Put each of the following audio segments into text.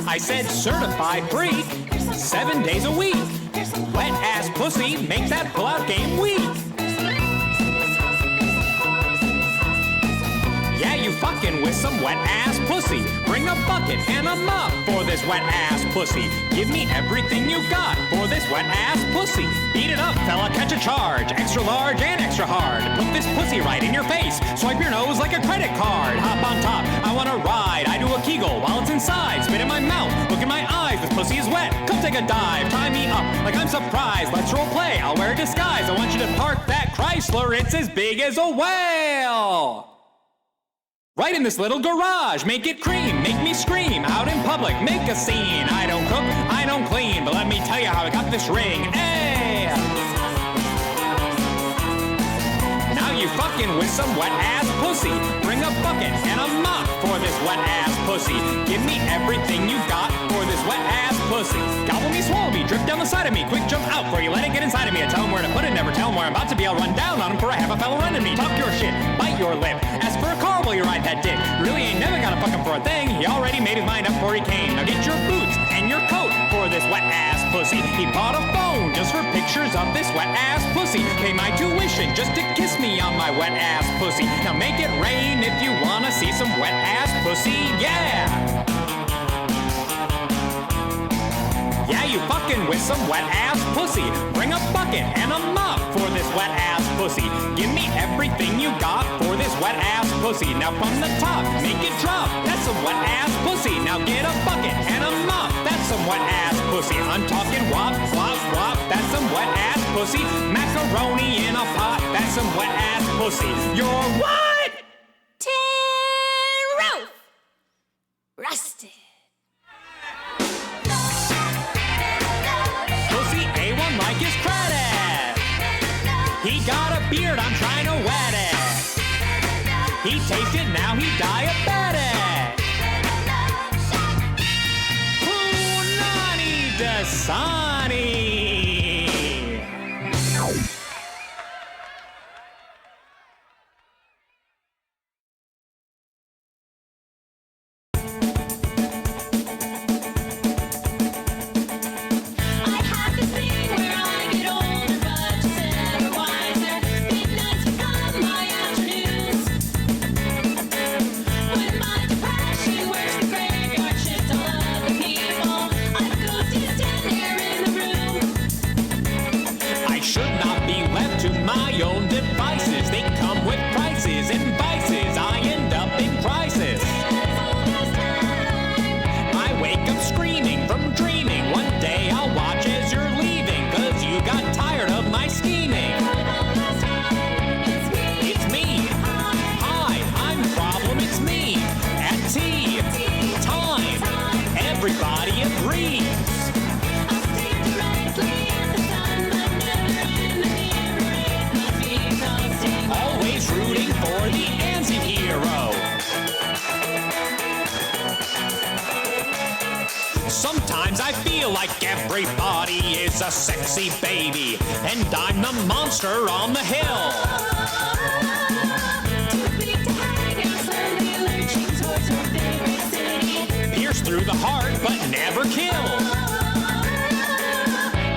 I said certified freak, 7 days a week. Wet ass pussy makes that pull-out game weak. Yeah, you fucking with some wet ass pussy. Bring a bucket and a mop for this wet ass pussy. Give me everything you got for this wet ass pussy. Beat it up, fella, catch a charge. Extra large and extra hard. Put this pussy right in your face. Swipe your nose like a credit card. Hop on top, I wanna ride. I do a Kegel while it's inside. Spit in my mouth, look in my eyes. This pussy is wet. Come take a dive. Tie me up like I'm surprised. Let's role play. I'll wear a disguise. I want you to park that Chrysler. It's as big as a whale. Right in this little garage, make it cream, make me scream, out in public, make a scene. I don't cook, I don't clean, but let me tell you how I got this ring. Hey! Now you fucking with some wet ass pussy. Bring a bucket and a mop for this wet ass pussy. Give me everything you got for this wet ass pussy. Gobble me, swallow me, drip down the side of me, quick jump out for you, let it get inside of me. I tell him where to put it, never tell him where I'm about to be. I'll run down on him for I have a fella running me. Talk your shit, bite your lip, ask for a car while you ride that dick. Really ain't never gotta fuck him for a thing. He already made his mind up before he came. Now get your boots and your coat for this wet ass pussy. He bought a phone just for pictures of this wet ass pussy. Pay my tuition just to kiss me on my wet ass pussy. Now make it rain if you wanna see some wet ass pussy, yeah! Yeah, you fucking with some wet ass pussy. Bring a bucket and a mop for this wet ass pussy. Give me everything you got for this wet ass pussy. Now from the top, make it drop. That's some wet ass pussy. Now get a bucket and a mop. That's some wet ass pussy. I'm talking wop, wop, wop. That's some wet ass pussy. Macaroni in a pot. That's some wet ass pussy. You're what? Tin-roof. Rusted. Like his credit. He got a beard, I'm trying to wet it. He tasted, now he diabetic. Punani Dasani. Everybody is a sexy baby, and I'm the monster on the hill. Pierce through the heart, but never kill.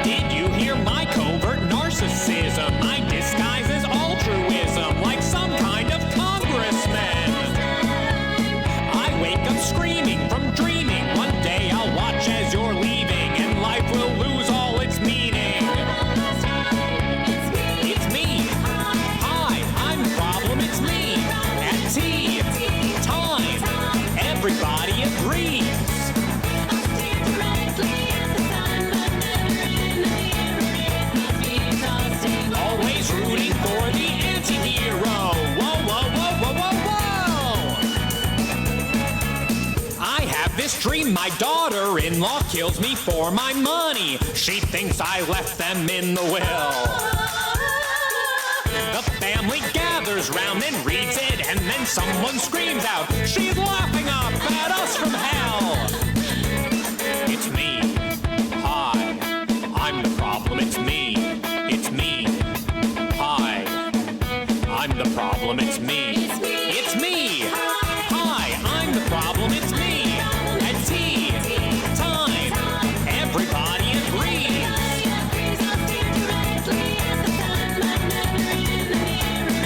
Did you hear my covert narcissism? I disguise as altruism, like some kind of congressman. I wake up screaming from dreaming. One day I'll watch as you're leaving, and life will lose all its meaning. It's me. Hi, I'm the problem. It's me. At tea time, everybody agrees. Always rooting for the anti-hero. Whoa, whoa, whoa, whoa, whoa, whoa! I have this dream. My daughter-in-law kills me for my money. She thinks I left them in the will. The family gathers round and reads it, and then someone screams out, she's laughing up at us from hell. It's me. Hi, I'm the problem. It's me. It's me. Hi, I'm the problem. It's me. It's me. Hi, I'm the problem. It's me. At tea time, everybody agrees.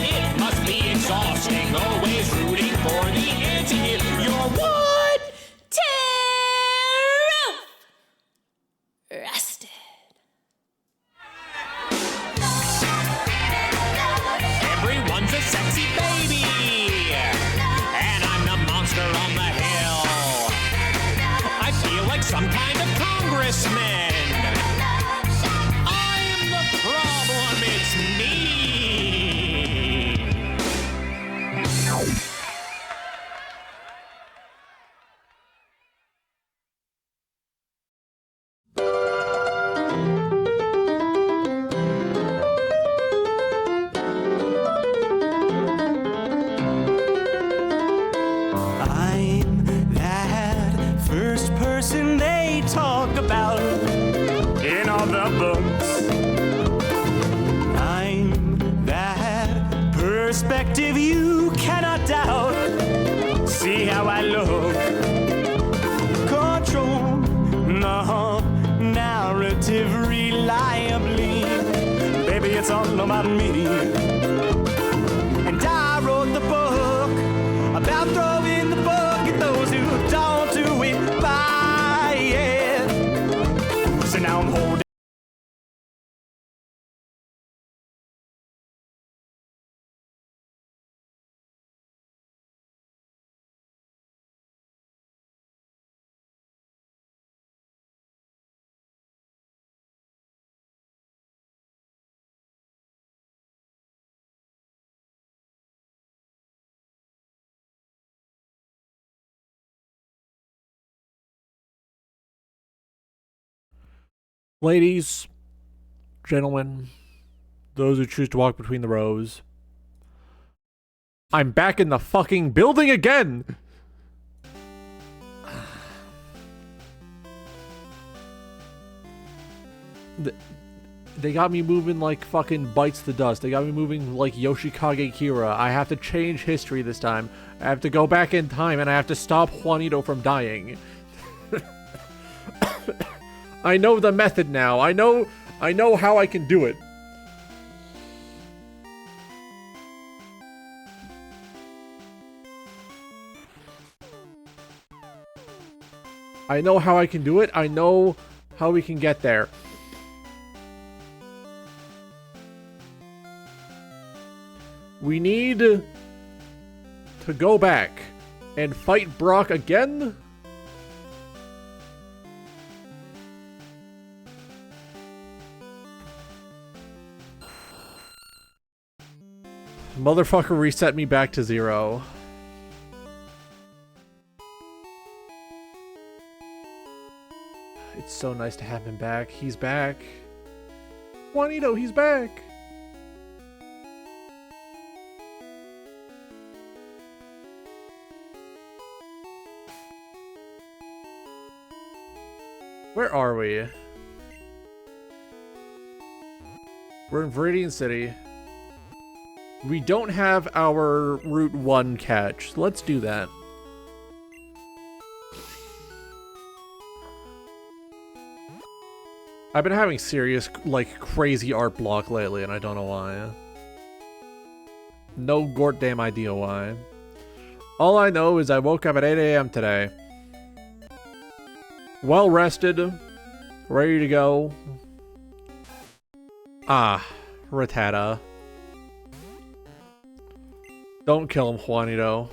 It must be exhausting, always rooting for the anti-hero. You're what? Rusted. Everyone's a sexy baby, and I'm the monster on the hill. I feel like some kind of congressman. I'm the problem, it's me. I'm that first person they talk about in all the books. I'm that perspective you cannot doubt. See how I look. Control the narrative reliably. Baby, it's all about me. And I wrote the book about throwing the book at those who don't do it by it. So now I'm holding. Ladies, gentlemen, those who choose to walk between the rows, I'm back in the fucking building again! They got me moving like fucking bites the dust. They got me moving like Yoshikage Kira. I have to change history this time. I have to go back in time and I have to stop Juanito from dying. I know the method now. I know how I can do it. I know how I can do it. I know how we can get there. We need to go back and fight Brock again. Motherfucker reset me back to 0. It's so nice to have him back. He's back. Juanito, he's back. Where are we? We're in Viridian City. We don't have our Route 1 catch. Let's do that. I've been having serious, like, crazy art block lately, and I don't know why. No goddamn idea why. All I know is I woke up at 8 a.m. today. Well rested. Ready to go. Ah, Rattata. Don't kill him, Juanito.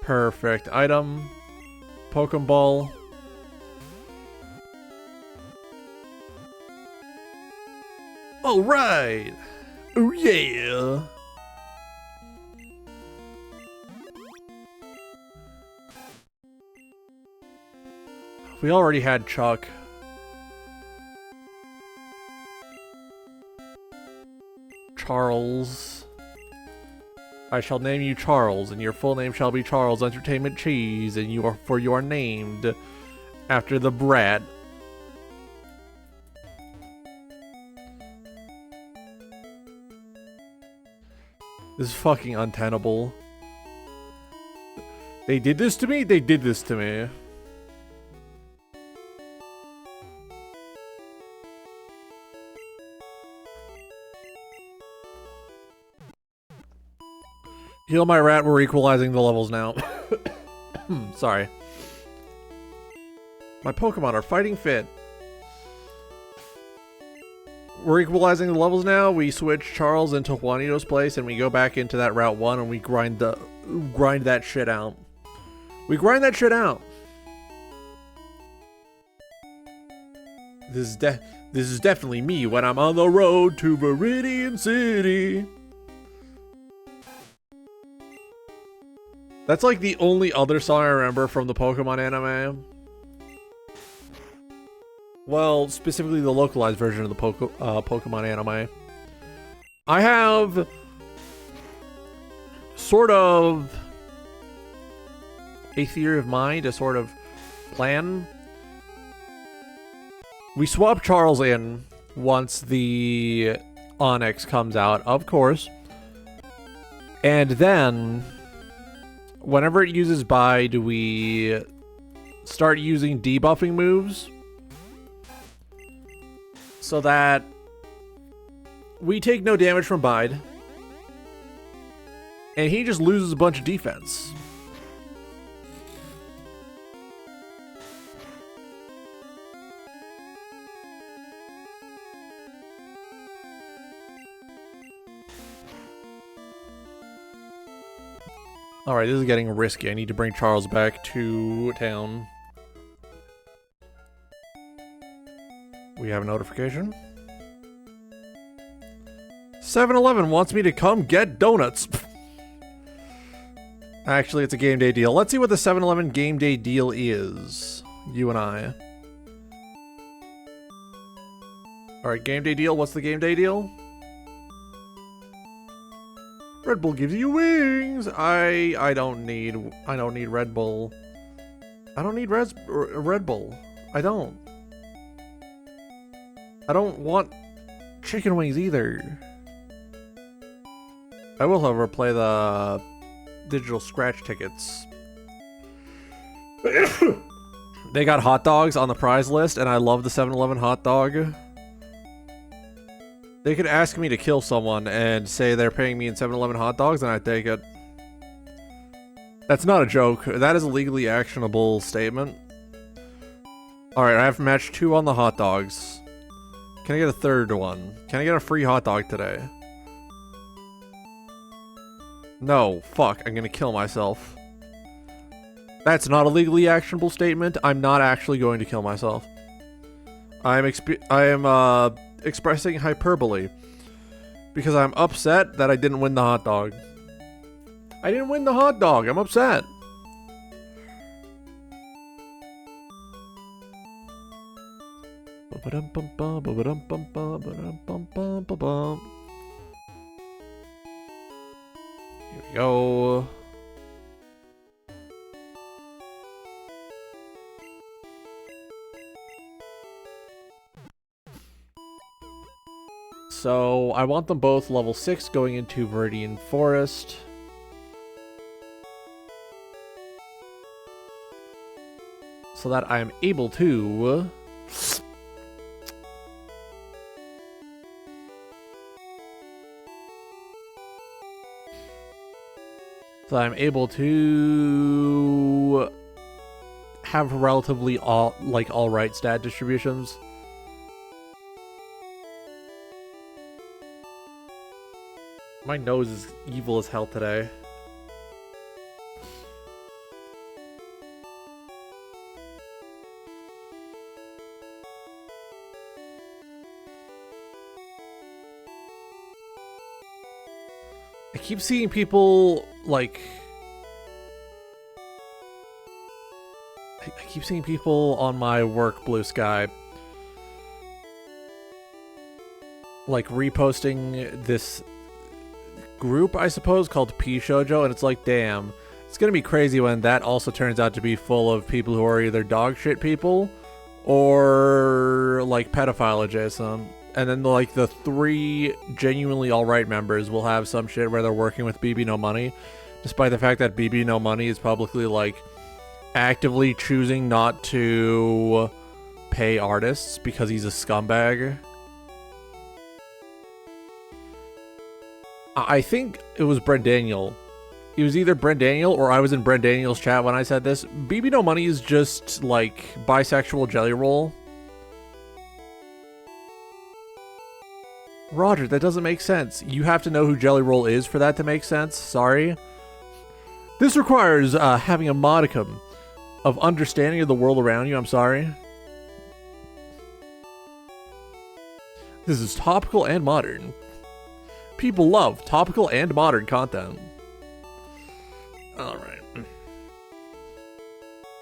Perfect. Item. Pokeball. All right. Oh yeah. We already had Chuck. Charles. I shall name you Charles, and your full name shall be Charles Entertainment Cheese, and you are named after the brat. This is fucking untenable. They did this to me? They did this to me. Heal my rat, we're equalizing the levels now. Sorry. My Pokemon are fighting fit. We're equalizing the levels now. We switch Charles into Juanito's place and we go back into that Route 1 and we grind that shit out. We grind that shit out. This is definitely me when I'm on the road to Viridian City. That's like the only other song I remember from the Pokemon anime. Well, specifically the localized version of the Pokemon anime. I have sort of a theory of mind, a sort of plan. We swap Charles in once the Onix comes out, of course. And then whenever it uses Bide, we start using debuffing moves so that we take no damage from Bide and he just loses a bunch of defense. Alright, this is getting risky. I need to bring Charles back to town. We have a notification. 7-Eleven wants me to come get donuts. Actually, it's a game day deal. Let's see what the 7-Eleven game day deal is. You and I. Alright, game day deal. What's the game day deal? Red Bull gives you wings. I don't need Red Bull. I don't need Red Bull. I don't want chicken wings either. I will, however, play the digital scratch tickets. They got hot dogs on the prize list, and I love the 7-Eleven hot dog. They could ask me to kill someone and say they're paying me in 7-Eleven hot dogs, and I'd take it. That's not a joke. That is a legally actionable statement. Alright, I have match 2 on the hot dogs. Can I get a third one? Can I get a free hot dog today? No, fuck, I'm gonna kill myself. That's not a legally actionable statement. I'm not actually going to kill myself. I am expressing hyperbole because I'm upset that I didn't win the hot dog. I didn't win the hot dog. I'm upset. Here we go. So I want them both level 6 going into Viridian Forest. So that I am able to... So I'm able to have relatively alright stat distributions. My nose is evil as hell today. I keep seeing people, like... I keep seeing people on my work Blue Sky, like, reposting this group, I suppose, called P Shoujo, and it's like, damn, it's gonna be crazy when that also turns out to be full of people who are either dog shit people or, like, pedophile adjacent. And then, like, the 3 genuinely alright members will have some shit where they're working with BB No Money, despite the fact that BB No Money is publicly, like, actively choosing not to pay artists because he's a scumbag. I think it was Brent Daniel. It was either Brent Daniel or I was in Brent Daniel's chat when I said this. BB No Money is just, like, bisexual jelly roll. Roger, that doesn't make sense. You have to know who Jelly Roll is for that to make sense. Sorry. This requires having a modicum of understanding of the world around you. I'm sorry. This is topical and modern. People love topical and modern content. Alright.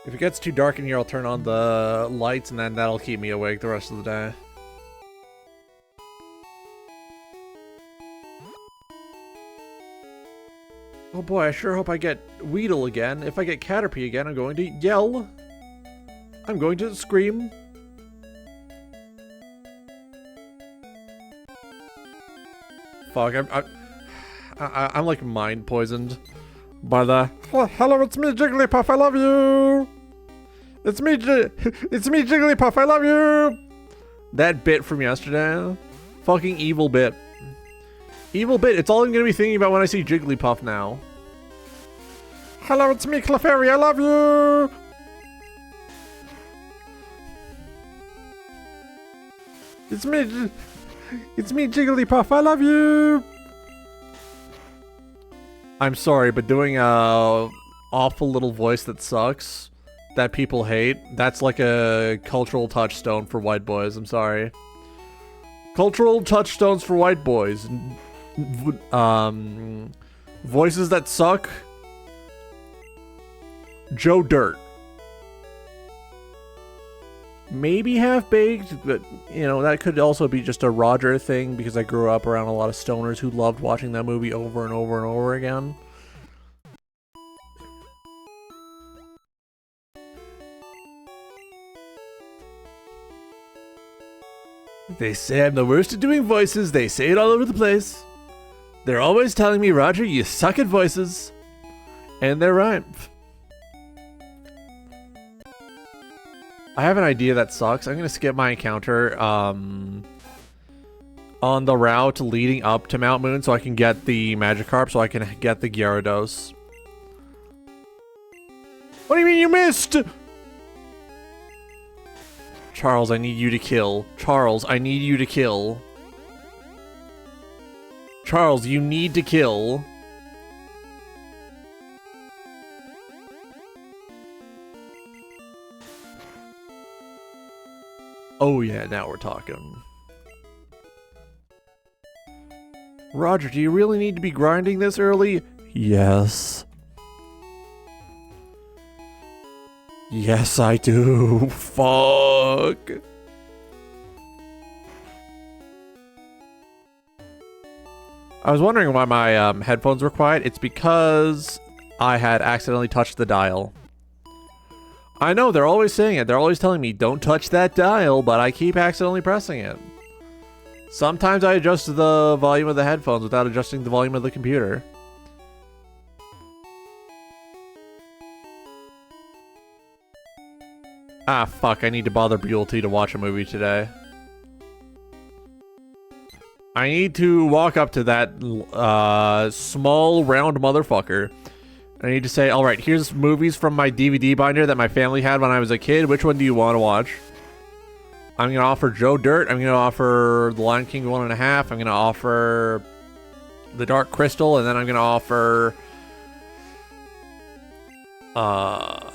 If it gets too dark in here, I'll turn on the lights and then that'll keep me awake the rest of the day. Oh boy, I sure hope I get Weedle again. If I get Caterpie again, I'm going to yell. I'm going to scream. Fuck, I'm like mind poisoned by the... Oh, hello, it's me, Jigglypuff, I love you! It's me, Jigglypuff, I love you! That bit from yesterday. Fucking evil bit. Evil bit, it's all I'm gonna be thinking about when I see Jigglypuff now. Hello, it's me, Clefairy, I love you! It's me, Jigglypuff, I love you! I'm sorry, but doing a awful little voice that sucks, that people hate, that's like a cultural touchstone for white boys, I'm sorry. Cultural touchstones for white boys. Voices that suck. Joe Dirt. Maybe Half-Baked, but, you know, that could also be just a Roger thing because I grew up around a lot of stoners who loved watching that movie over and over and over again. They say I'm the worst at doing voices. They say it all over the place. They're always telling me, Roger, you suck at voices. And they're right. I have an idea that sucks. I'm going to skip my encounter on the route leading up to Mount Moon so I can get the Magikarp, so I can get the Gyarados. What do you mean you missed? Charles, I need you to kill. Charles, I need you to kill. Charles, you need to kill. Oh yeah, now we're talking. Roger, do you really need to be grinding this early? Yes. Yes, I do. Fuck. I was wondering why my headphones were quiet. It's because I had accidentally touched the dial. I know, they're always saying it. They're always telling me, don't touch that dial, but I keep accidentally pressing it. Sometimes I adjust the volume of the headphones without adjusting the volume of the computer. Ah, fuck, I need to bother Buellty to watch a movie today. I need to walk up to that small, round motherfucker. I need to say, alright, here's movies from my DVD binder that my family had when I was a kid. Which one do you want to watch? I'm going to offer Joe Dirt. I'm going to offer The Lion King 1.5. I'm going to offer The Dark Crystal. And then I'm going to offer... Oh,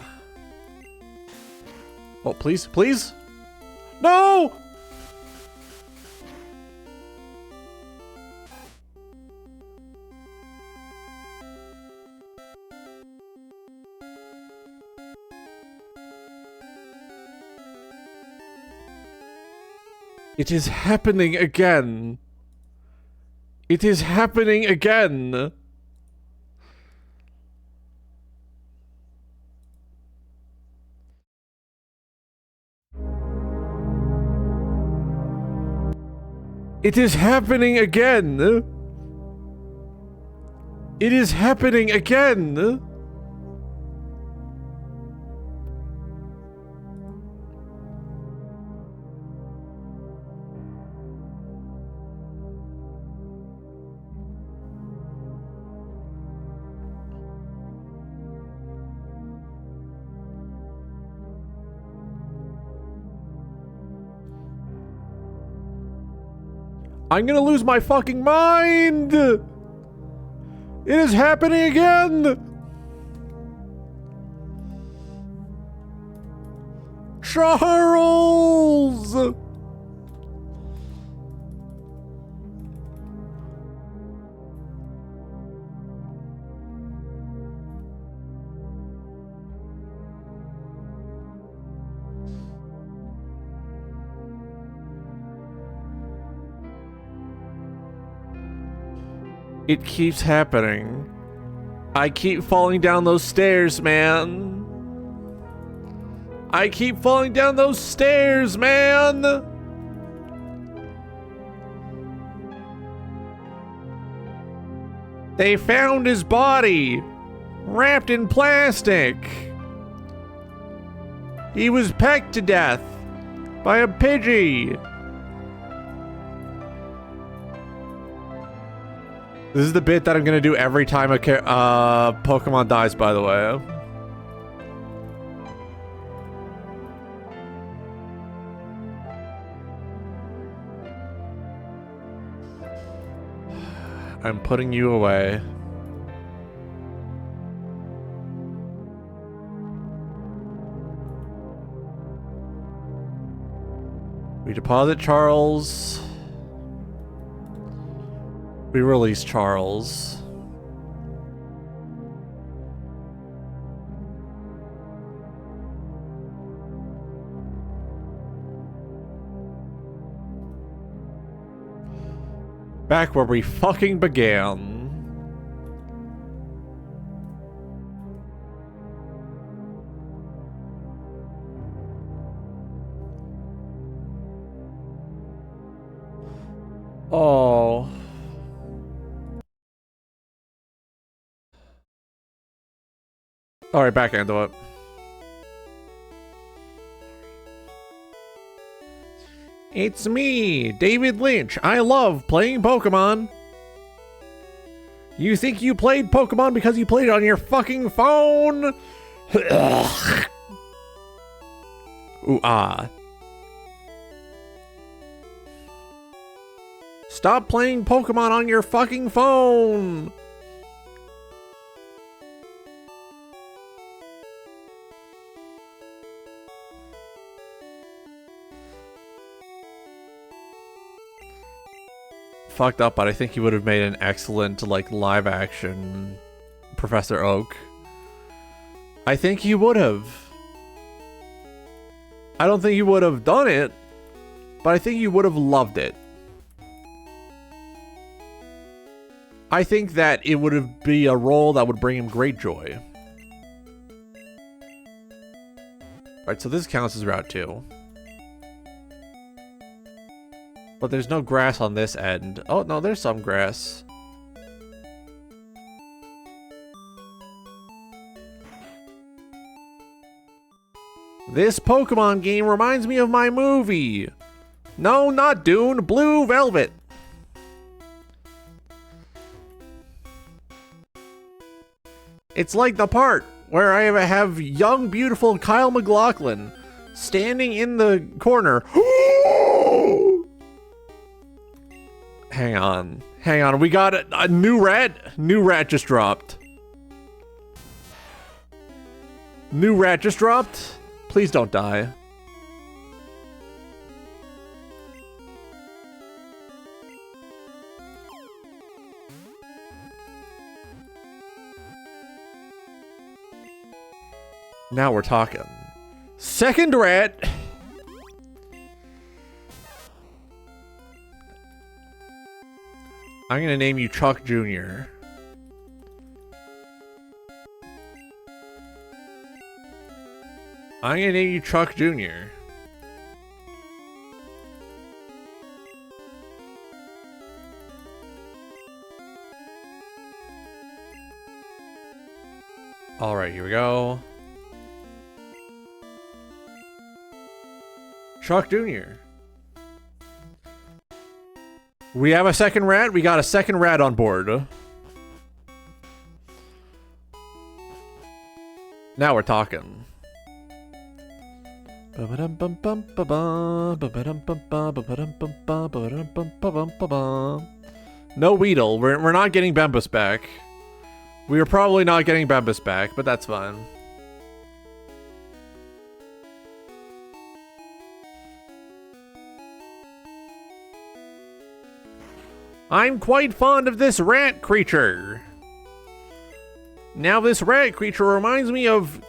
please, please? No! It is happening again. It is happening again. It is happening again. It is happening again. I'm gonna lose my fucking mind! It is happening again! Charles! It keeps happening. I keep falling down those stairs, man. I keep falling down those stairs, man. They found his body, wrapped in plastic. He was pecked to death by a Pidgey. This is the bit that I'm gonna do every time a Pokemon dies, by the way. I'm putting you away. We deposit Charles. We release Charles. Back where we fucking began. Oh. Alright, back into it. It's me, David Lynch. I love playing Pokemon. You think you played Pokemon because you played it on your fucking phone? Ooh, ah. Stop playing Pokemon on your fucking phone! Fucked up, but I think he would have made an excellent, like, live action Professor Oak. I think he would have. I don't think he would have done it, but I think he would have loved it. I think that it would have be a role that would bring him great joy. Alright, so this counts as Route 2. But there's no grass on this end. Oh, no, there's some grass. This Pokemon game reminds me of my movie. No, not Dune. Blue Velvet. It's like the part where I have young, beautiful Kyle MacLachlan standing in the corner. Hang on. Hang on. We got a new rat. New rat just dropped. New rat just dropped. Please don't die. Now we're talking. Second rat. I'm gonna name you Chuck Jr. I'm gonna name you Chuck Jr. Alright, here we go. Chuck Jr. We have a second rat. We got a second rat on board. Now we're talking. No Weedle. We're not getting Bembus back. We are probably not getting Bembus back, but that's fine. I'm quite fond of this rat creature. Now this rat creature reminds me of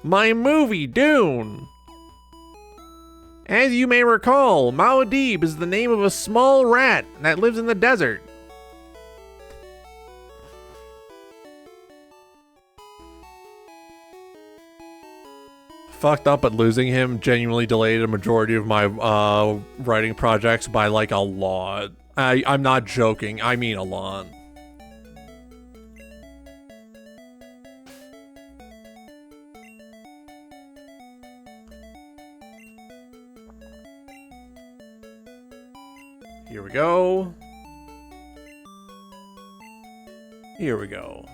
my movie, Dune. As you may recall, Muad'Dib is the name of a small rat that lives in the desert. Fucked up, but losing him genuinely delayed a majority of my writing projects by like a lot. I'm not joking, I mean a lot. Here we go. Here we go.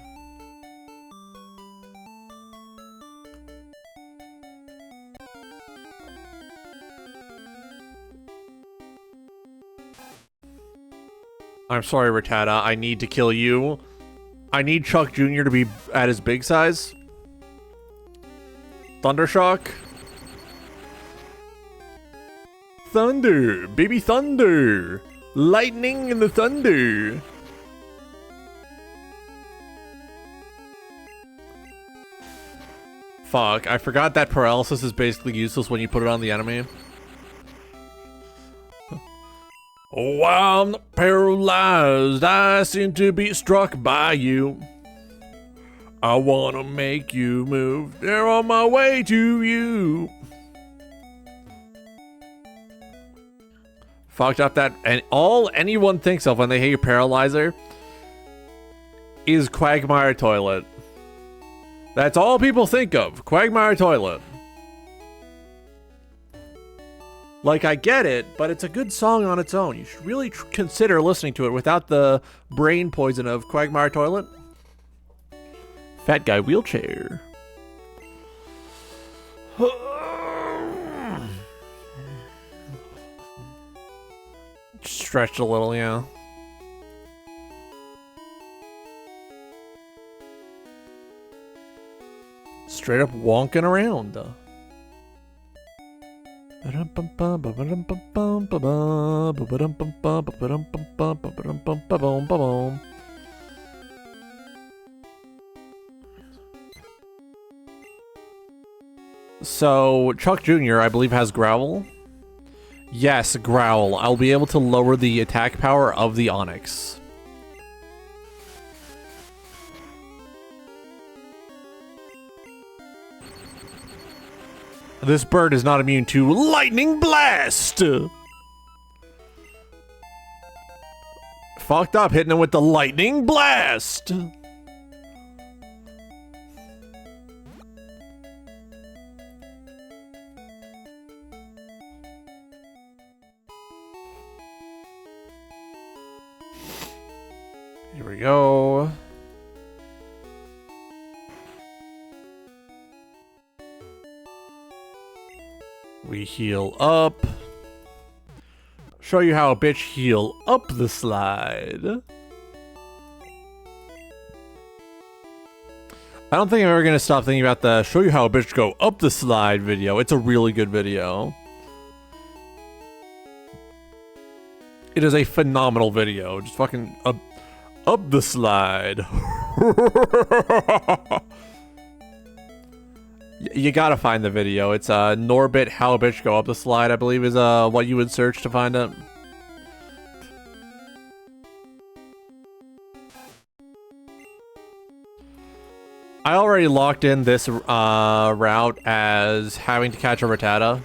I'm sorry, Rattata. I need to kill you. I need Chuck Jr. to be at his big size. Thundershock. Thunder. Baby thunder. Lightning and the thunder. Fuck. I forgot that paralysis is basically useless when you put it on the enemy. Oh, I'm not paralyzed. I seem to be struck by you. I wanna make you move. They're on my way to you. Fucked up that, and all anyone thinks of when they hear Paralyzer is Quagmire Toilet. That's all people think of. Quagmire Toilet. Like, I get it, but it's a good song on its own. You should really consider listening to it without the brain poison of Quagmire Toilet. Fat guy wheelchair. Stretched a little, yeah. Straight up wonking around. So, Chuck Jr., I believe, has Growl. Yes, Growl. I'll be able to lower the attack power of the Onyx. This bird is not immune to Lightning Blast! fucked up, hitting him with the lightning blast. Here we go. We heal up. Show you how a bitch heal up the slide. I don't think I'm ever gonna stop thinking about the show you how a bitch go up the slide video. It's a really good video. It is a phenomenal video. Just fucking up the slide. You gotta find the video. It's Norbit how a bitch go up the slide, I believe is what you would search to find it. I already locked in this route as having to catch a Rattata.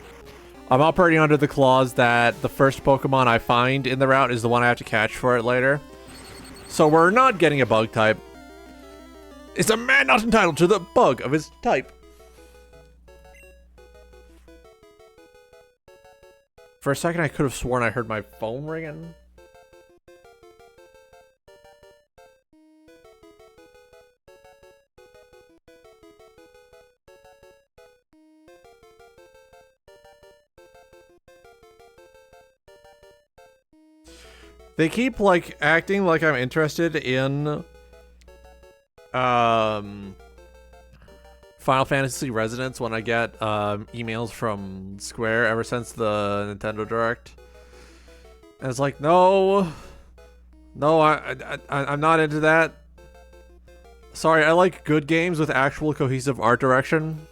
I'm operating under the clause that the first Pokemon I find in the route is the one I have to catch for it later. So we're not getting a bug type. It's a man not entitled to the bug of his type. For a second, I could have sworn I heard my phone ringing. They keep, like, acting like I'm interested in, Final Fantasy Resonance when I get, emails from Square ever since the Nintendo Direct. And it's like, no, I'm not into that. Sorry, I like good games with actual cohesive art direction.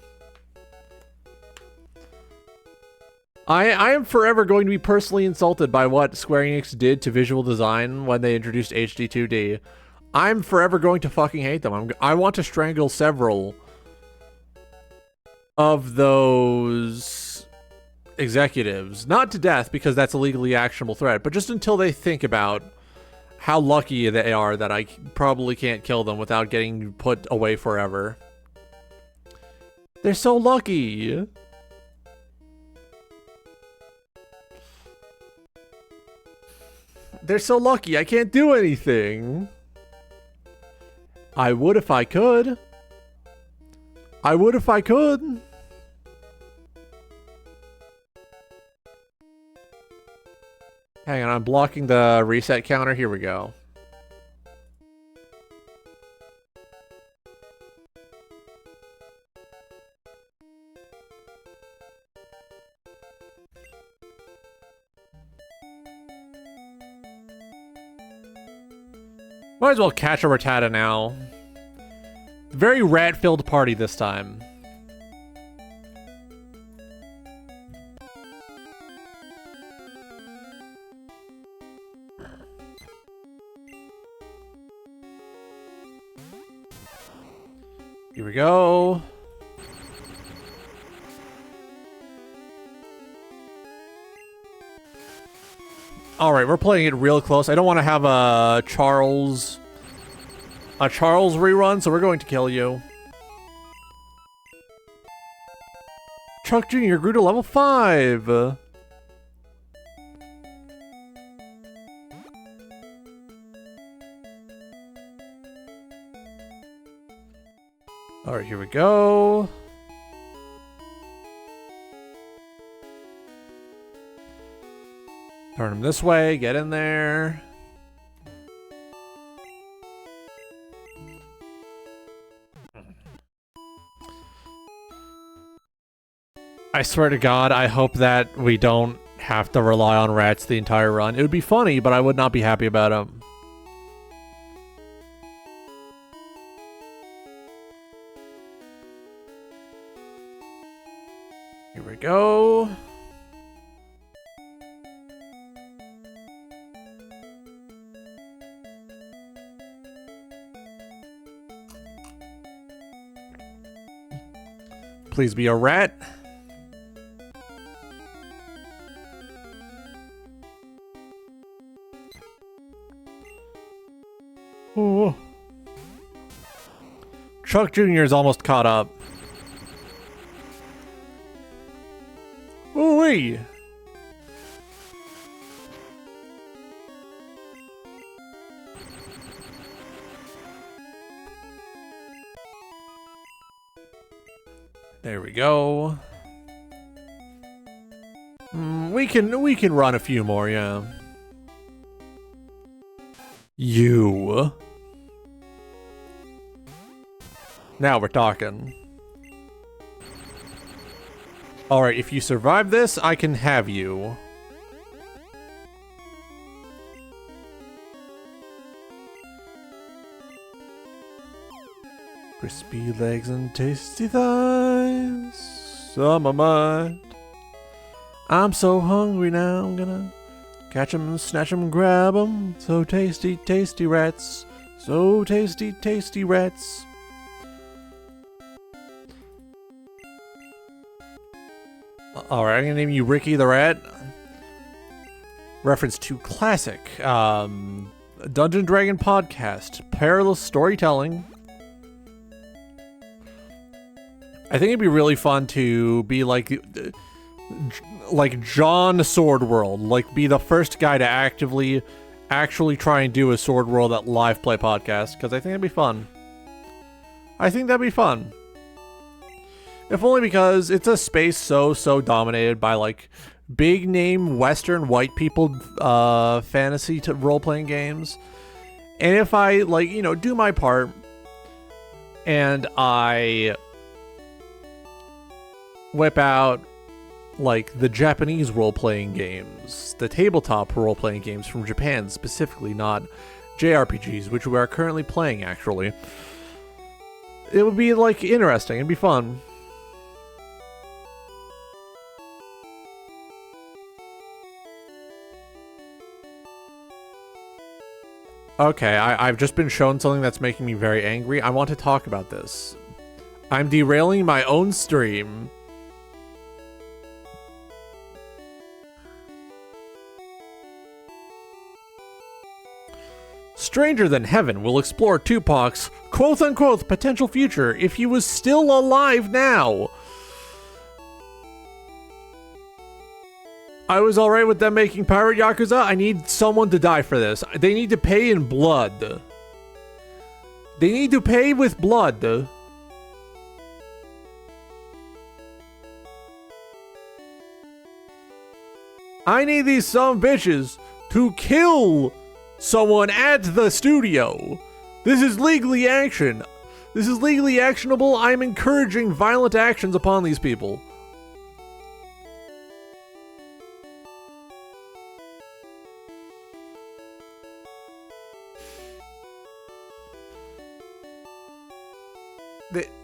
I am forever going to be personally insulted by what Square Enix did to visual design when they introduced HD 2D. I'm forever going to fucking hate them. I want to strangle several of those executives. Not to death, because that's a legally actionable threat, but just until they think about how lucky they are that I probably can't kill them without getting put away forever. They're so lucky. They're so lucky, I can't do anything. I would if I could. I would if I could. Hang on, I'm blocking the reset counter. Here we go. Might as well catch a Rattata now. Very rat-filled party this time. Here we go. Alright, we're playing it real close. I don't want to have a Charles rerun, so we're going to kill you. Chuck Jr. grew to level 5. Alright, here we go. Turn him this way, get in there. I swear to God, I hope that we don't have to rely on rats the entire run. It would be funny, but I would not be happy about them. Here we go. Please be a rat. Oh. Chuck Jr. is almost caught up. Ooh-wee. There we go. We can run a few more, yeah. You. Now we're talking. Alright, if you survive this, I can have you. Crispy legs and tasty thighs. Summer mind. I'm so hungry now, I'm gonna catch 'em, snatch 'em, grab 'em. So tasty, tasty rats. So tasty, tasty rats. Alright, I'm gonna name you Ricky the Rat. Reference to classic Dungeon Dragon podcast, Perilous Storytelling. I think it'd be really fun to be like John Sword World, like be the first guy to actually try and do a Sword World at live play podcast, because I think it'd be fun. I think that'd be fun. If only because it's a space so dominated by like big name Western white people fantasy role playing games. And if I like, you know, do my part and I whip out like the Japanese role-playing games, the tabletop role-playing games from Japan specifically, not JRPGs, which we are currently playing actually, it would be like interesting, it'd be fun. Okay, I've just been shown something that's making me very angry. I want to talk about this. I'm derailing my own stream. Stranger Than Heaven will explore Tupac's quote-unquote potential future if he was still alive now. I was alright with them making Pirate Yakuza. I need someone to die for this. They need to pay in blood. They need to pay with blood. I need these some bitches to kill someone at the studio. This is legally action. This is legally actionable. I'm encouraging violent actions upon these people.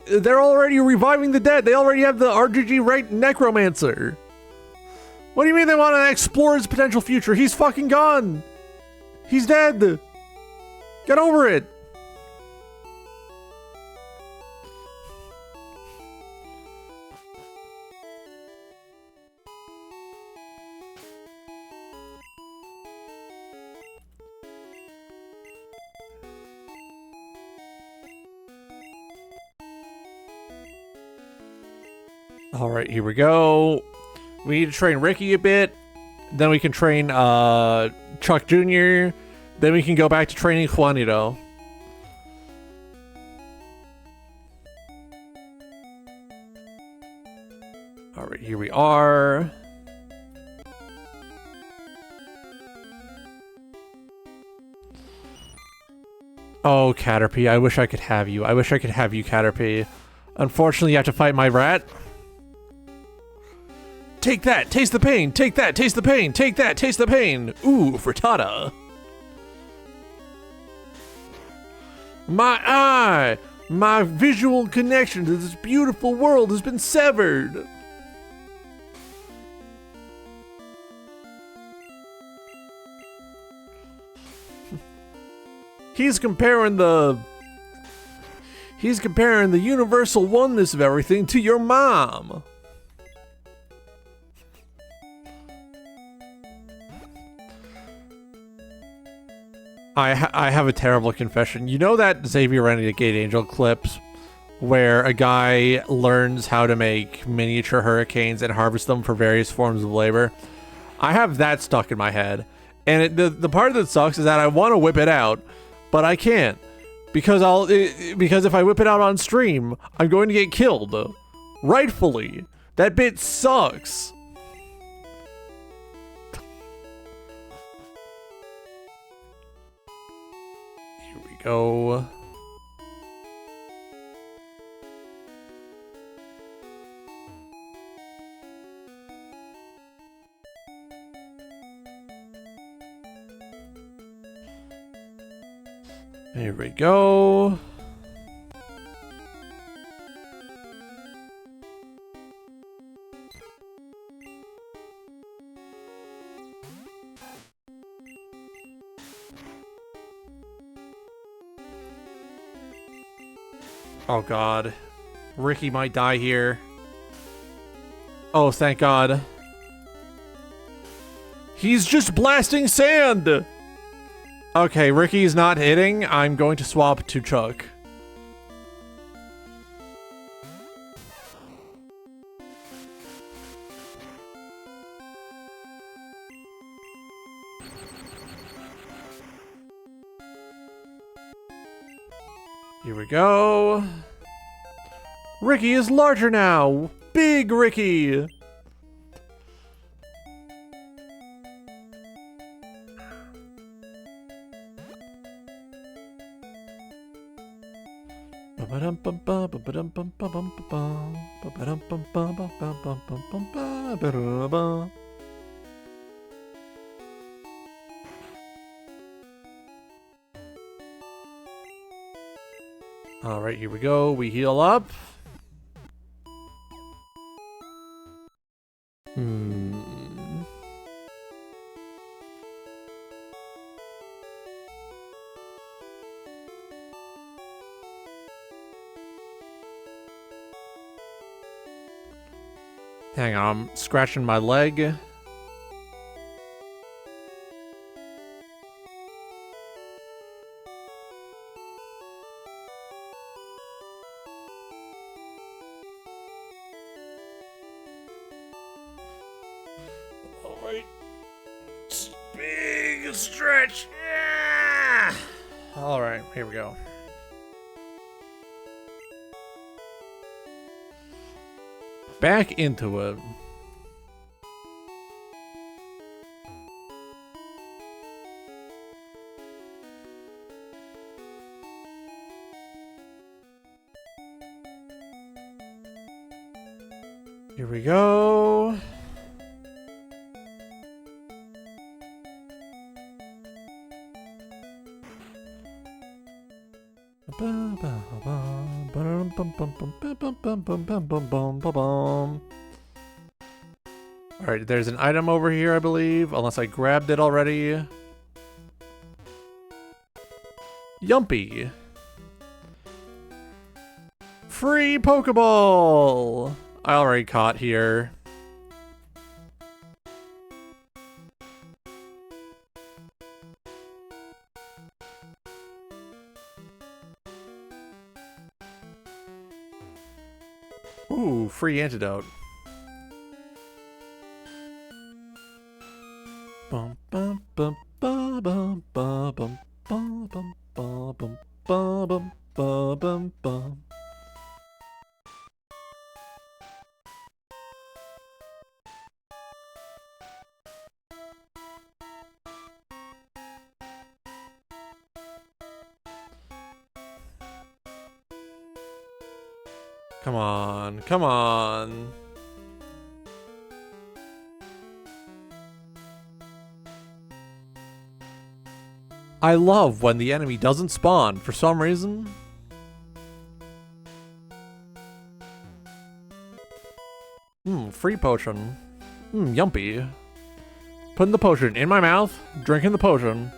They're already reviving the dead. They already have the RGG right necromancer. What do you mean they want to explore his potential future? He's fucking gone. He's dead. Get over it. All right, here we go. We need to train Ricky a bit. Then we can train Chuck Jr. Then we can go back to training Juanito. All right, here we are. Oh, Caterpie, I wish I could have you. I wish I could have you, Caterpie. Unfortunately, you have to fight my rat. Take that, taste the pain. Take that, taste the pain. Take that, taste the pain. Ooh, frittata. My eye, my visual connection to this beautiful world has been severed. He's comparing the universal oneness of everything to your mom. I have a terrible confession. You know that Xavier Renegade Angel clips where a guy learns how to make miniature hurricanes and harvest them for various forms of labor? I have that stuck in my head. And the part that sucks is that I want to whip it out, but I can't. Because because if I whip it out on stream, I'm going to get killed. Rightfully. That bit sucks. Here we go. Here we go. Oh god. Ricky might die here. Oh, thank god. He's just blasting sand! Okay, Ricky's not hitting. I'm going to swap to Chuck. Here we go. Ricky is larger now. Big Ricky. All right, here we go. We heal up. Hang on, I'm scratching my leg. Alright. Big stretch. Yeah. Alright, here we go. Back into it. Here we go. Alright, there's an item over here, I believe, unless I grabbed it already. Yumpy. Free Pokeball! I already caught here. Ooh, free antidote. Bum bum bum bum bum bum bum bum bum bum bum bum bum bum. Come on, come on. I love when the enemy doesn't spawn for some reason. Free potion. Yumpy. Putting the potion in my mouth, drinking the potion.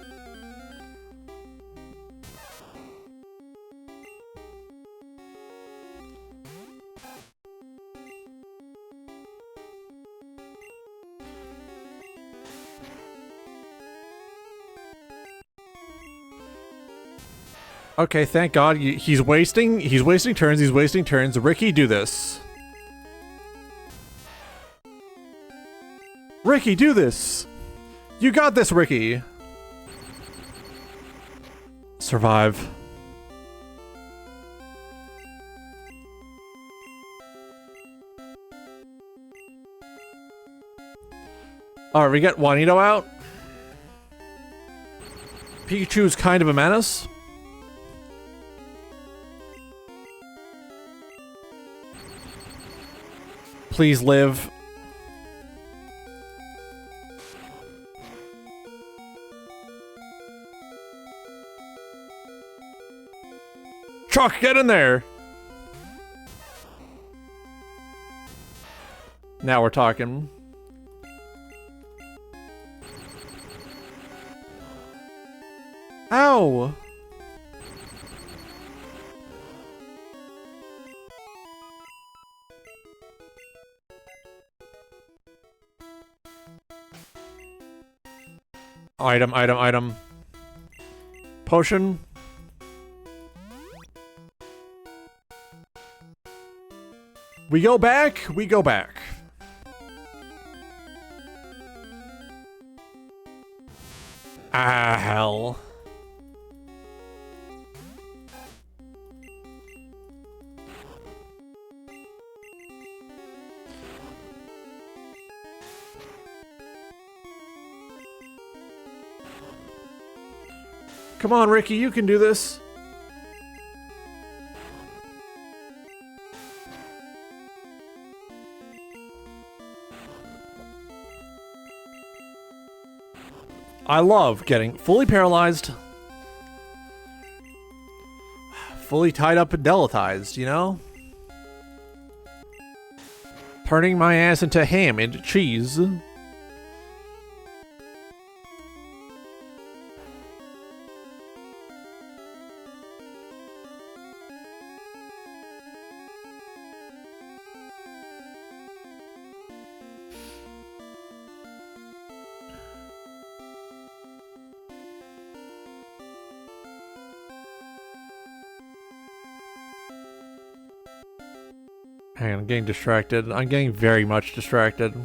Okay, thank God. He's wasting turns. He's wasting turns. Ricky, do this. Ricky, do this. You got this, Ricky. Survive. Alright, we get Juanito out. Pikachu's kind of a menace. Please live. Chuck, get in there! Now we're talking. Ow! Item. Potion. We go back. Ah, hell. Come on, Ricky, you can do this. I love getting fully paralyzed, fully tied up and deletized, you know? Turning my ass into ham and cheese. Hang on, I'm getting distracted. I'm getting very much distracted.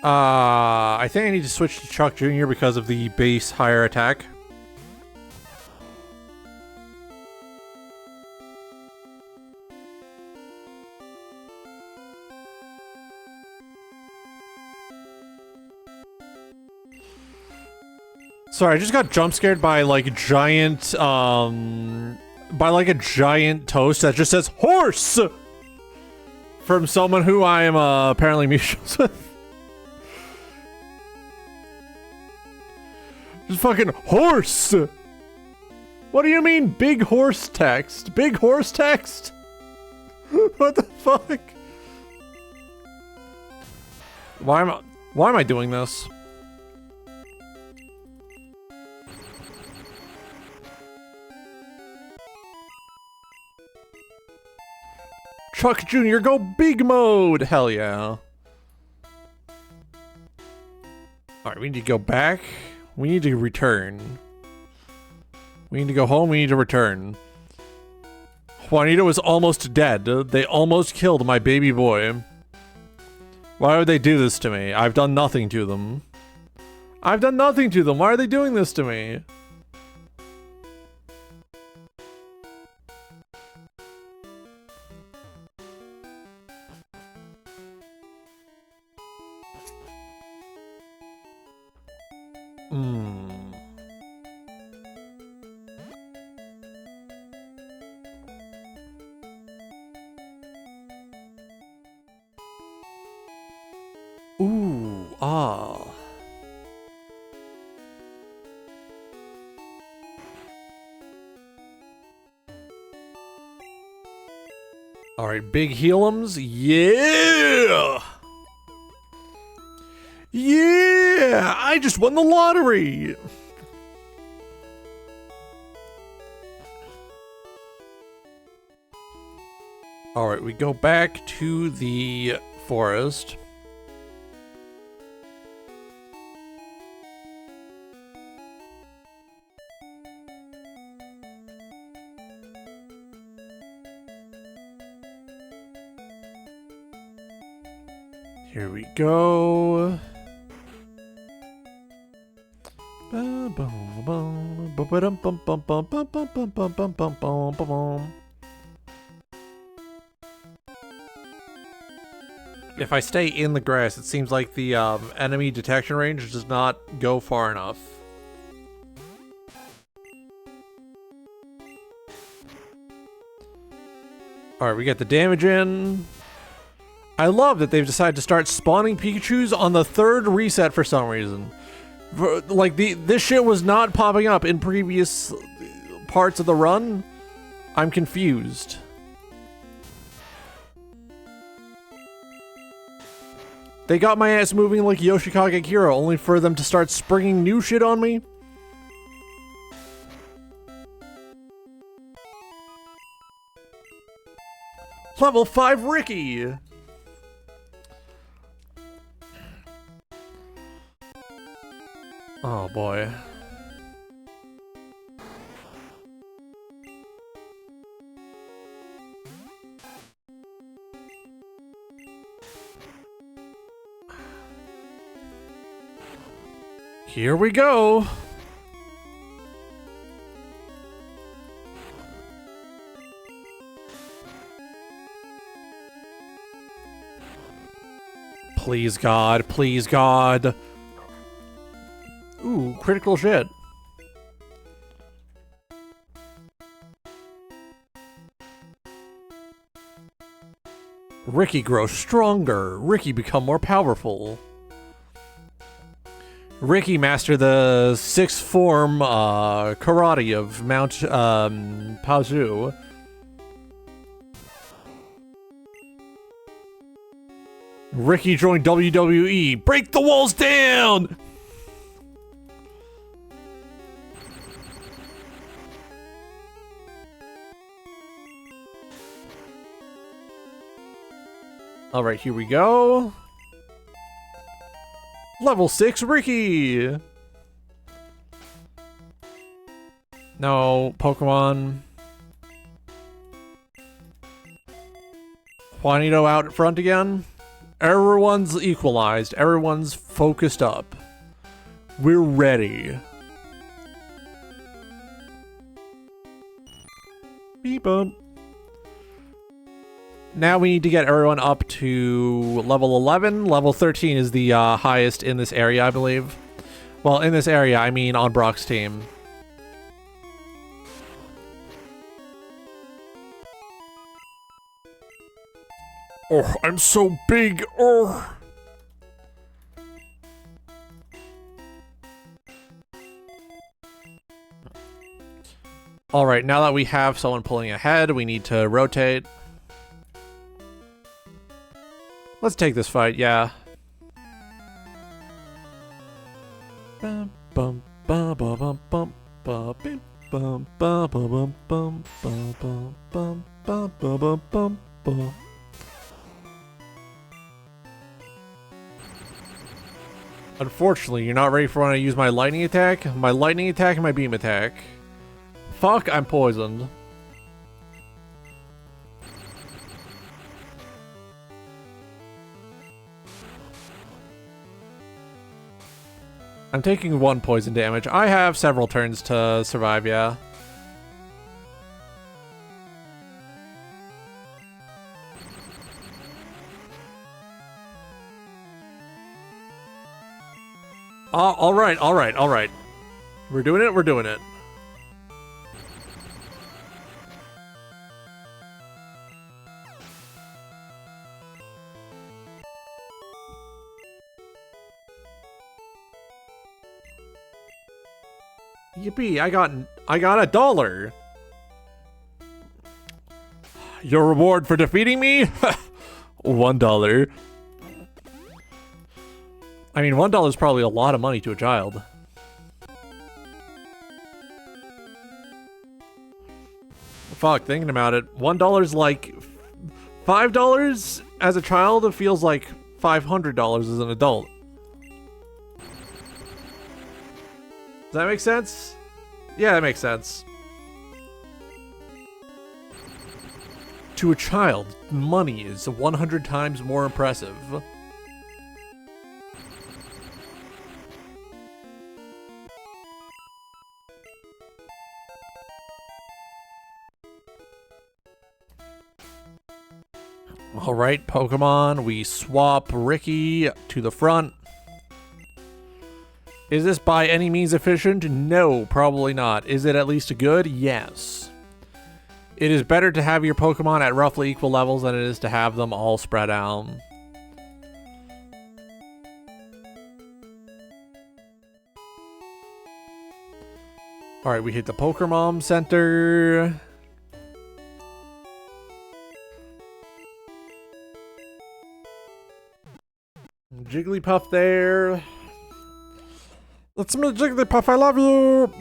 I think I need to switch to Chuck Jr. because of the base higher attack. Sorry, I just got jump scared by like a giant toast that just says horse from someone who I am apparently mutuals with. Just fucking horse. What do you mean big horse text? Big horse text? What the fuck? Why am I doing this? Chuck Jr., go big mode! Hell yeah. Alright, we need to go back. We need to return. We need to go home, we need to return. Juanito is almost dead. They almost killed my baby boy. Why would they do this to me? I've done nothing to them. I've done nothing to them. Why are they doing this to me? Ooh, ah. Alright, big healums. Yeah! Yeah! I just won the lottery! Alright, we go back to the forest. Here we go. If I stay in the grass, it seems like the enemy detection range does not go far enough. Alright, we get the damage in. I love that they've decided to start spawning Pikachus on the 3rd reset for some reason. Like, this shit was not popping up in previous parts of the run. I'm confused. They got my ass moving like Yoshikage Kira, only for them to start springing new shit on me. Level 5 Ricky! Oh boy. Here we go. Please God, please God. Ooh, critical shit. Ricky grows stronger. Ricky become more powerful. Ricky master the 6th form karate of Mount Pazu. Ricky joined WWE. Break the walls down! Alright, here we go. Level 6 Ricky! No, Pokemon. Juanito out front again. Everyone's equalized. Everyone's focused up. We're ready. Beep on. Now we need to get everyone up to level 11. Level 13 is the highest in this area, I believe. Well, in this area, I mean on Brock's team. Oh, I'm so big. Oh. All right, now that we have someone pulling ahead, we need to rotate. Let's take this fight, yeah. Bum bum bum bum bum bum bum bum bum bum bum bum bum bum bum bum bum. Unfortunately, you're not ready for when I use my lightning attack. My lightning attack and my beam attack. Fuck, I'm poisoned. I'm taking 1 poison damage. I have several turns to survive, yeah. Alright, alright, alright. We're doing it, we're doing it. Yippee, I got $1. Your reward for defeating me? $1. I mean, $1 is probably a lot of money to a child. Fuck, thinking about it, $1 is like $5 as a child, it feels like $500 as an adult. Does that make sense? Yeah, that makes sense. To a child, money is 100 times more impressive. Alright, Pokemon, we swap Ricky to the front. Is this by any means efficient? No, probably not. Is it at least good? Yes. It is better to have your Pokemon at roughly equal levels than it is to have them all spread out. Alright, we hit the Pokemon Center. Jigglypuff there. It's me, Jigglypuff, I love you!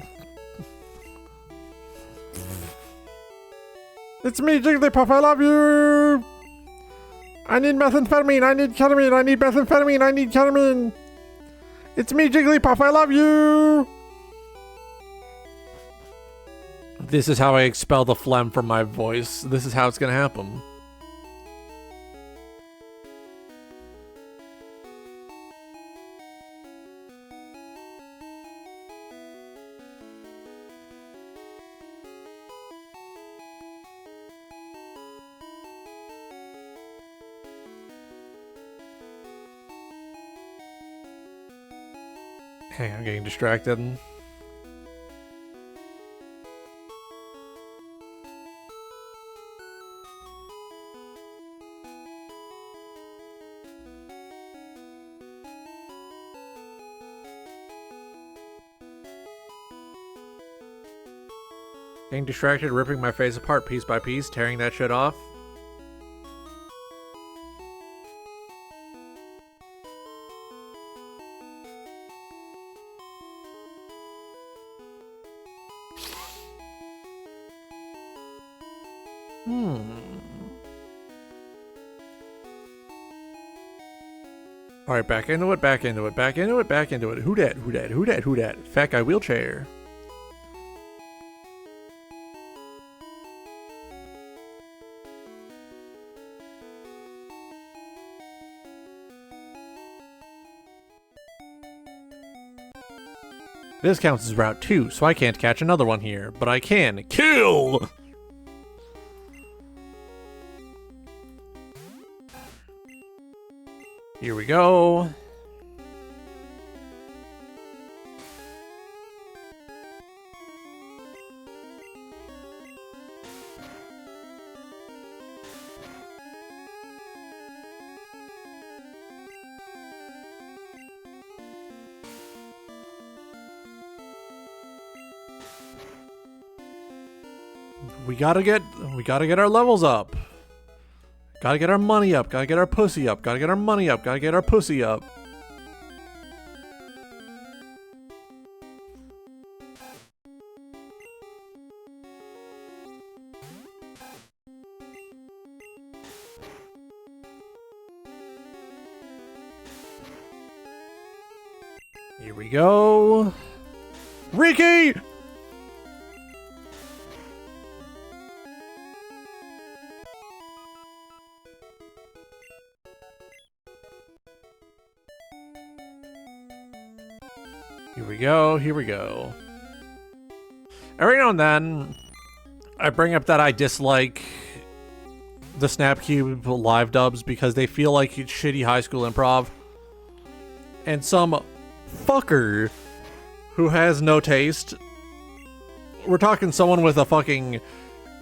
It's me, Jigglypuff, I love you! I need methamphetamine, I need ketamine, I need methamphetamine, I need ketamine! It's me, Jigglypuff, I love you! This is how I expel the phlegm from my voice. This is how it's gonna happen. Hey, I'm getting distracted. Getting distracted, ripping my face apart piece by piece, tearing that shit off. Alright, back into it, back into it, back into it, back into it. Who dat, who dat, who dat, who dat? Fat guy wheelchair. This counts as Route 2, so I can't catch another one here, but I can kill! Here we go. We gotta get our levels up. Gotta get our money up, gotta get our pussy up, gotta get our money up, gotta get our pussy up. Here we go. Ricky! Here we go, here we go. Every now and then, I bring up that I dislike the Snapcube live dubs because they feel like shitty high school improv. And some fucker who has no taste, we're talking someone with a fucking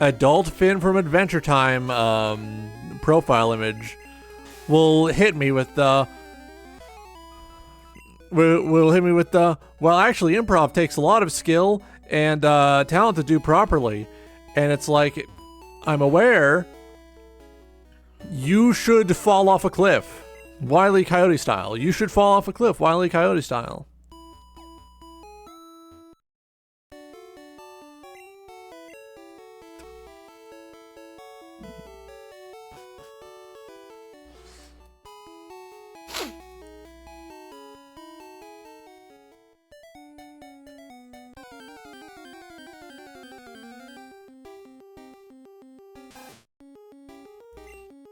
adult Finn from Adventure Time profile image, will hit me with the... will hit me with the, well, actually, improv takes a lot of skill and talent to do properly. And it's like, I'm aware you should fall off a cliff. Wile E. Coyote style. You should fall off a cliff, Wile E. Coyote style.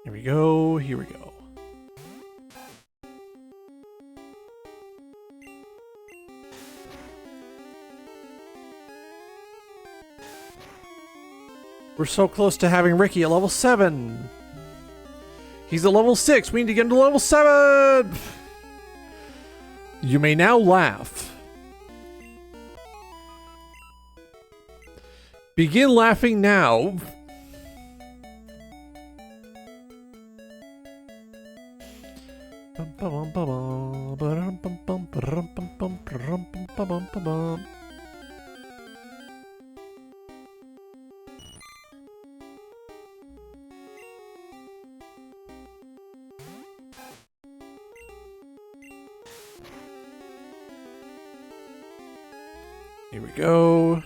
Here we go. Here we go. We're so close to having Ricky at level 7. He's at level 6. We need to get him to level 7. You may now laugh. Begin laughing now. Here we go.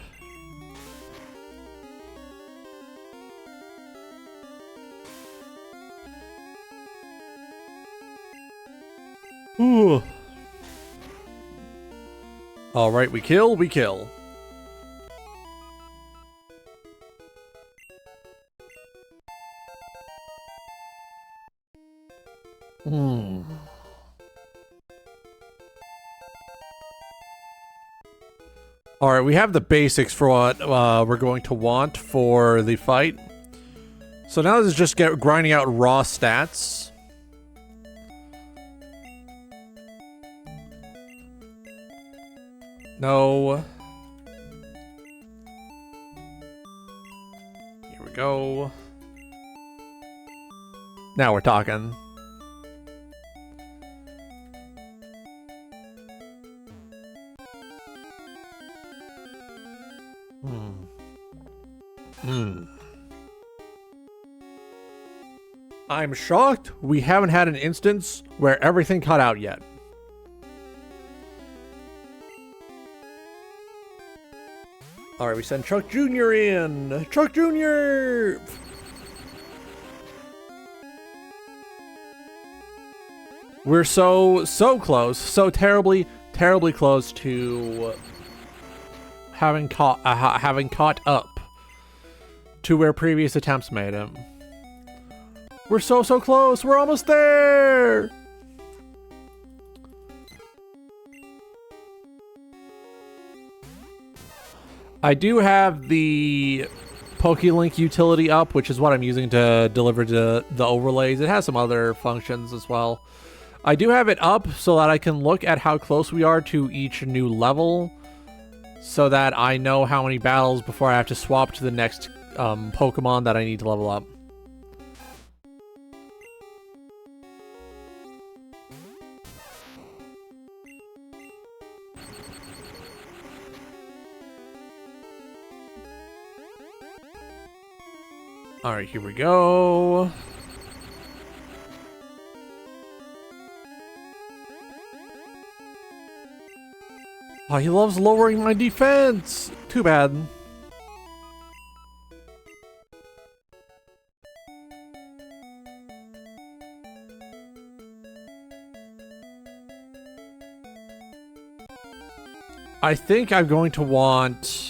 Ooh. All right, we kill, we kill. All right, we have the basics for what we're going to want for the fight. So now this is just grinding out raw stats. No. Here we go. Now we're talking. I'm shocked we haven't had an instance where everything cut out yet. Alright, we send Chuck Jr. in! Chuck Jr.! We're so close, so terribly close to having caught up to where previous attempts made him. We're so close, we're almost there! I do have the PokeLink utility up, which is what I'm using to deliver to the overlays. It has some other functions as well. I do have it up so that I can look at how close we are to each new level, so that I know how many battles before I have to swap to the next Pokemon that I need to level up. Alright, here we go. Oh, he loves lowering my defense! Too bad. I think I'm going to want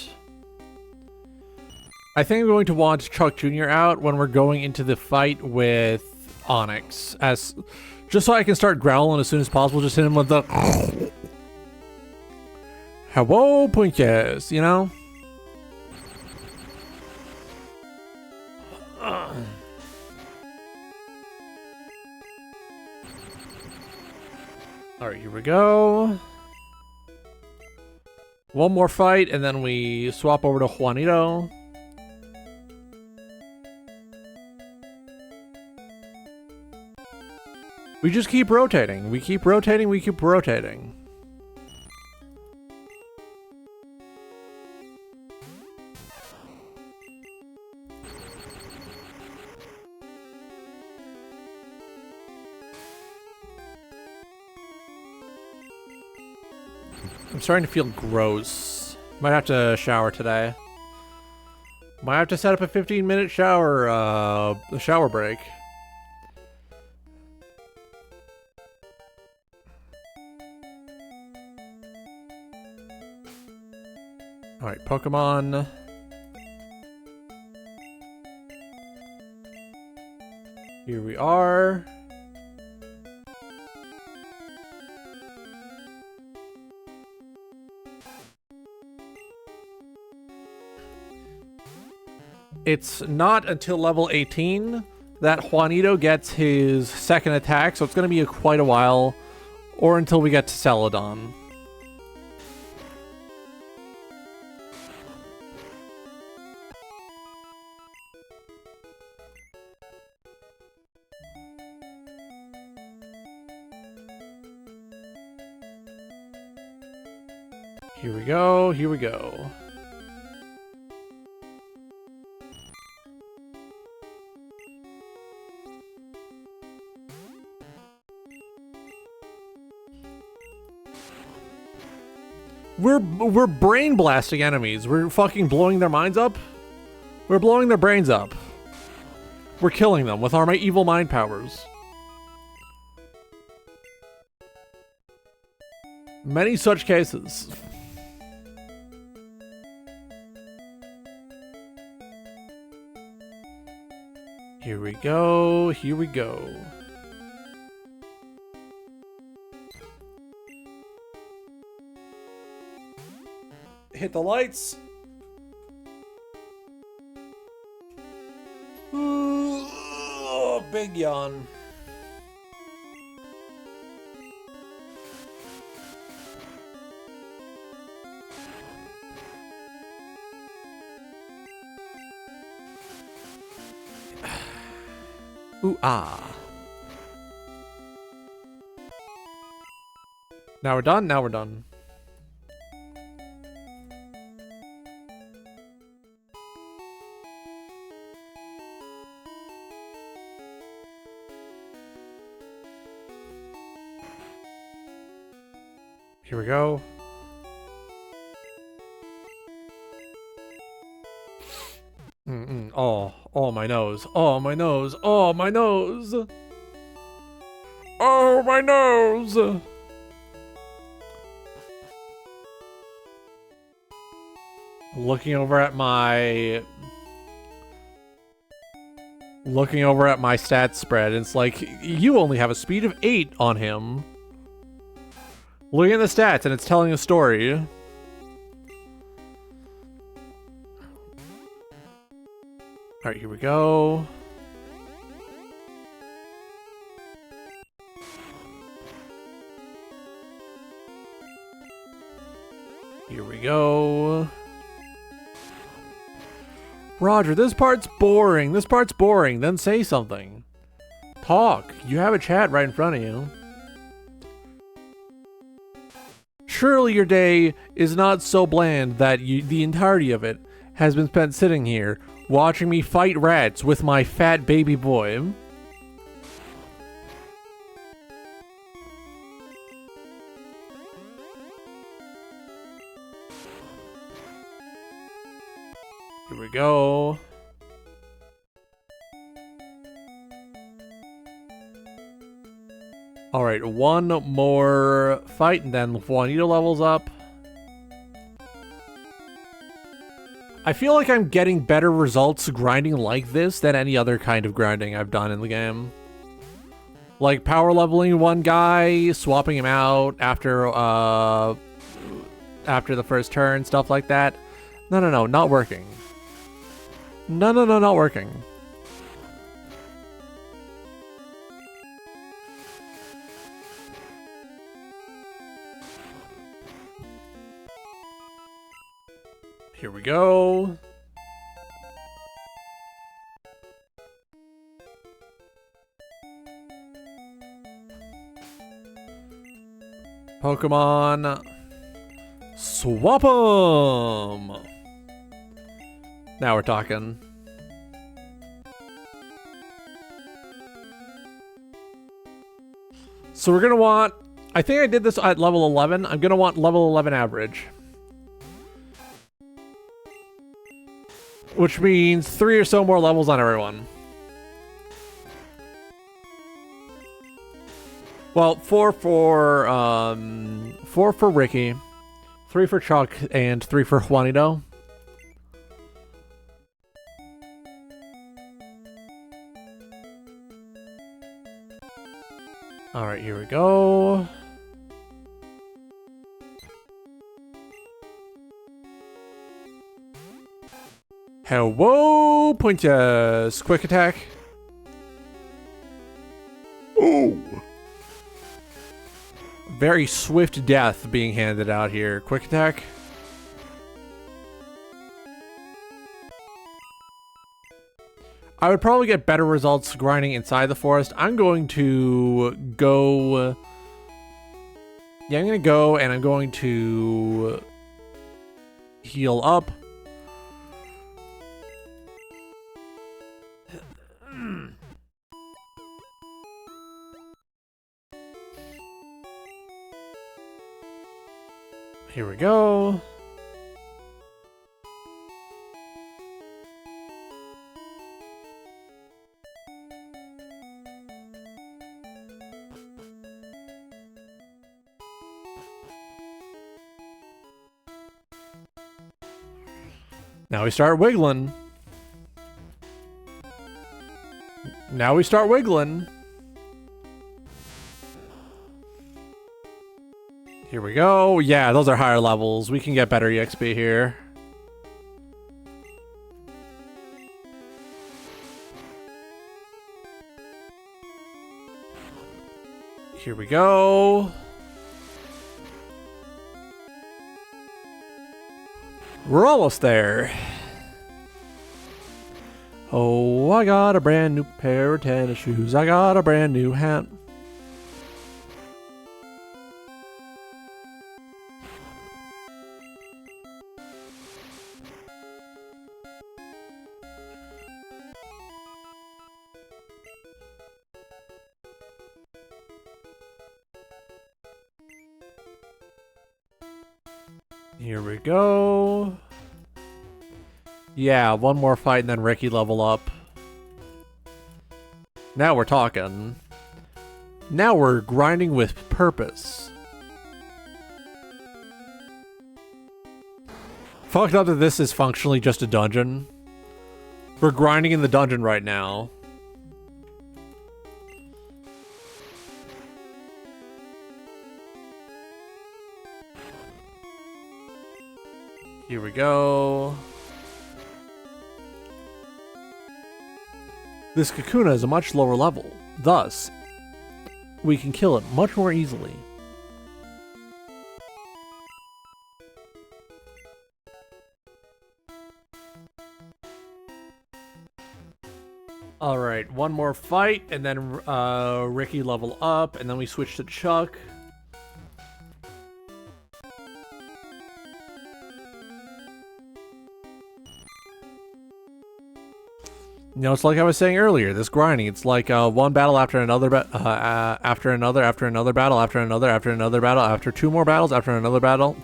Chuck Jr. out when we're going into the fight with Onyx, just so I can start growling as soon as possible. Just hit him with the hello, punches, you know. All right, here we go. One more fight, and then we swap over to Juanito. We just keep rotating. We keep rotating. We keep rotating. I'm starting to feel gross. Might have to shower today. Might have to set up a 15-minute shower break. Alright, Pokemon. Here we are. It's not until level 18 that Juanito gets his second attack, so it's going to be quite a while, or until we get to Celadon. Here we go, here we go. We're brain blasting enemies. We're fucking blowing their minds up. We're blowing their brains up. We're killing them with our evil mind powers. Many such cases. Here we go, here we go. Hit the lights. Oh, big yawn. Ooh, ah. Now we're done, now we're done. Here we go. Oh, my nose. Oh, my nose. Oh, my nose. Oh, my nose. Looking over at my stats spread, it's like, you only have a speed of 8 on him. Look at the stats, and it's telling a story. Alright, here we go. Here we go. Roger, this part's boring. This part's boring. Then say something. Talk. You have a chat right in front of you. Surely your day is not so bland that the entirety of it has been spent sitting here, watching me fight rats with my fat baby boy. Here we go. Alright, one more fight and then Juanito levels up. I feel like I'm getting better results grinding like this than any other kind of grinding I've done in the game. Like power leveling one guy, swapping him out after the first turn, stuff like that. No, not working. No, not working. Here we go. Pokemon. Swap 'em! Now we're talking. So we're gonna want, I think I did this at level 11. I'm gonna want level 11 average. Which means 3 or so more levels on everyone. Well, 4 for Ricky, 3 for Chuck, and 3 for Juanito. Alright, here we go. Hello, Princess. Quick attack. Oh. Very swift death being handed out here. Quick attack. I would probably get better results grinding inside the forest. I'm going to go... Yeah, I'm going to go and I'm going to heal up. Here we go. Now we start wiggling. Now we start wiggling. Here we go. Yeah, those are higher levels. We can get better EXP here. Here we go. We're almost there. Oh, I got a brand new pair of tennis shoes. I got a brand new hat. Here we go. Yeah, one more fight and then Ricky level up. Now we're talking. Now we're grinding with purpose. Fucked up that this is functionally just a dungeon. We're grinding in the dungeon right now. Here we go. This Kakuna is a much lower level. Thus, we can kill it much more easily. Alright, one more fight, and then Ricky level up, and then we switch to Chuck. You know, it's like I was saying earlier, this grinding, it's like one battle after another, after another battle, after another battle, after two more battles, after another battle.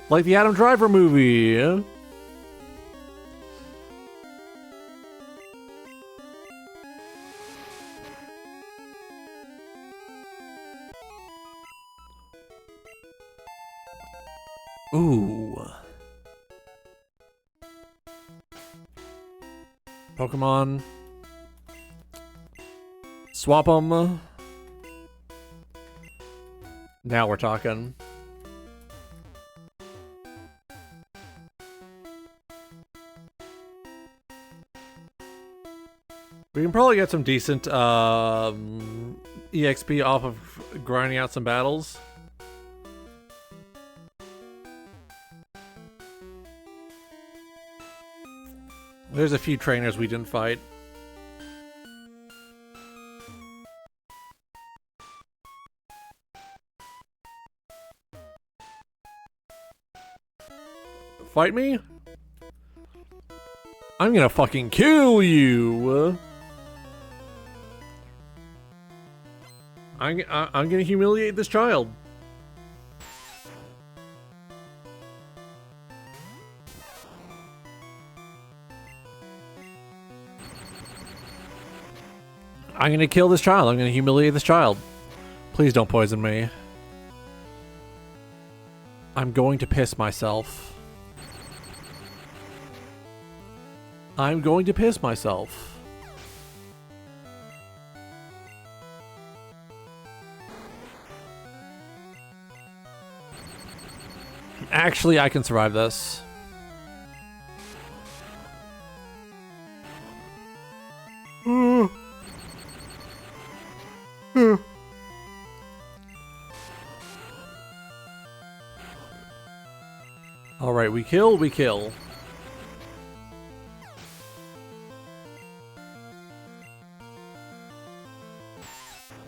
Like the Adam Driver movie. Ooh. Pokemon. Swap them. Now we're talking. We can probably get some decent EXP off of grinding out some battles. There's a few trainers we didn't fight. Fight me? I'm gonna fucking kill you! I'm gonna humiliate this child. I'm gonna kill this child. I'm gonna humiliate this child. Please don't poison me. I'm going to piss myself. I'm going to piss myself. Actually, I can survive this. Alright, we kill.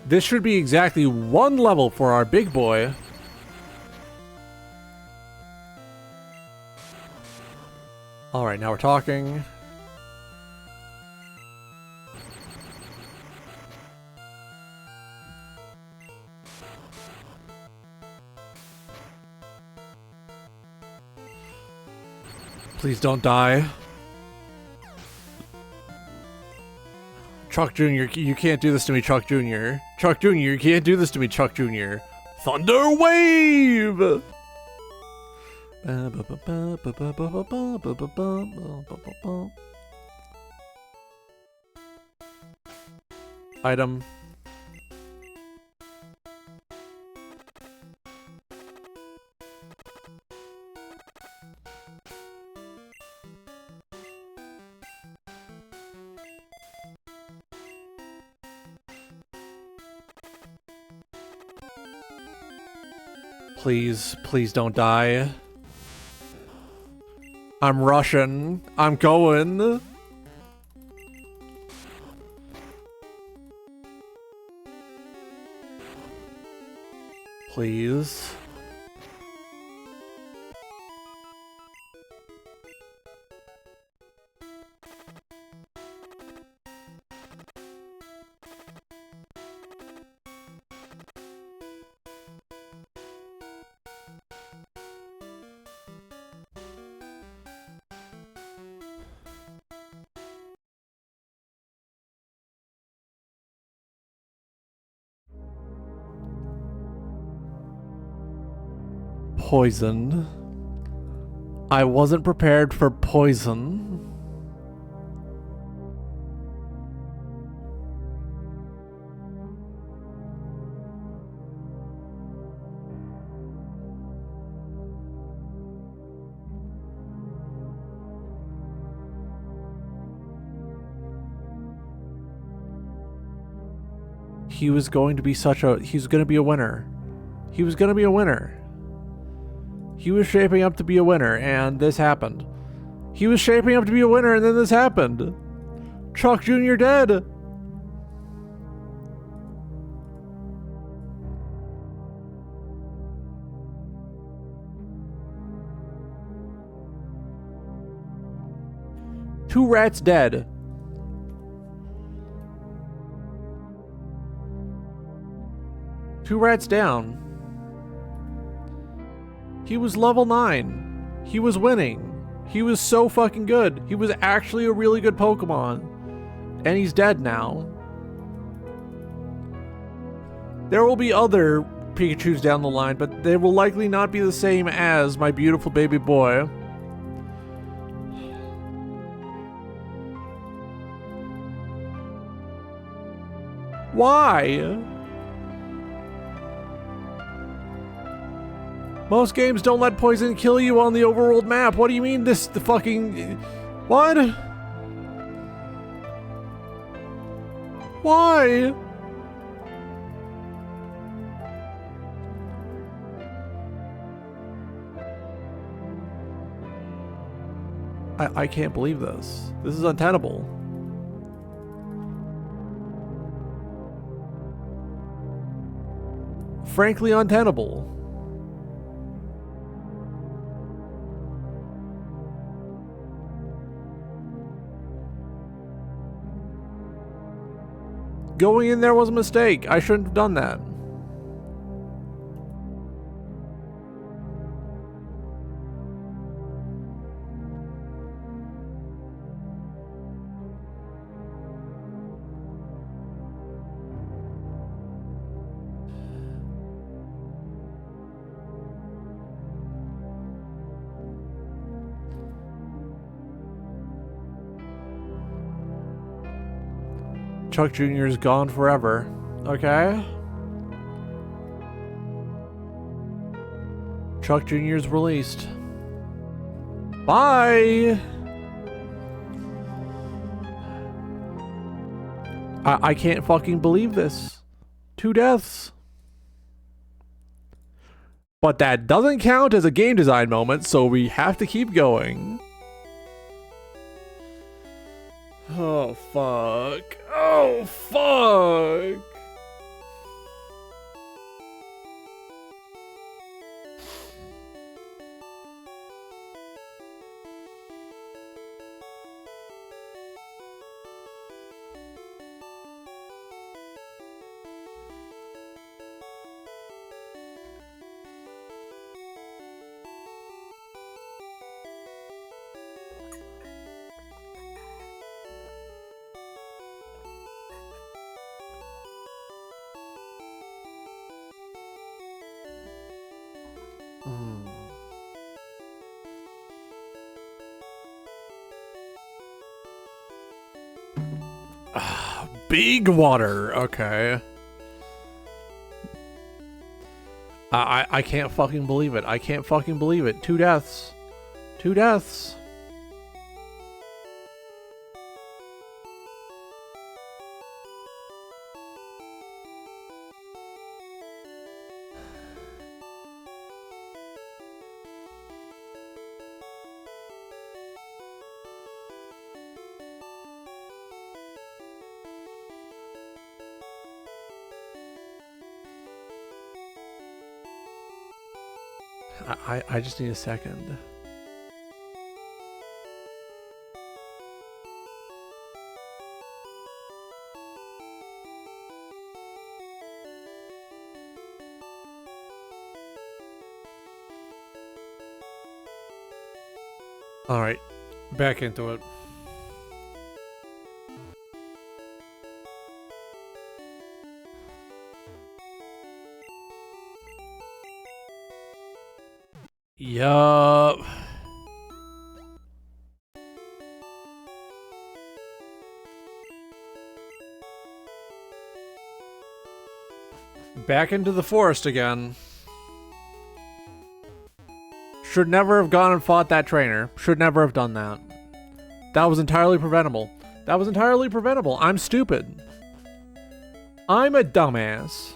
This should be exactly 1 level for our big boy. Alright, now we're talking. Please don't die. Chuck Jr., you can't do this to me, Chuck Jr. Chuck Jr., you can't do this to me, Chuck Jr. Thunder Wave! Item. Please, please don't die. I'm Russian. I'm going. Please. Poison. I wasn't prepared for poison. He was going to be he's going to be a winner. He was going to be a winner. He was shaping up to be a winner, and this happened. He was shaping up to be a winner, and then this happened. Chuck Jr. dead. Two rats dead. Two rats down. He was level 9. He was winning. He was so fucking good. He was actually a really good Pokemon. And he's dead now. There will be other Pikachus down the line, but they will likely not be the same as my beautiful baby boy. Why? Most games don't let poison kill you on the overworld map. What do you mean the fucking... What? Why? I can't believe this. This is untenable. Frankly untenable. Going in there was a mistake. I shouldn't have done that. Chuck Jr. is gone forever. Okay? Chuck Jr.'s released. Bye! I can't fucking believe this. 2 deaths. But that doesn't count as a game design moment, so we have to keep going. Oh, fuck. Oh, fuck. Big water. Okay. I can't fucking believe it. I can't fucking believe it. 2 deaths. 2 deaths. I just need a second. All right, back into it. Yup. Back into the forest again. Should never have gone and fought that trainer. Should never have done that. That was entirely preventable. That was entirely preventable. I'm stupid. I'm a dumbass.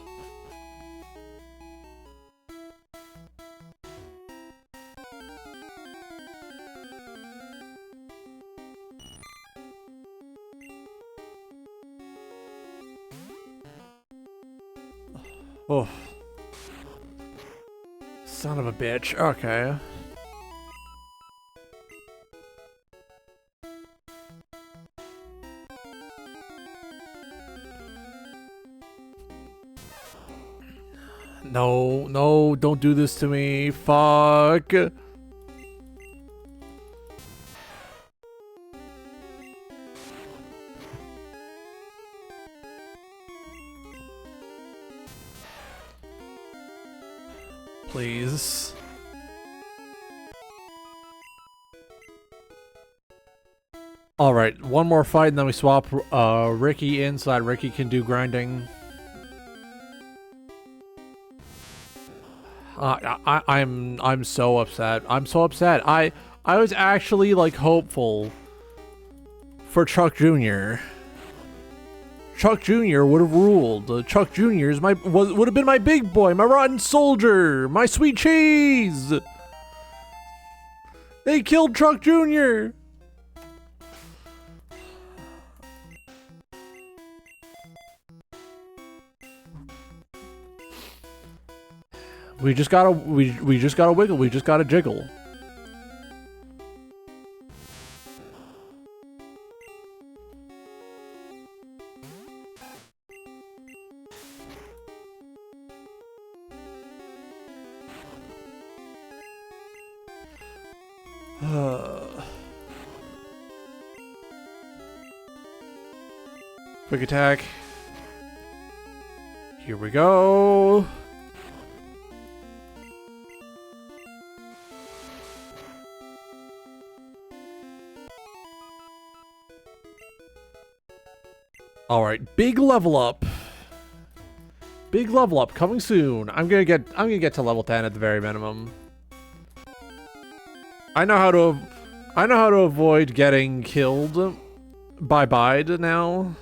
Oh. Son of a bitch. Okay. No, no, don't do this to me. Fuck. Please. Alright, one more fight and then we swap Ricky in so that Ricky can do grinding. I'm so upset. I'm so upset. I was actually like hopeful for Chuck Jr. Chuck Jr. would have ruled. Chuck Jr. is would have been my big boy, my rotten soldier, my sweet cheese. They killed Chuck Jr. We just gotta wiggle. We just gotta jiggle. Quick attack. Here we go. All right, big level up. Big level up coming soon. I'm gonna get to level 10 at the very minimum. I know how to avoid getting killed by Bide now.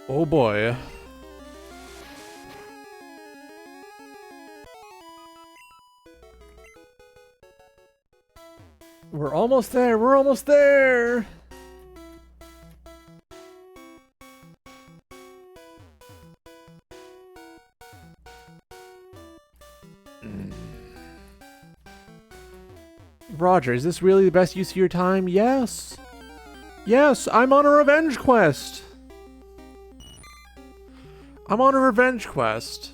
Oh boy. We're almost there. We're almost there. Roger, is this really the best use of your time? Yes. Yes, I'm on a revenge quest. I'm on a revenge quest.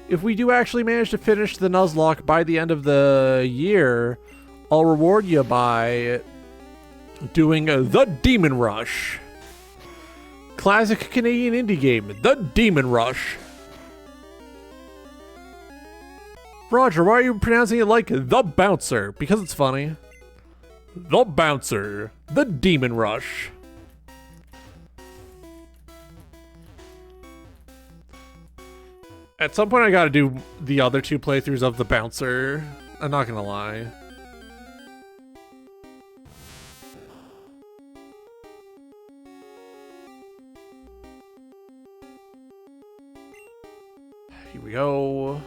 If we do actually manage to finish the Nuzlocke by the end of the year, I'll reward you by doing The Demon Rush. Classic Canadian indie game, The Demon Rush. Roger, why are you pronouncing it like The Bouncer? Because it's funny. The Bouncer, The Demon Rush. At some point I gotta do the other 2 playthroughs of The Bouncer. I'm not gonna lie. Here we go.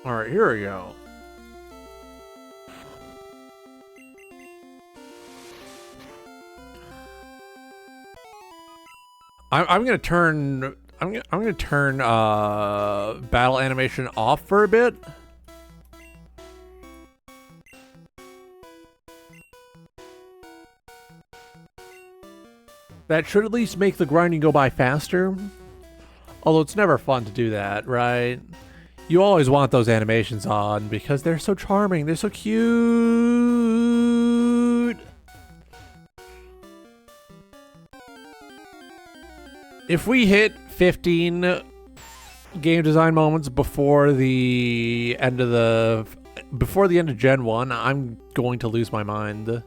All right, here we go. I'm gonna turn battle animation off for a bit. That should at least make the grinding go by faster. Although it's never fun to do that, right? You always want those animations on because they're so charming. They're so cute. If we hit 15 game design moments before the end of Gen 1, I'm going to lose my mind.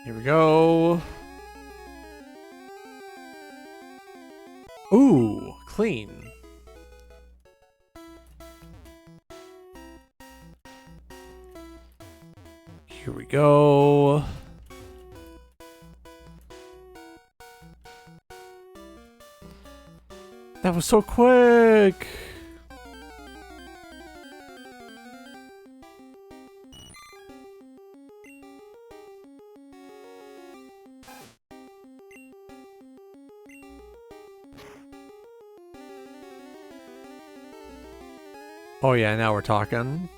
Here we go. Ooh, clean. Here we go. That was so quick. Oh yeah, now we're talking.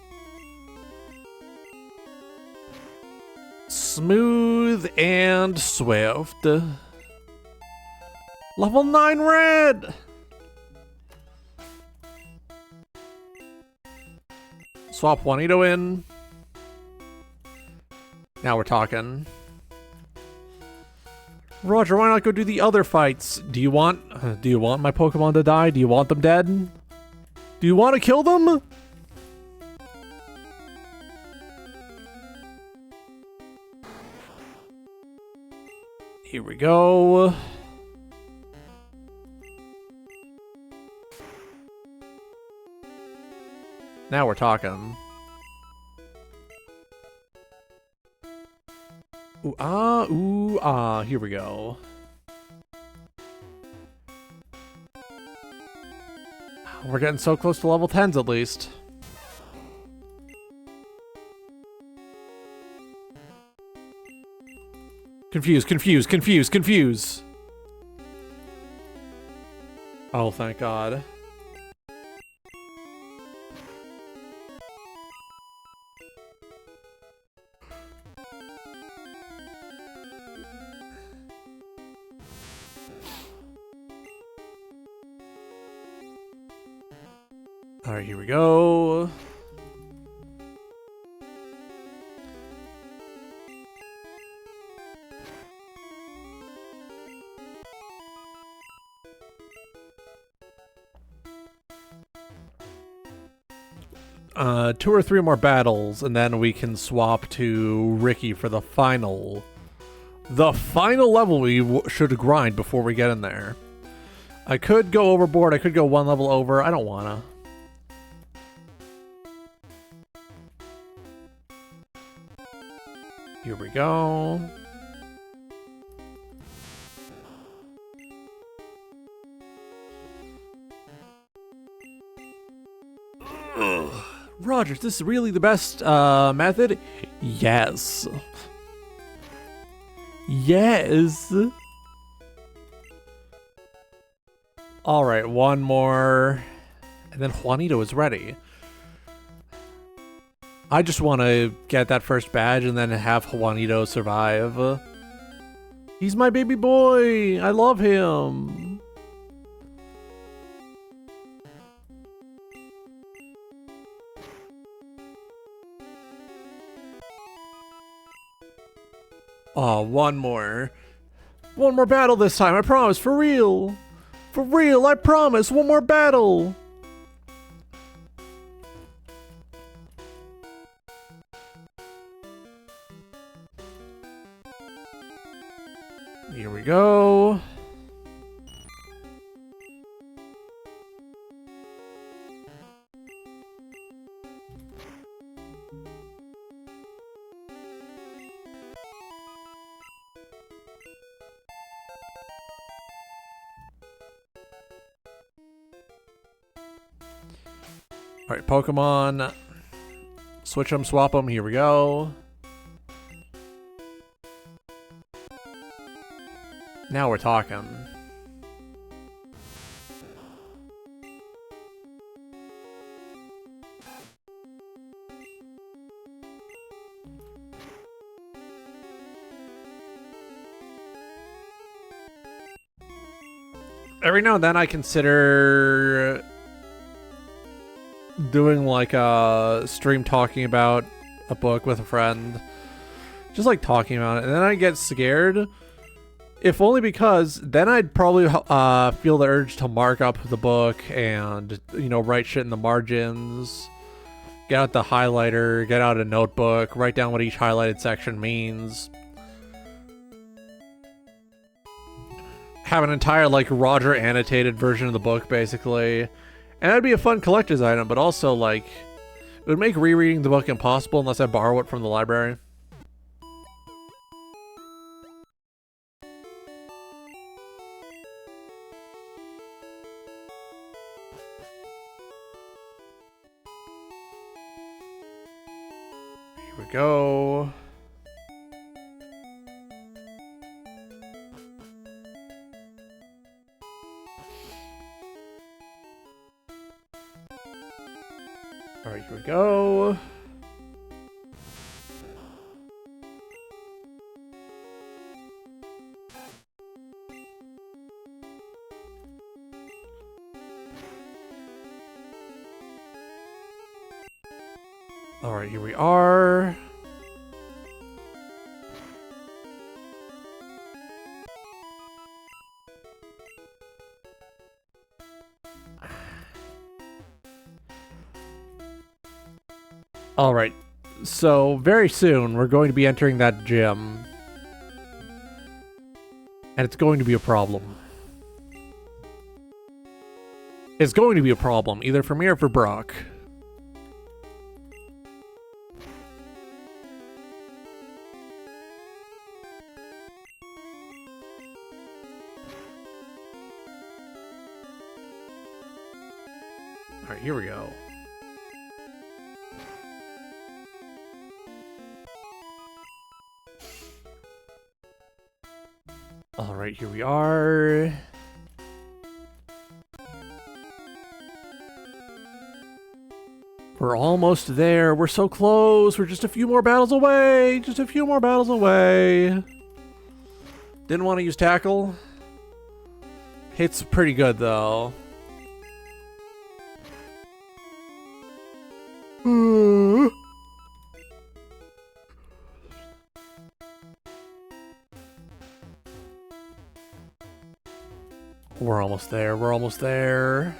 Smooth and swift. Level 9 red! Swap Juanito in. Now we're talking. Roger, why not go do the other fights? Do you want my Pokemon to die? Do you want them dead? Do you want to kill them? Here we go. Now we're talking. Ooh ah, here we go. We're getting so close to level 10s at least. Confuse. Oh, thank God. Alright, here we go. Two or three more battles, and then we can swap to Ricky for the final level we should grind before we get in there. I could go overboard, I could go one level over, I don't wanna. Here we go. Rogers, this is really the best method? Yes. Yes. Alright, one more. And then Juanito is ready. I just want to get that first badge and then have Juanito survive. He's my baby boy. I love him. Oh, one more. One more battle this time, I promise, for real. For real, I promise, one more battle. Here we go. Alright, Pokemon. Switch them, swap them. Here we go. Now we're talking. Every now and then I consider doing like a stream talking about a book with a friend. Just like talking about it. And then I get scared. If only because then I'd probably feel the urge to mark up the book and, you know, write shit in the margins. Get out the highlighter, get out a notebook, write down what each highlighted section means. Have an entire, like, Roger annotated version of the book, basically. And that'd be a fun collector's item, but also, like, it would make rereading the book impossible unless I borrow it from the library. Here we go. Alright, here we go. Alright, here we are. Alright, so very soon we're going to be entering that gym. And it's going to be a problem. It's going to be a problem, either for me or for Brock. Alright, here we go. Alright, here we are. We're almost there. We're so close. We're just a few more battles away. Just a few more battles away. Didn't want to use tackle. Hits pretty good, though. We're almost there. We're almost there.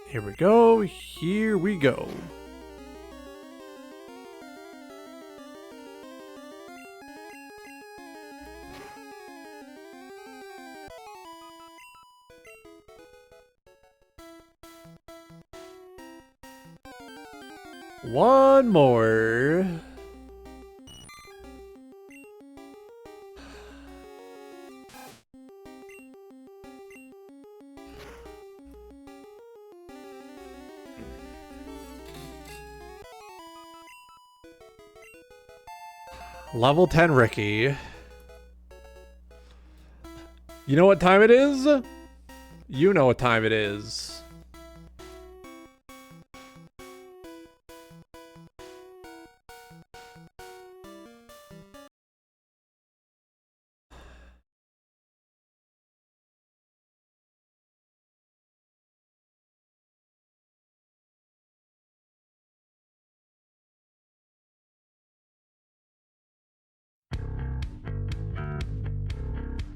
Here we go. Here we go. One more. Level 10 Ricky. You know what time it is? You know what time it is.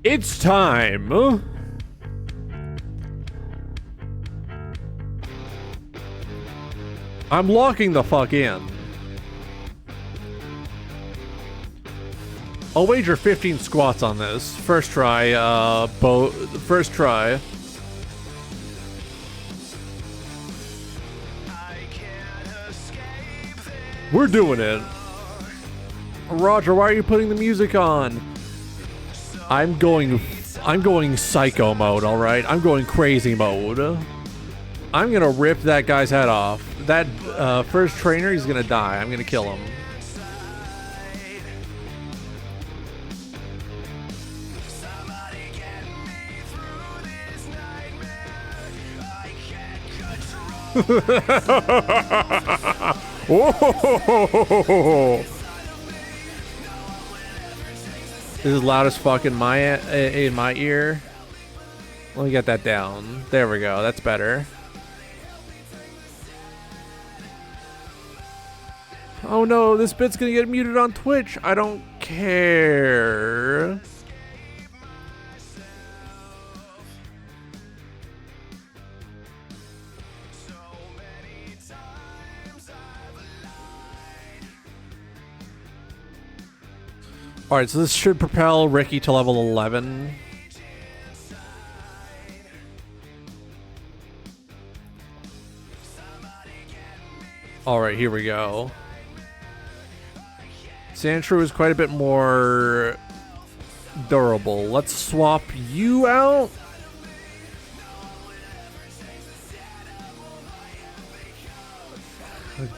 It's time. I'm locking the fuck in. I'll wager 15 squats on this. First try, first try. We're doing it. Roger, why are you putting the music on? I'm going psycho mode, alright? I'm going crazy mode. I'm gonna rip that guy's head off. That first trainer, he's gonna die. I'm gonna kill him. Oh! This is loud as fuck in my ear. Let me get that down. There we go. That's better. Oh no, this bit's gonna get muted on Twitch. I don't care. Alright, so this should propel Ricky to level 11. Alright, here we go. Sandshrew is quite a bit more durable. Let's swap you out.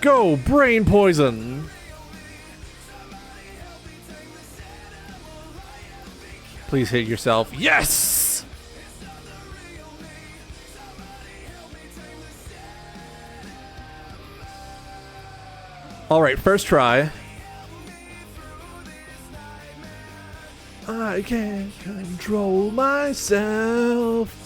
Go, brain poison! Please hit yourself. Yes! Alright, first try. I can't control myself.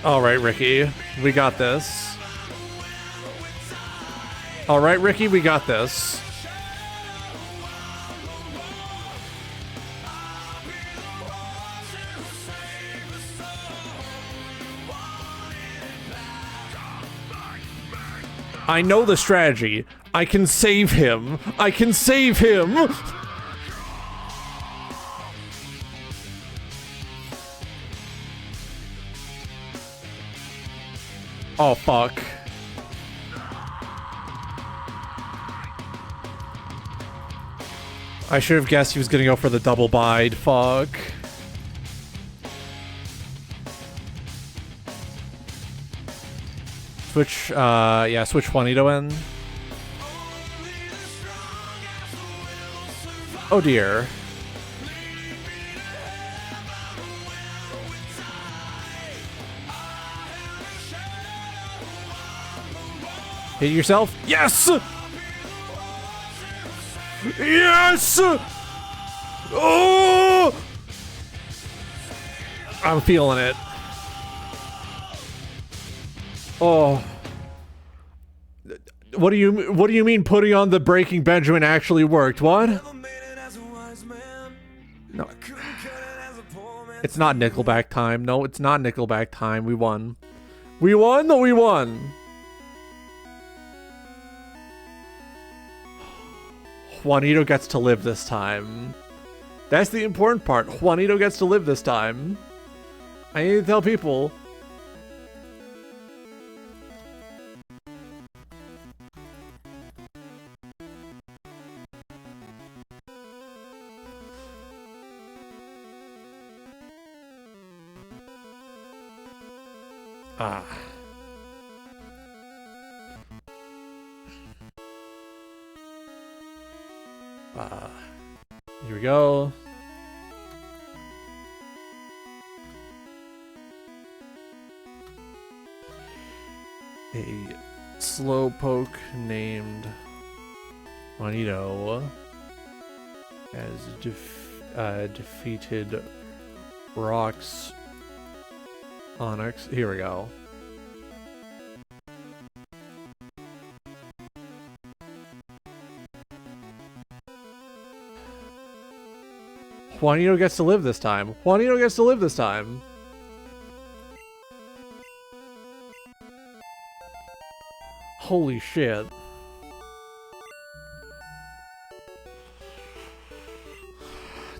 All right, Ricky, we got this. All right, Ricky, we got this. I know the strategy. I can save him. I can save him. Oh, fuck. I should have guessed he was gonna go for the double bide. Fuck. Switch, yeah, switch Juanito in. Oh dear. Hit yourself? Yes! Yes! Oh! I'm feeling it. Oh. What do you mean putting on the Breaking Benjamin actually worked? What? No. It's not Nickelback time. No, it's not Nickelback time. We won. We won? No, we won. Juanito gets to live this time. That's the important part. Juanito gets to live this time. I need to tell people. Ah. Here we go. A slowpoke named Juanito has defeated Rock's Onyx. Here we go. Juanito gets to live this time. Juanito gets to live this time. Holy shit.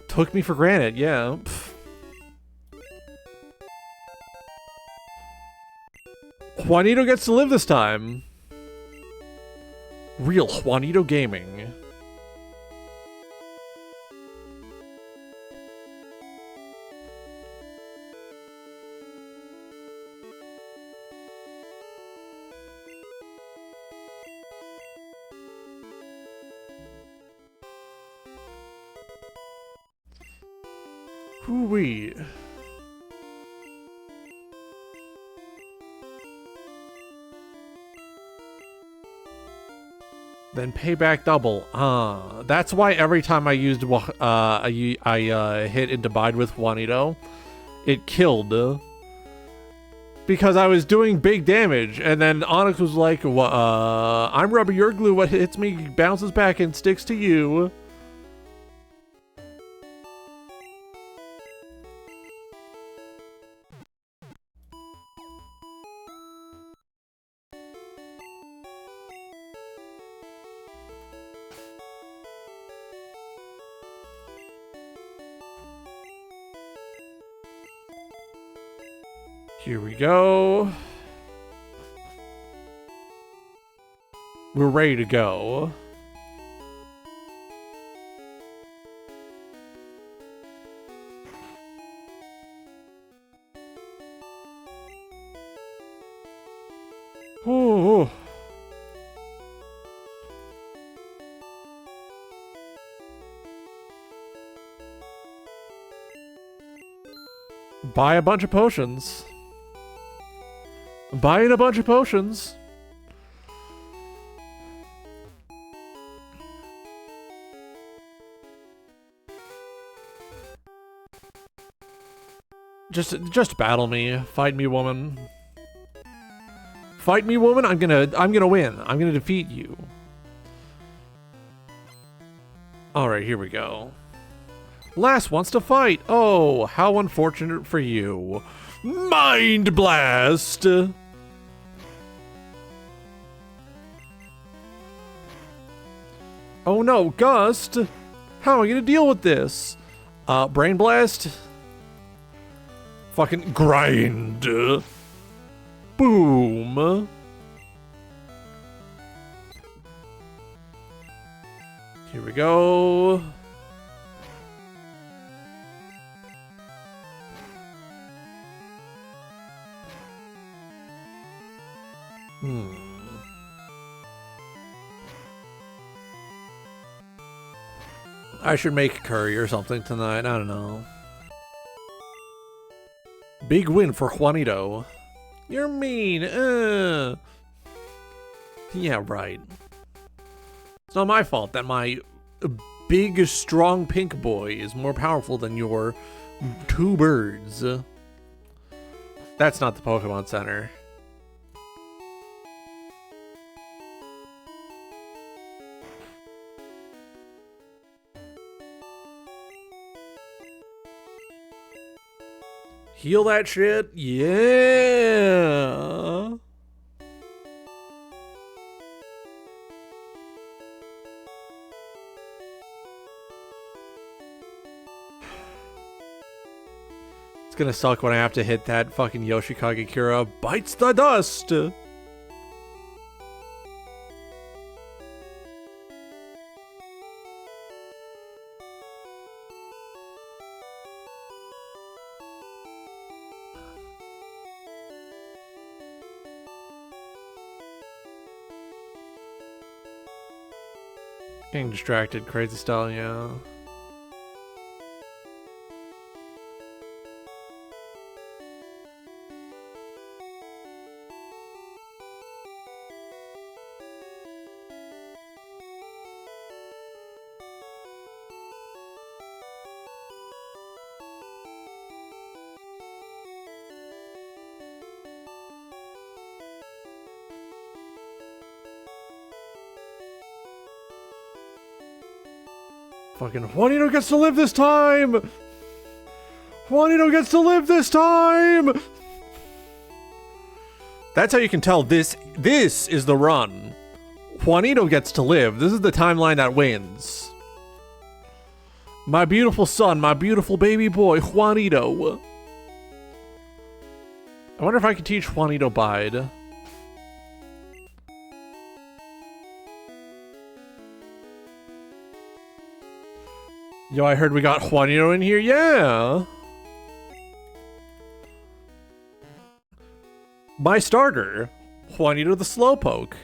Took me for granted, yeah. Pfft. Juanito gets to live this time. Real Juanito Gaming. Hoo-wee. Then payback double. That's why every time I used I hit into bide with Juanito, it killed. Because I was doing big damage, and then Onyx was like, I'm rubbing your glue, what hits me bounces back and sticks to you. Here we go. We're ready to go. Ooh. Buy a bunch of potions. Buying a bunch of potions. Just battle me. Fight me, woman. Fight me, woman. I'm gonna win. I'm gonna defeat you. Alright, here we go. Lass wants to fight. Oh, how unfortunate for you. Mind Blast! Oh no, Gust! How am I gonna deal with this? Brain Blast? Fucking grind. Boom. Here we go. I should make curry or something tonight. I don't know. Big win for Juanito. You're mean. Yeah, right. It's not my fault that my big, strong pink boy is more powerful than your two birds. That's not the Pokemon Center. Heal that shit. Yeah. It's gonna suck when I have to hit that fucking Yoshikage Kira. Bites the dust. Getting distracted, crazy style, yeah. Fucking Juanito gets to live this time! Juanito gets to live this time! That's how you can tell this is the run. Juanito gets to live. This is the timeline that wins. My beautiful son, my beautiful baby boy, Juanito. I wonder if I can teach Juanito Bide. Yo, I heard we got Juanito in here. Yeah. My starter, Juanito the Slowpoke.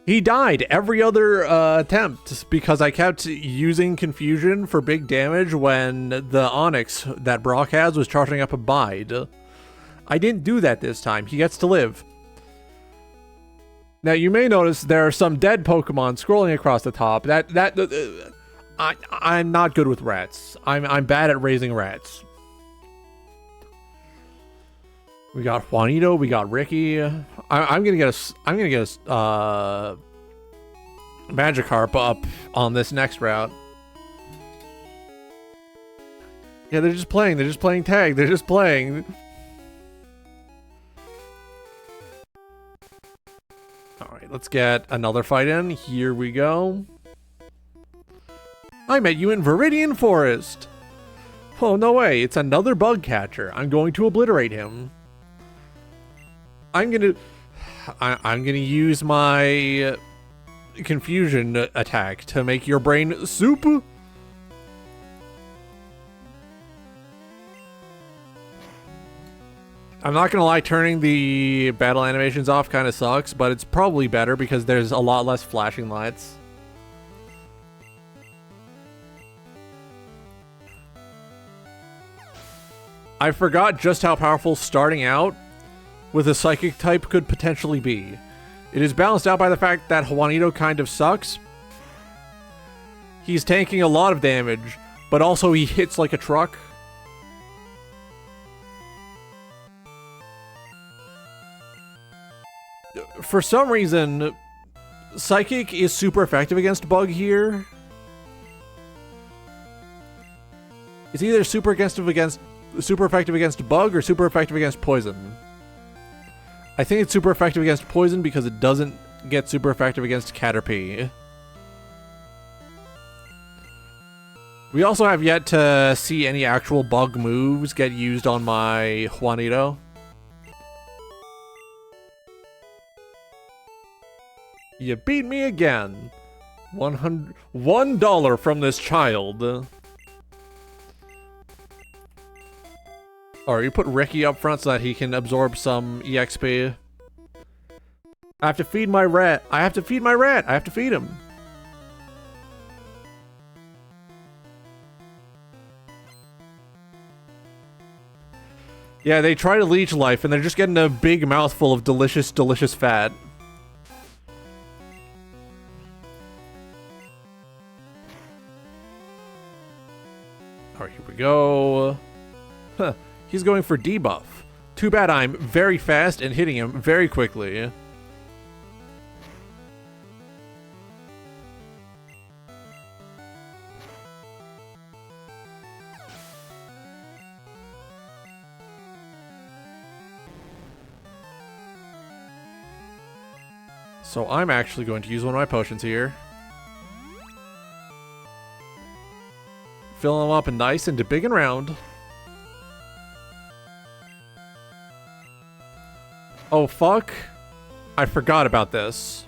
He died every other attempt because I kept using Confusion for big damage when the Onix that Brock has was charging up a Bide. I didn't do that this time. He gets to live. Now, you may notice there are some dead Pokemon scrolling across the top. I'm not good with rats. I'm bad at raising rats. We got Juanito. We got Ricky. I'm gonna get a Magikarp up on this next route. Yeah, they're just playing. They're just playing tag. They're just playing. Alright, let's get another fight in. Here we go. I met you in Viridian Forest. Oh, no way. It's another bug catcher. I'm going to obliterate him. I'm gonna use my Confusion attack to make your brain soup. I'm not gonna lie, turning the battle animations off kind of sucks, but it's probably better because there's a lot less flashing lights. I forgot just how powerful starting out with a psychic type could potentially be. It is balanced out by the fact that Juanito kind of sucks. He's tanking a lot of damage, but also he hits like a truck. For some reason, Psychic is super effective against Bug here. It's either super effective against Bug or super effective against Poison. I think it's super effective against Poison because it doesn't get super effective against Caterpie. We also have yet to see any actual Bug moves get used on my Juanito. You beat me again. $1 from this child. Or you put Ricky up front so that he can absorb some EXP. I have to feed my rat. I have to feed my rat. I have to feed him. Yeah, they try to leech life and they're just getting a big mouthful of delicious, delicious fat. Alright, here we go. Huh. He's going for debuff. Too bad I'm very fast and hitting him very quickly. So I'm actually going to use one of my potions here. Fill them up and nice and big and round. Oh, fuck. I forgot about this.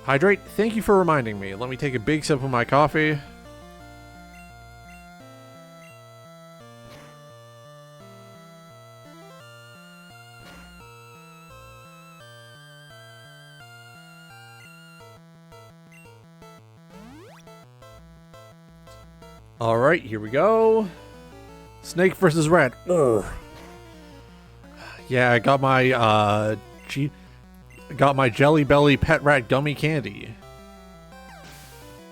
Hydrate, thank you for reminding me. Let me take a big sip of my coffee. Alright, here we go. Snake versus rat. Ugh. Yeah, I got my Jelly Belly Pet Rat Gummy Candy.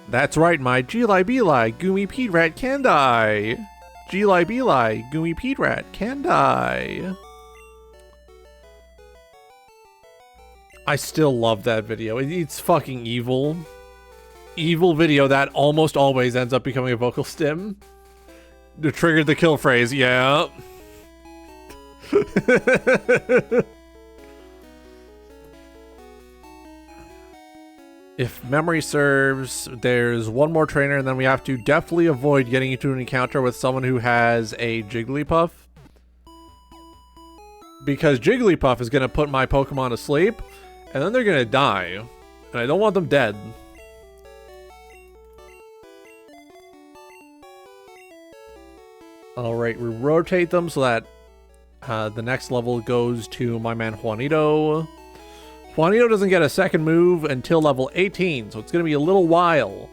That's right, my Gili Beli Goomy Pete Rat can die. Gili Beli Goomy Pete Rat can die. I still love that video. It's fucking evil. Evil video that almost always ends up becoming a vocal stim. Triggered the kill phrase, yeah. If memory serves, there's one more trainer and then we have to definitely avoid getting into an encounter with someone who has a Jigglypuff. Because Jigglypuff is going to put my Pokemon to sleep and then they're going to die. And I don't want them dead. Alright, we rotate them so that the next level goes to my man Juanito. Juanito doesn't get a second move until level 18, so it's going to be a little while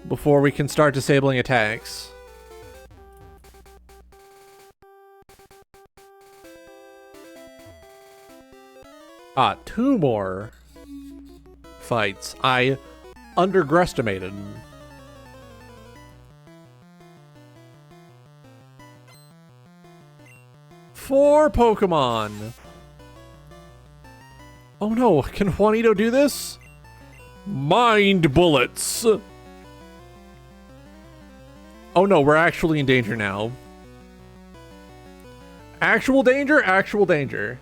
before we can start disabling attacks. Ah, 2 more fights. I underestimated. Four Pokemon. Oh no, can Juanito do this? Mind bullets. Oh no, we're actually in danger now. Actual danger? Actual danger.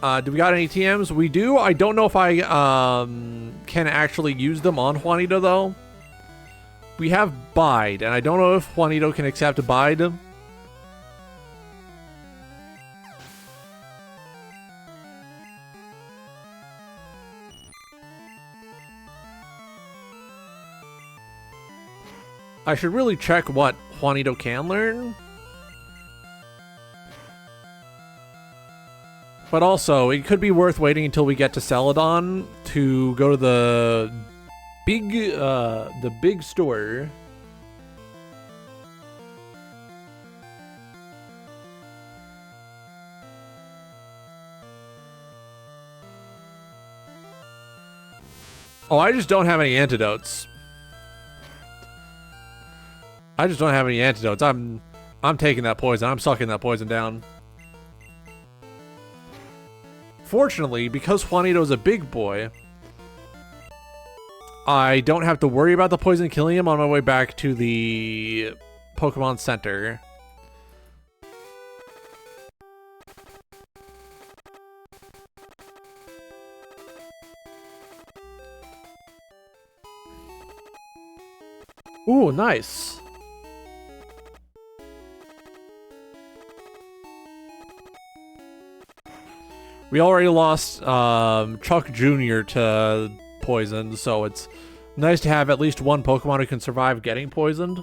Do we got any TMs? We do. I don't know if I can actually use them on Juanito though. We have Bide, and I don't know if Juanito can accept a Bide. I should really check what Juanito can learn. But also, it could be worth waiting until we get to Celadon to go to the big store. Oh, I just don't have any antidotes. I'm I'm taking that poison. I'm sucking that poison down. Fortunately, because Juanito's a big boy, I don't have to worry about the poison killing him on my way back to the Pokemon Center. Ooh, nice. We already lost Chuck Jr. to poison, so it's nice to have at least one Pokemon who can survive getting poisoned.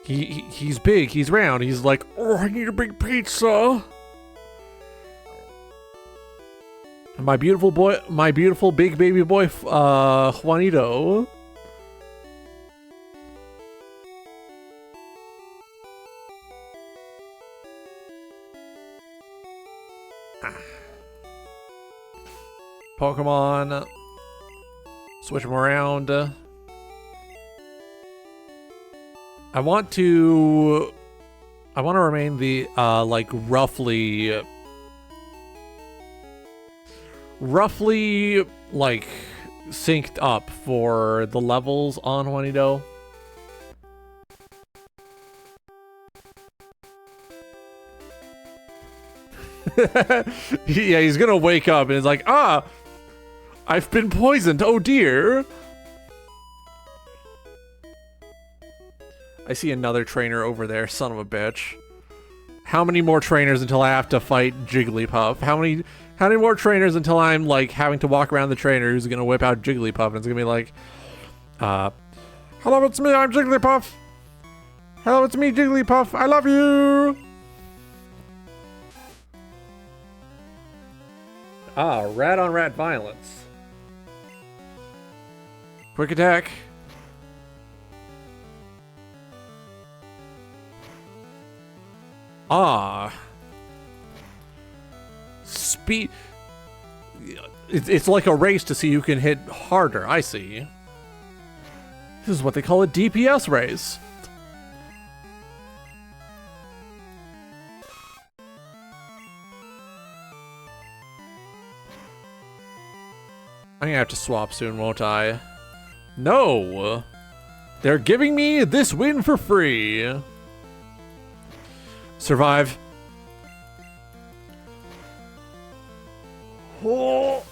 He's big, he's round, he's like, oh, I need a big pizza. And my beautiful boy, my beautiful big baby boy, Juanito. Pokemon. Switch them around. I want to remain the, like, roughly, like, synced up for the levels on Juanito. Yeah, he's gonna wake up and he's like, ah, I've been poisoned, oh dear. I see another trainer over there, son of a bitch. How many more trainers until I have to fight Jigglypuff? How many more trainers until I'm, like, having to walk around the trainer who's gonna whip out Jigglypuff and it's gonna be like, hello, it's me, I'm Jigglypuff. Hello, it's me, Jigglypuff, I love you. Ah, rat on rat violence. Quick attack. Ah. Speed. It's like a race to see who can hit harder. I see. This is what they call a DPS race. I'm gonna have to swap soon, won't I? No! They're giving me this win for free. Survive. Oh,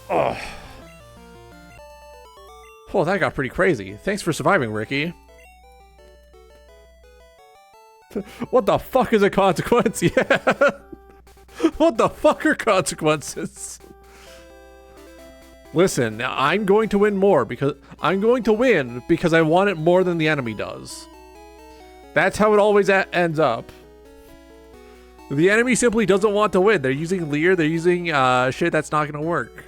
oh, that got pretty crazy. Thanks for surviving, Ricky. What the fuck is a consequence? Yeah. What the fuck are consequences? Listen, I'm going to win more because I want it more than the enemy does. That's how it always ends up. The enemy simply doesn't want to win. They're using Leer, they're using shit that's not gonna work.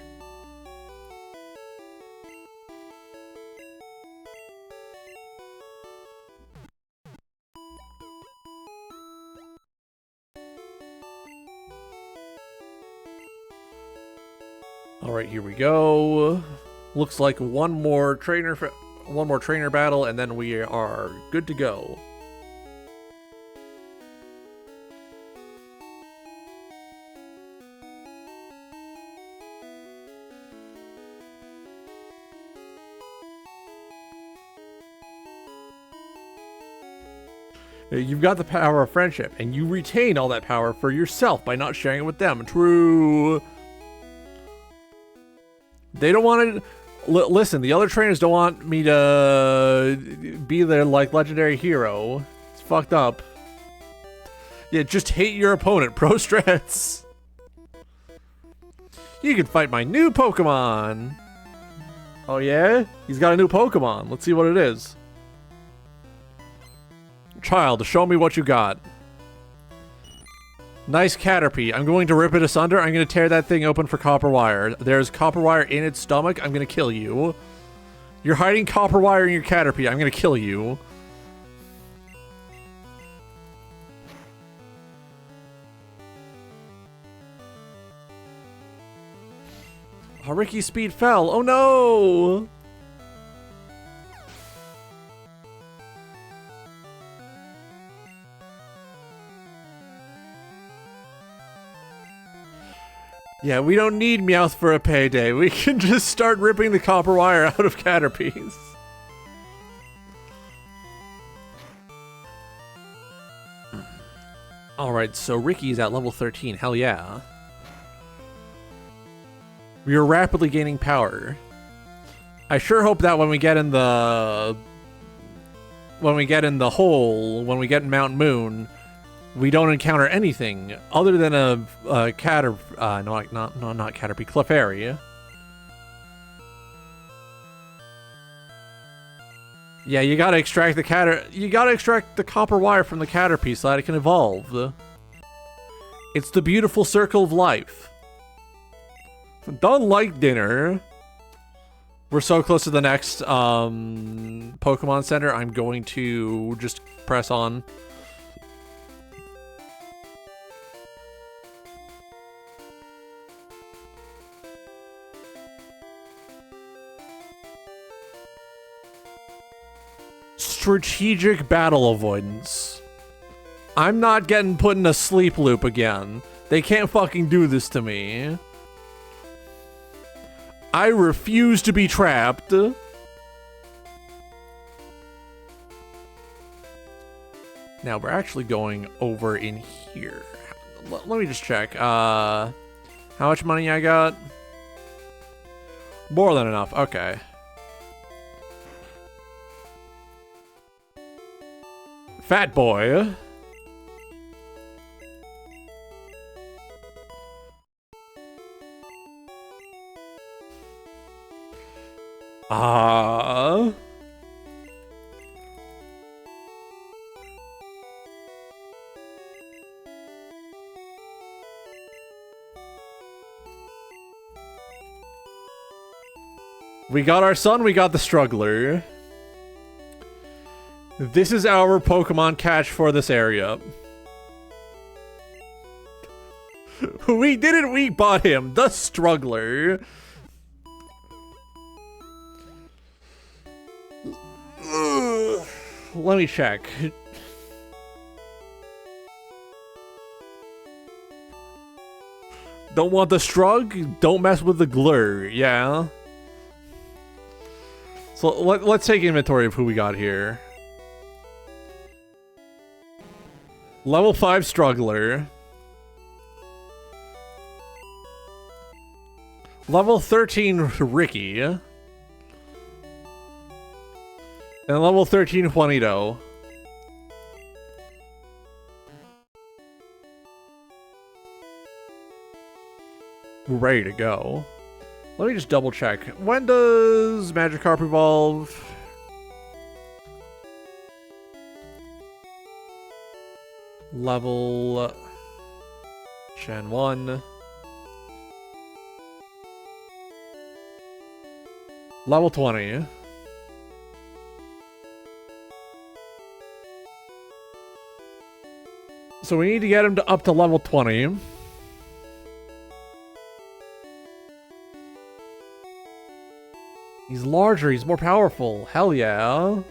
Alright, here we go. Looks like one more trainer battle, and then we are good to go. You've got the power of friendship, and you retain all that power for yourself by not sharing it with them. True. They don't want to... Listen, the other trainers don't want me to be their, like, legendary hero. It's fucked up. Yeah, just hate your opponent, pro strats. You can fight my new Pokemon. Oh, yeah? He's got a new Pokemon. Let's see what it is. Child, show me what you got. Nice Caterpie. I'm going to rip it asunder. I'm going to tear that thing open for copper wire. There's copper wire in its stomach. I'm going to kill you. You're hiding copper wire in your Caterpie. I'm going to kill you. Oh, Ricky's speed fell. Oh no! Yeah, we don't need Meowth for a payday. We can just start ripping the copper wire out of Caterpies. Alright, so Ricky's at level 13. Hell yeah. We are rapidly gaining power. I sure hope that when we get in the hole, when we get in Mount Moon, we don't encounter anything other than a not Caterpie, Clefairy. Yeah, you gotta extract the copper wire from the Caterpie so that it can evolve. It's the beautiful circle of life. Don't like dinner. We're so close to the next Pokemon Center. I'm going to just press on. Strategic battle avoidance. I'm not getting put in a sleep loop again. They can't fucking do this to me. I refuse to be trapped. Now we're actually going over in here. Let me just check. How much money I got? More than enough. Okay. Fat boy. We got our son, we got the struggler. This is our Pokemon catch for this area. We didn't, we bought him, the struggler. Let me check. Don't want the strug? Don't mess with the glur, yeah. So let's take inventory of who we got here. Level 5 struggler. Level 13 Ricky. And level 13 Juanito. We're ready to go. Let me just double check. When does Magikarp evolve? Level Gen 1. Level 20. So we need to get him to up to level 20. He's larger, he's more powerful. Hell yeah.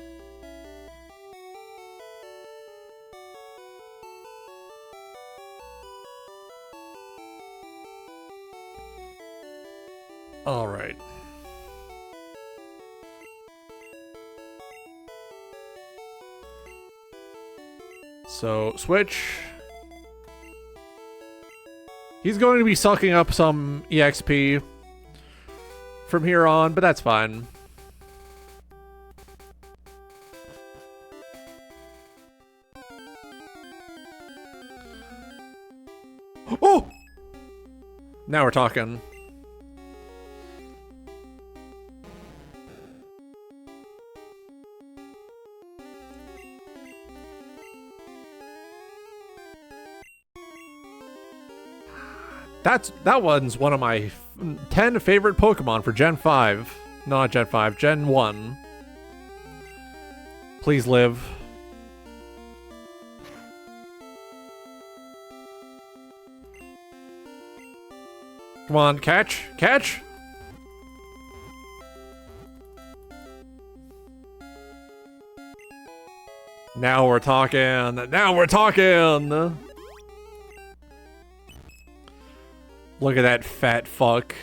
All right. So, switch. He's going to be sucking up some EXP from here on, but that's fine. Oh! Now we're talking. That one's one of my 10 favorite Pokemon for Gen 5. No, not Gen 5, Gen 1. Please live. Come on, catch! Catch! Now we're talking! Now we're talking! Look at that fat fuck.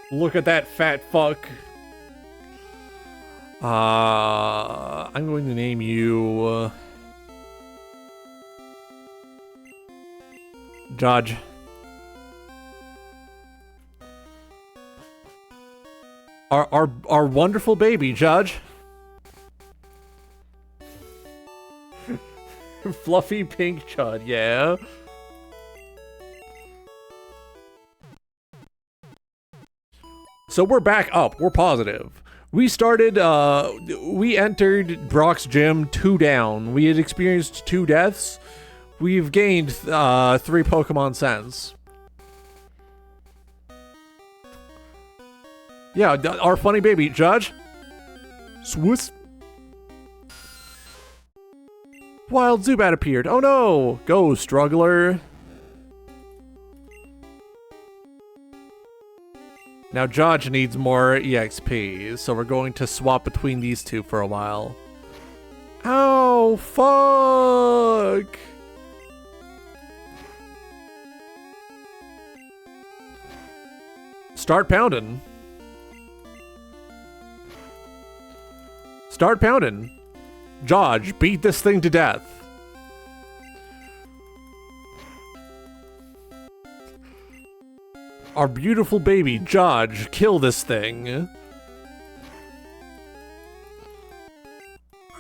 Look at that fat fuck. I'm going to name you Judge. Our wonderful baby, Judge. Fluffy pink chud, yeah. So we're back up. We're positive. We started, we entered Brock's gym 2 down. We had experienced 2 deaths. We've gained 3 Pokemon since. Yeah, our funny baby, Judge. Swiss. Wild Zubat appeared. Oh no! Go, Struggler. Now Judge needs more EXP, so we're going to swap between these two for a while. Ow, fuck! Start pounding. Start pounding. Judge, beat this thing to death. Our beautiful baby, Judge, kill this thing. Alright,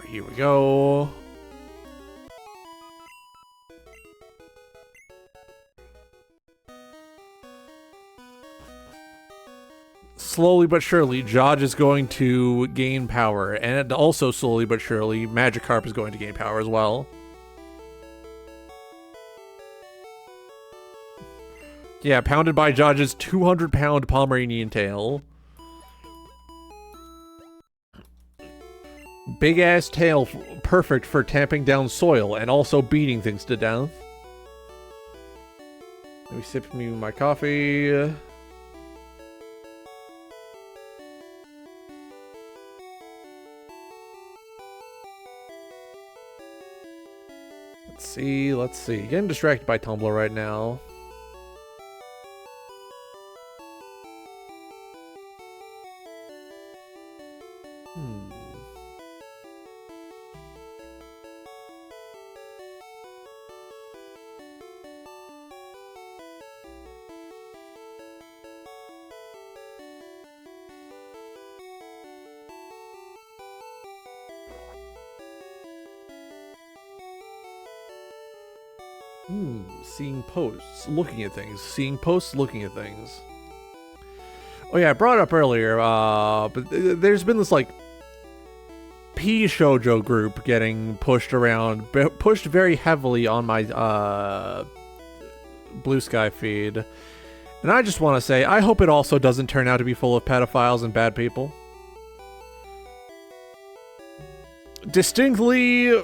here we go. Slowly but surely, Judge is going to gain power, and also slowly but surely, Magikarp is going to gain power as well. Yeah, pounded by Judge's 200-pound Pomeranian tail. Big-ass tail, perfect for tamping down soil and also beating things to death. Let me sip me my coffee. Let's see. Getting distracted by Tumblr right now. Seeing posts, looking at things. Seeing posts, looking at things. Oh yeah, I brought it up earlier, but there's been this, like, P shoujo group getting pushed around, pushed very heavily on my, Blue Sky feed. And I just want to say, I hope it also doesn't turn out to be full of pedophiles and bad people. Distinctly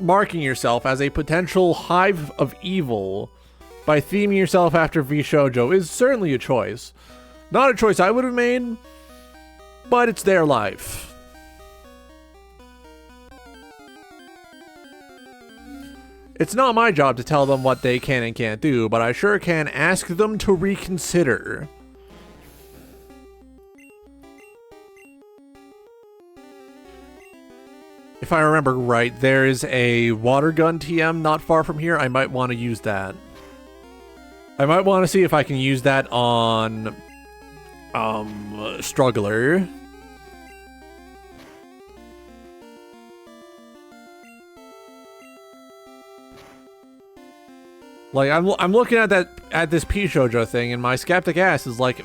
marking yourself as a potential hive of evil by theming yourself after V Shoujo is certainly a choice. Not a choice I would have made, but it's their life. It's not my job to tell them what they can and can't do, but I sure can ask them to reconsider. If I remember right, there is a water gun TM not far from here. I might want to use that. I might want to see if I can use that on Struggler. Like, I'm looking at this P Shoujo thing, and my skeptic ass is like,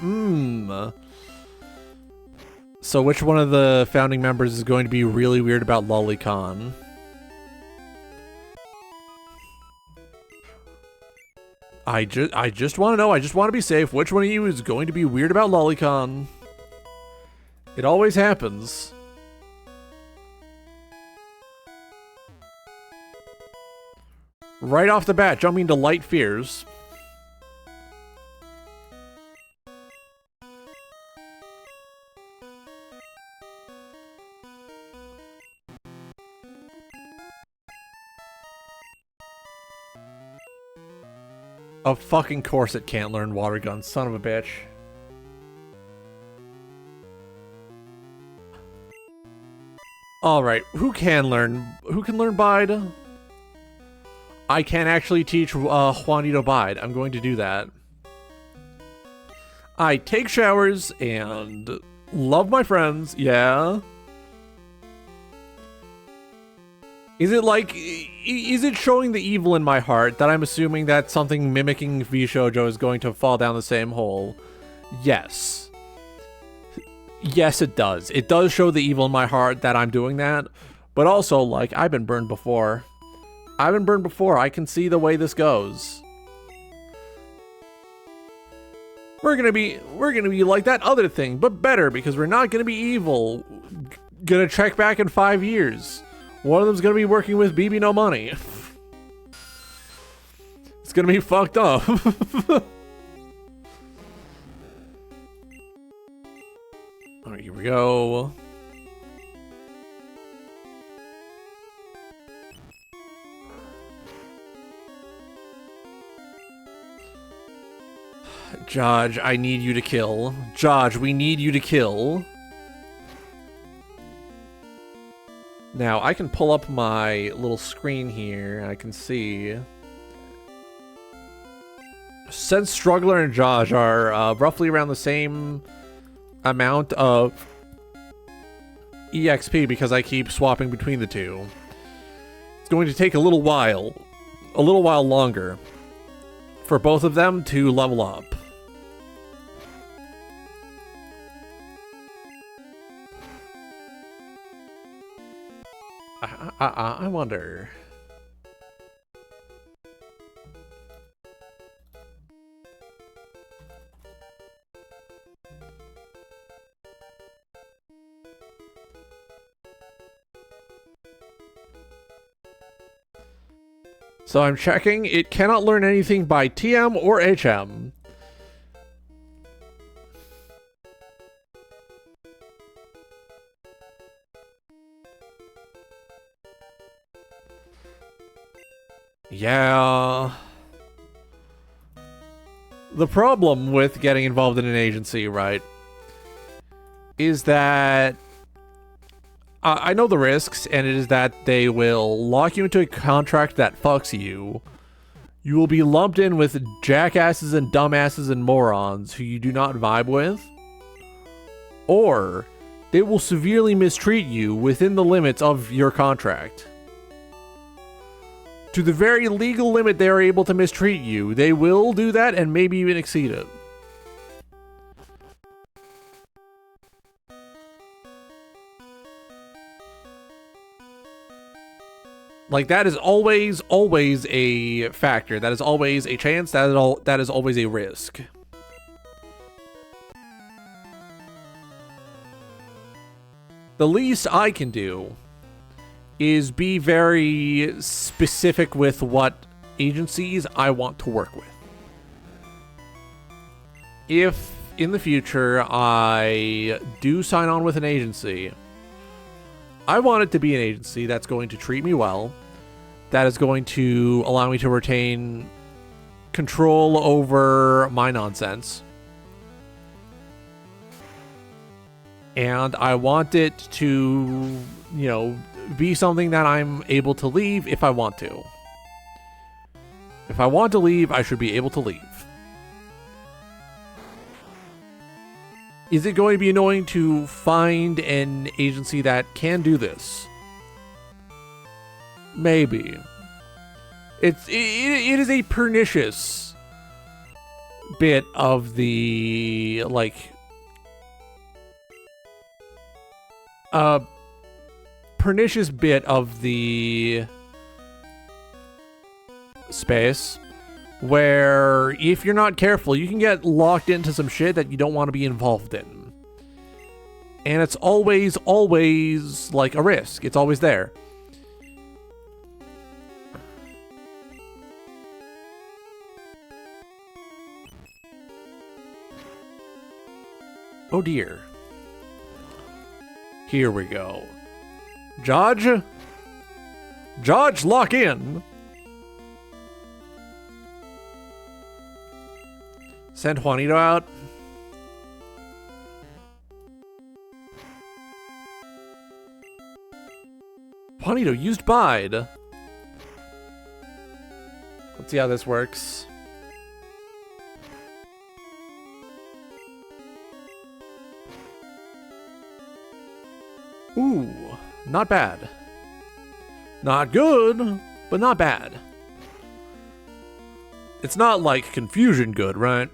So which one of the founding members is going to be really weird about Lolicon? I just want to know. I just want to be safe. Which one of you is going to be weird about Lolicon? It always happens. Right off the bat, jumping to light fears. Of fucking course it can't learn water gun, son of a bitch. Alright, who can learn Bide? I can actually teach Juanito Bide. I'm going to do that. I take showers and love my friends, yeah. Is it showing the evil in my heart that I'm assuming that something mimicking V-Shoujo is going to fall down the same hole? Yes. Yes, it does. It does show the evil in my heart that I'm doing that, but also, like, I've been burned before. I can see the way this goes. We're gonna be like that other thing, but better, because we're not gonna be evil. Gonna check back in 5 years. One of them's gonna be working with BB No Money. It's gonna be fucked up. Alright, here we go. Judge, I need you to kill. Judge, we need you to kill. Now, I can pull up my little screen here, and I can see... Since Struggler and Judge are roughly around the same amount of EXP, because I keep swapping between the two, it's going to take a little while longer for both of them to level up. I wonder. So I'm checking. It cannot learn anything by TM or HM. Yeah. The problem with getting involved in an agency, right, is that I know the risks, and it is that they will lock you into a contract that fucks you. You will be lumped in with jackasses and dumbasses and morons who you do not vibe with. Or they will severely mistreat you within the limits of your contract. To the very legal limit they are able to mistreat you, they will do that and maybe even exceed it. Like, that is always a factor. That is always a chance. That is always a risk. The least I can do is be very specific with what agencies I want to work with. If in the future I do sign on with an agency, I want it to be an agency that's going to treat me well, that is going to allow me to retain control over my nonsense, and I want it to, you know, be something that I'm able to leave if I want to. If I want to leave, I should be able to leave. Is it going to be annoying to find an agency that can do this? Maybe. It is a pernicious bit of the, like, pernicious bit of the space where if you're not careful, you can get locked into some shit that you don't want to be involved in. And it's always like a risk. It's always there. Oh dear. Here we go. Judge? Judge, lock in! Send Juanito out. Juanito used Bide. Let's see how this works. Ooh, not bad. Not good, but not bad. It's not like confusion good, right?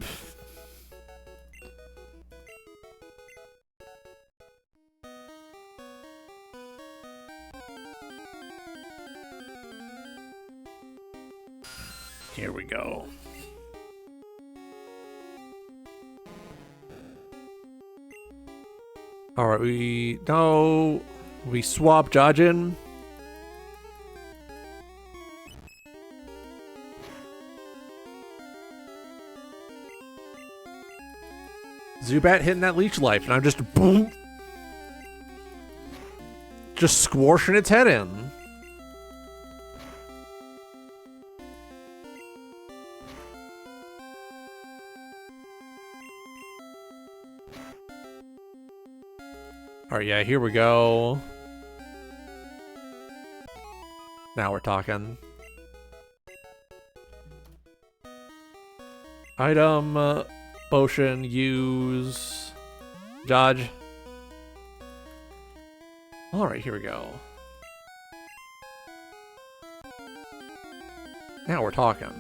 Here we go. Alright, we swap Jajin. Zubat hitting that leech life, and I'm just boom, just squashing its head in. Alright, yeah, here we go. Now we're talking. Item, potion, use, dodge. Alright, here we go. Now we're talking.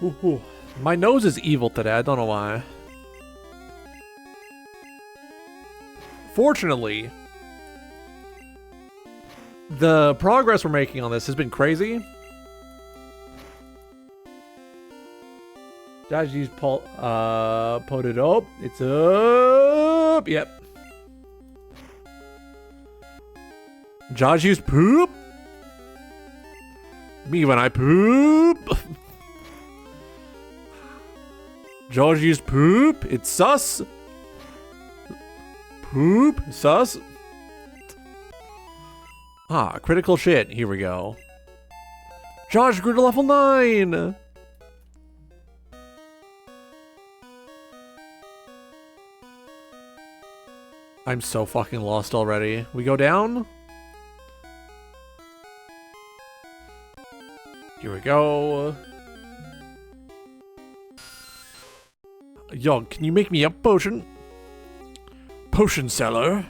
Ooh. My nose is evil today, I don't know why. Fortunately, the progress we're making on this has been crazy. Josh used put it up. It's up. Yep. Josh used poop. Me when I poop. George used poop. It's sus. Poop. Sus. Ah, critical shit. Here we go. Josh grew to level 9. I'm so fucking lost already. We go down. Here we go. Yo, can you make me a potion? Potion seller.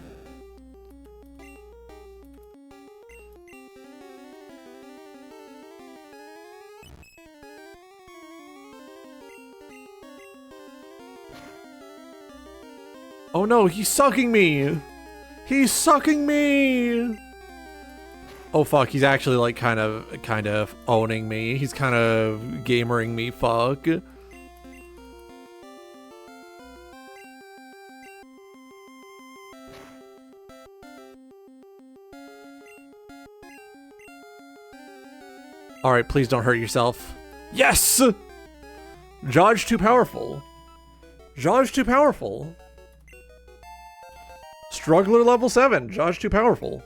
Oh no, he's sucking me! He's sucking me! Oh fuck, he's actually like kind of owning me. He's kind of gamering me, fuck. Alright, please don't hurt yourself. Yes! Judge too powerful. Judge too powerful. Struggler level 7. Judge too powerful.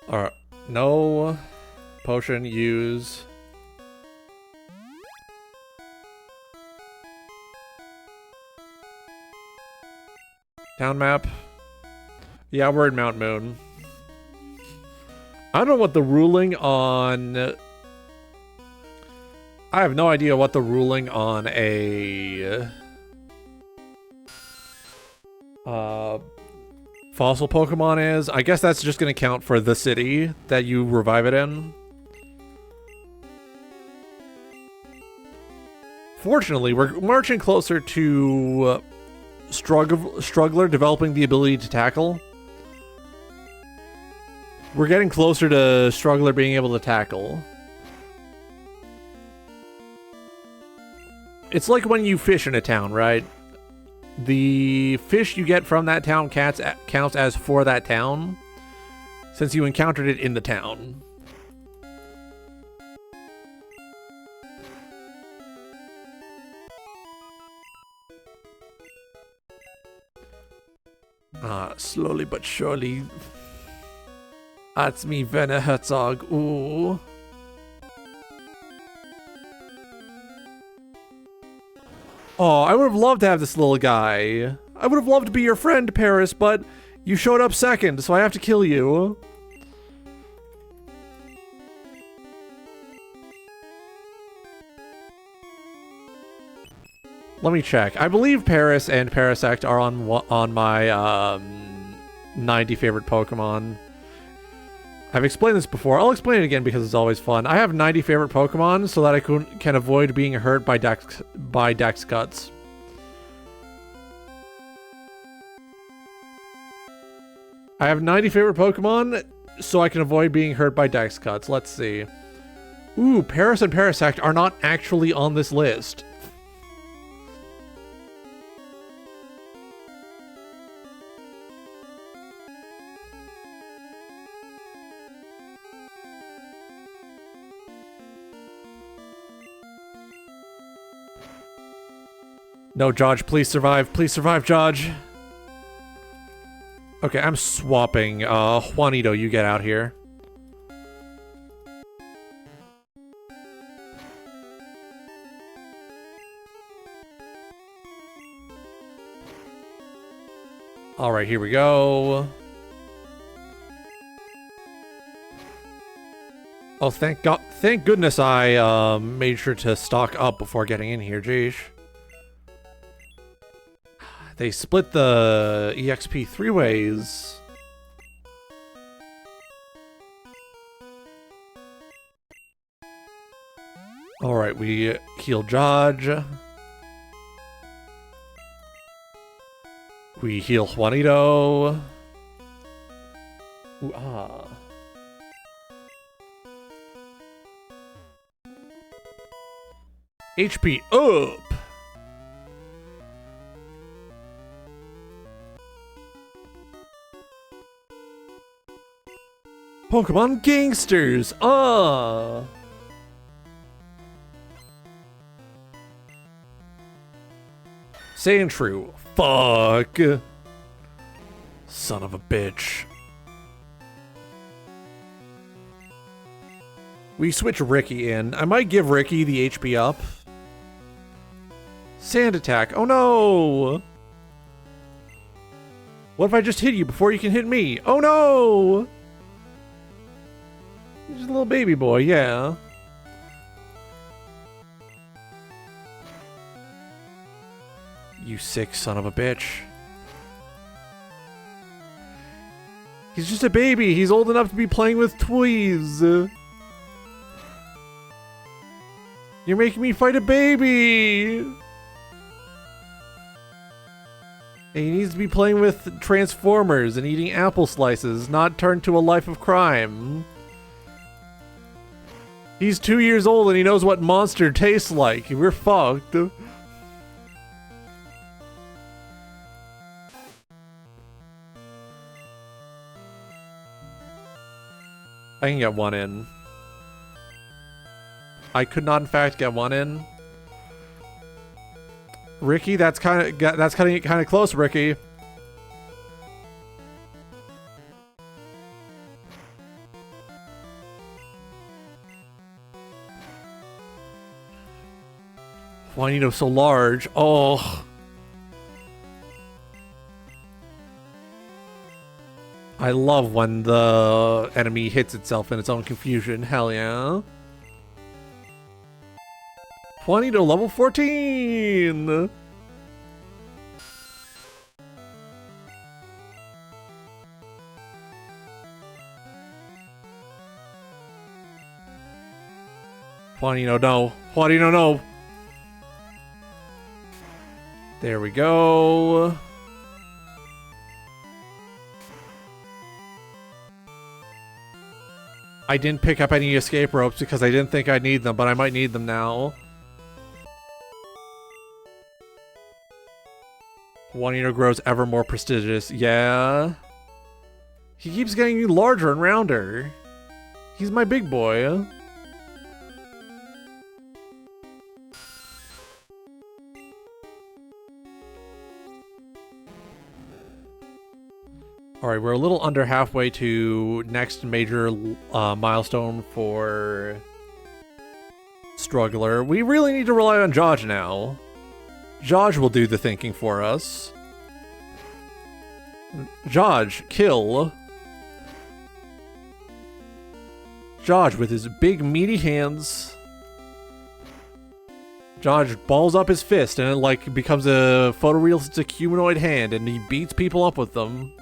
Alright. No potion use. Town map. Yeah, we're in Mount Moon. I don't know what the ruling on... I have no idea what the ruling on a... fossil Pokemon is. I guess that's just going to count for the city that you revive it in. Fortunately, we're marching closer to Struggler developing the ability to tackle. We're getting closer to Struggler being able to tackle. It's like when you fish in a town, right? The fish you get from that town counts as for that town. since you encountered it in the town. Slowly but surely. That's me, Werner Herzog. Ooh. Oh, I would have loved to have this little guy. I would have loved to be your friend, Paris, but you showed up second, so I have to kill you. Let me check. I believe Paris and Parasect are on my 90 favorite Pokemon. I've explained this before. I'll explain it again because it's always fun. I have 90 favorite Pokemon so that I can avoid being hurt by Dex Cuts. I have 90 favorite Pokemon so I can avoid being hurt by Dex Cuts. Let's see. Ooh, Paris and Parasect are not actually on this list. No, Judge, please survive. Please survive, Judge. Okay, I'm swapping. Juanito, you get out here. Alright, here we go. Oh, thank goodness I made sure to stock up before getting in here, jeez. They split the EXP 3 ways. Alright, we heal Judge. We heal Juanito. Ooh, ah. HP up! Pokemon Gangsters! Ah! Saying true. Fuck. Son of a bitch. We switch Ricky in. I might give Ricky the HP up. Sand attack. Oh no! What if I just hit you before you can hit me? Oh no! You're just a little baby boy, yeah. You sick son of a bitch. He's just a baby. He's old enough to be playing with toys. You're making me fight a baby. And he needs to be playing with Transformers and eating apple slices, not turn to a life of crime. He's 2 years old and he knows what Monster tastes like. We're fucked. I can get one in. I could not, in fact, get one in. Ricky, that's cutting it kind of close, Ricky. Juanito so large. Oh. I love when the enemy hits itself in its own confusion. Hell yeah. Juanito level 14! Juanito, no. Juanito, no. There we go. I didn't pick up any escape ropes because I didn't think I'd need them, but I might need them now. Juanito grows ever more prestigious. Yeah. He keeps getting larger and rounder. He's my big boy. Alright, we're a little under halfway to next major milestone for Struggler. We really need to rely on Jaj now. Jaj will do the thinking for us. Jaj, kill. Jaj with his big meaty hands. Jaj balls up his fist and it like becomes a photorealistic humanoid hand and he beats people up with them.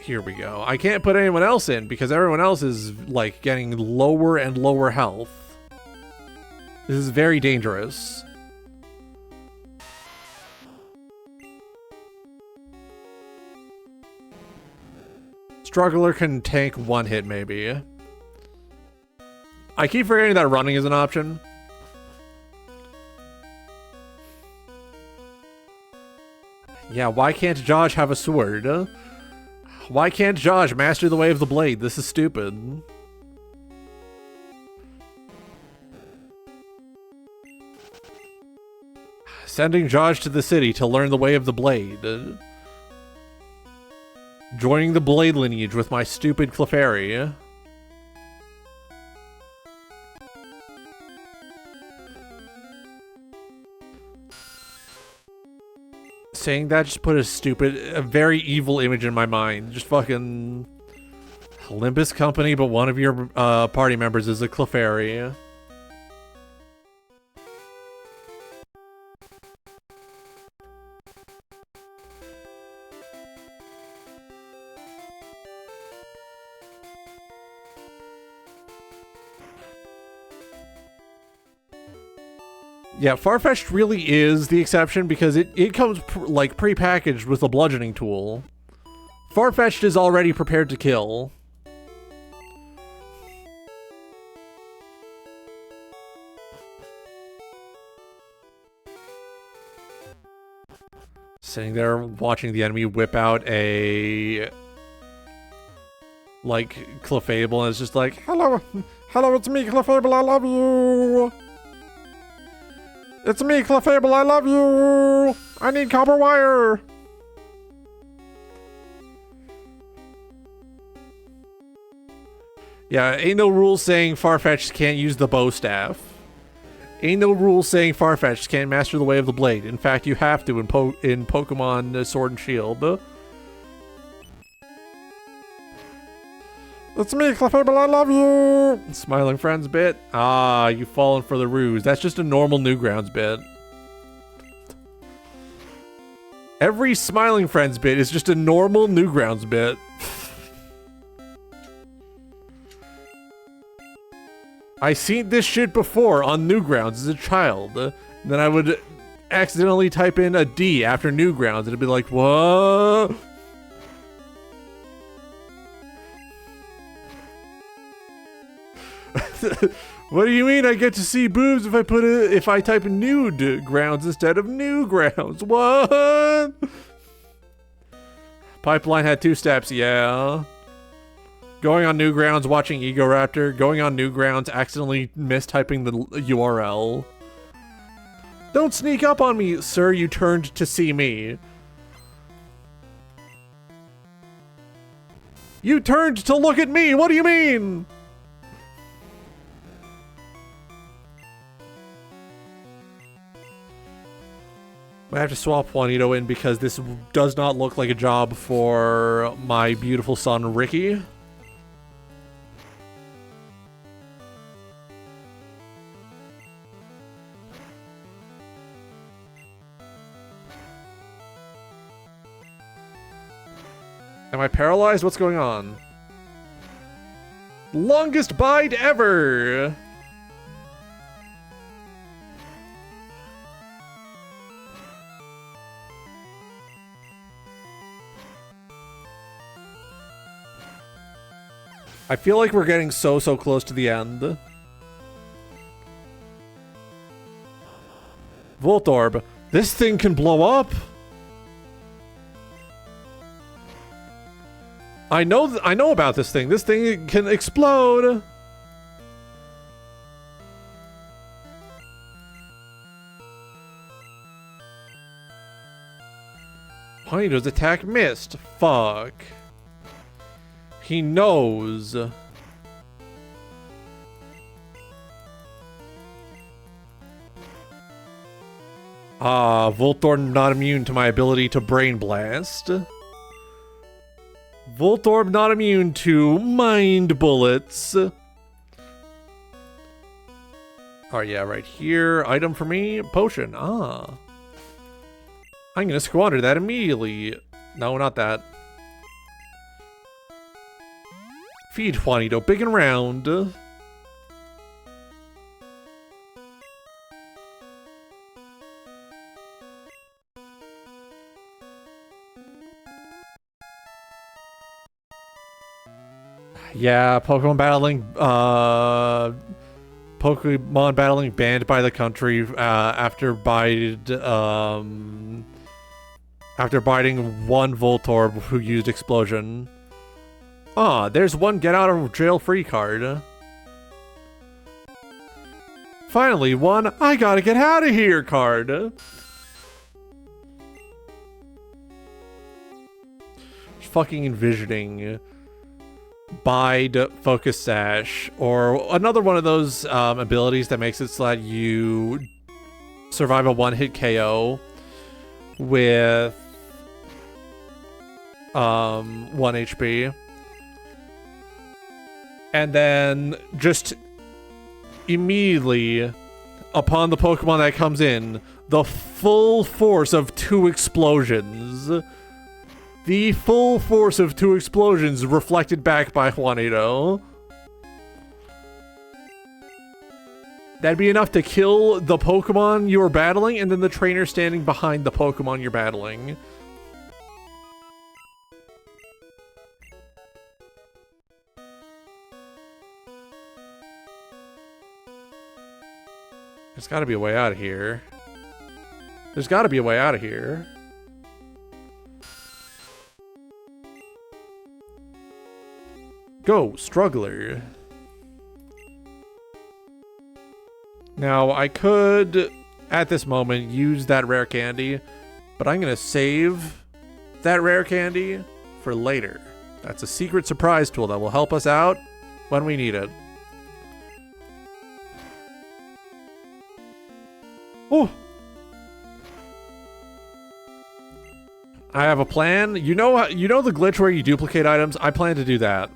Here we go. I can't put anyone else in because everyone else is like getting lower and lower health. This is very dangerous. Struggler can tank one hit maybe. I keep forgetting that running is an option. Yeah, why can't Jaj have a sword? Why can't Jaj master the way of the blade? This is stupid. Sending Jaj to the city to learn the way of the blade. Joining the blade lineage with my stupid Clefairy. Saying that just put a very evil image in my mind. Just fucking Olympus Company, but one of your party members is a Clefairy. Yeah, Farfetch'd really is the exception because it comes like pre-packaged with a bludgeoning tool. Farfetch'd is already prepared to kill. Sitting there watching the enemy whip out a like Clefable and it's just like, hello, it's me, Clefable, I love you. It's me, Clefable, I love you! I need copper wire! Yeah, ain't no rules saying Farfetch'd can't use the bow staff. Ain't no rules saying Farfetch'd can't master the way of the blade. In fact, you have to in Pokemon Sword and Shield. It's me, Clefable, I love you! Smiling Friends bit? Ah, you've fallen for the ruse. That's just a normal Newgrounds bit. Every Smiling Friends bit is just a normal Newgrounds bit. I seen this shit before on Newgrounds as a child. Then I would accidentally type in a D after Newgrounds and it'd be like, what? What do you mean I get to see boobs if I type in nude grounds instead of new grounds? What? Pipeline had 2 steps, yeah. Going on Newgrounds, watching Egoraptor. Going on Newgrounds, accidentally mistyping the URL. Don't sneak up on me, sir, you turned to see me. You turned to look at me, what do you mean? I have to swap Juanito in because this does not look like a job for my beautiful son, Ricky. Am I paralyzed? What's going on? Longest bide ever! I feel like we're getting so close to the end. Voltorb. This thing can blow up? I know about this thing. This thing can explode. Juanito's attack missed. Fuck. He knows. Voltorb not immune to my ability to Brain Blast. Voltorb not immune to Mind Bullets. Oh yeah, right here. Item for me, potion. I'm gonna squander that immediately. No, not that. Feed Juanito big and round. Yeah, Pokemon battling banned by the country after biting one Voltorb who used Explosion. There's one get out of jail free card. Finally, one I gotta get out of here card. Just fucking envisioning Bide, Focus Sash, or another one of those abilities that makes it so that you survive a one-hit KO with 1 HP. And then just immediately upon the Pokemon that comes in, the full force of 2 explosions. The full force of 2 explosions reflected back by Juanito. That'd be enough to kill the Pokemon you're battling and then the trainer standing behind the Pokemon you're battling. There's gotta be a way out of here. There's gotta be a way out of here. Go, Struggler. Now, I could, at this moment, use that rare candy, but I'm gonna save that rare candy for later. That's a secret surprise tool that will help us out when we need it. Oh! I have a plan. You know the glitch where you duplicate items? I plan to do that.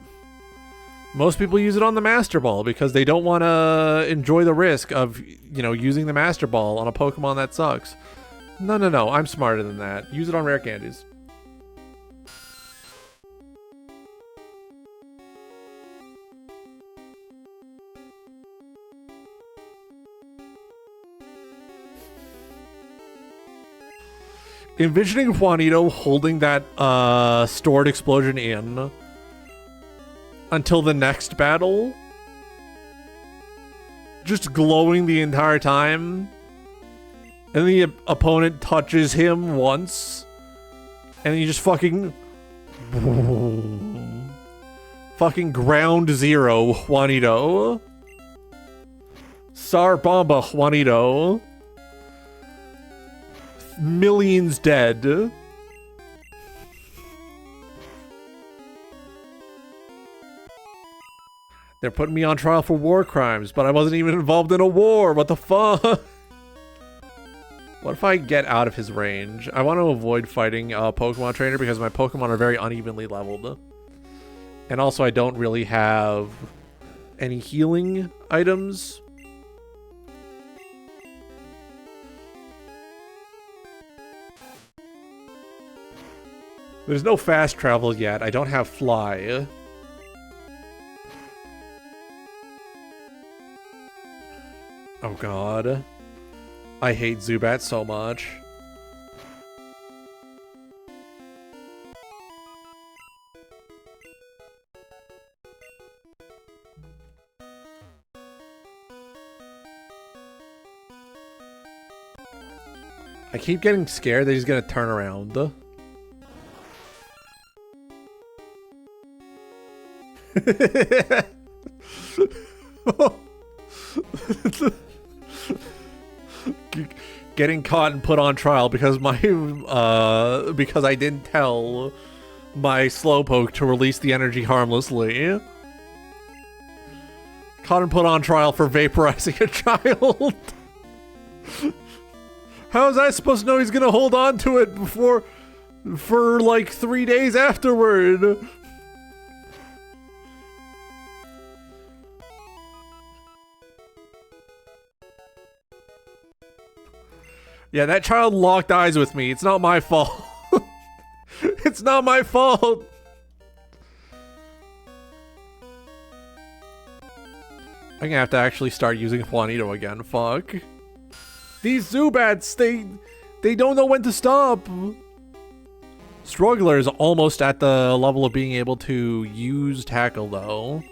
Most people use it on the Master Ball because they don't want to enjoy the risk of, using the Master Ball on a Pokemon that sucks. No. I'm smarter than that. Use it on rare candies. Envisioning Juanito holding that stored explosion in until the next battle, just glowing the entire time, and the opponent touches him once, and you just fucking ground zero Juanito. Sarbomba Juanito. Millions dead. They're putting me on trial for war crimes, but I wasn't even involved in a war. What the fuck? What if I get out of his range? I want to avoid fighting a Pokemon trainer because my Pokemon are very unevenly leveled. And also I don't really have any healing items. There's no fast travel yet. I don't have fly. Oh god. I hate Zubat so much. I keep getting scared that he's gonna turn around. Getting caught and put on trial because my because I didn't tell my slowpoke to release the energy harmlessly. Caught and put on trial for vaporizing a child. How is I supposed to know he's gonna hold on to it for like 3 days afterward? Yeah, that child locked eyes with me. It's not my fault. It's not my fault. I'm gonna have to actually start using Juanito again. Fuck. These Zubats, they don't know when to stop. Struggler is almost at the level of being able to use Tackle, though.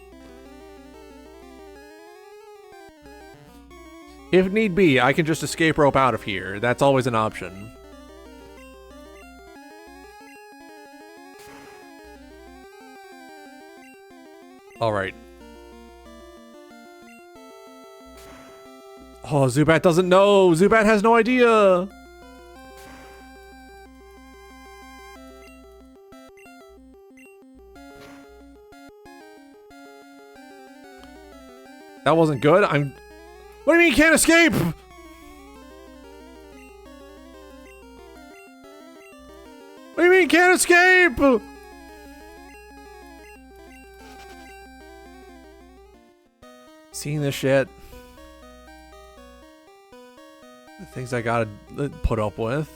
If need be, I can just escape rope out of here. That's always an option. Alright. Oh, Zubat doesn't know! Zubat has no idea! That wasn't good. What do you mean you can't escape? What do you mean you can't escape? Seeing this shit. The things I gotta put up with.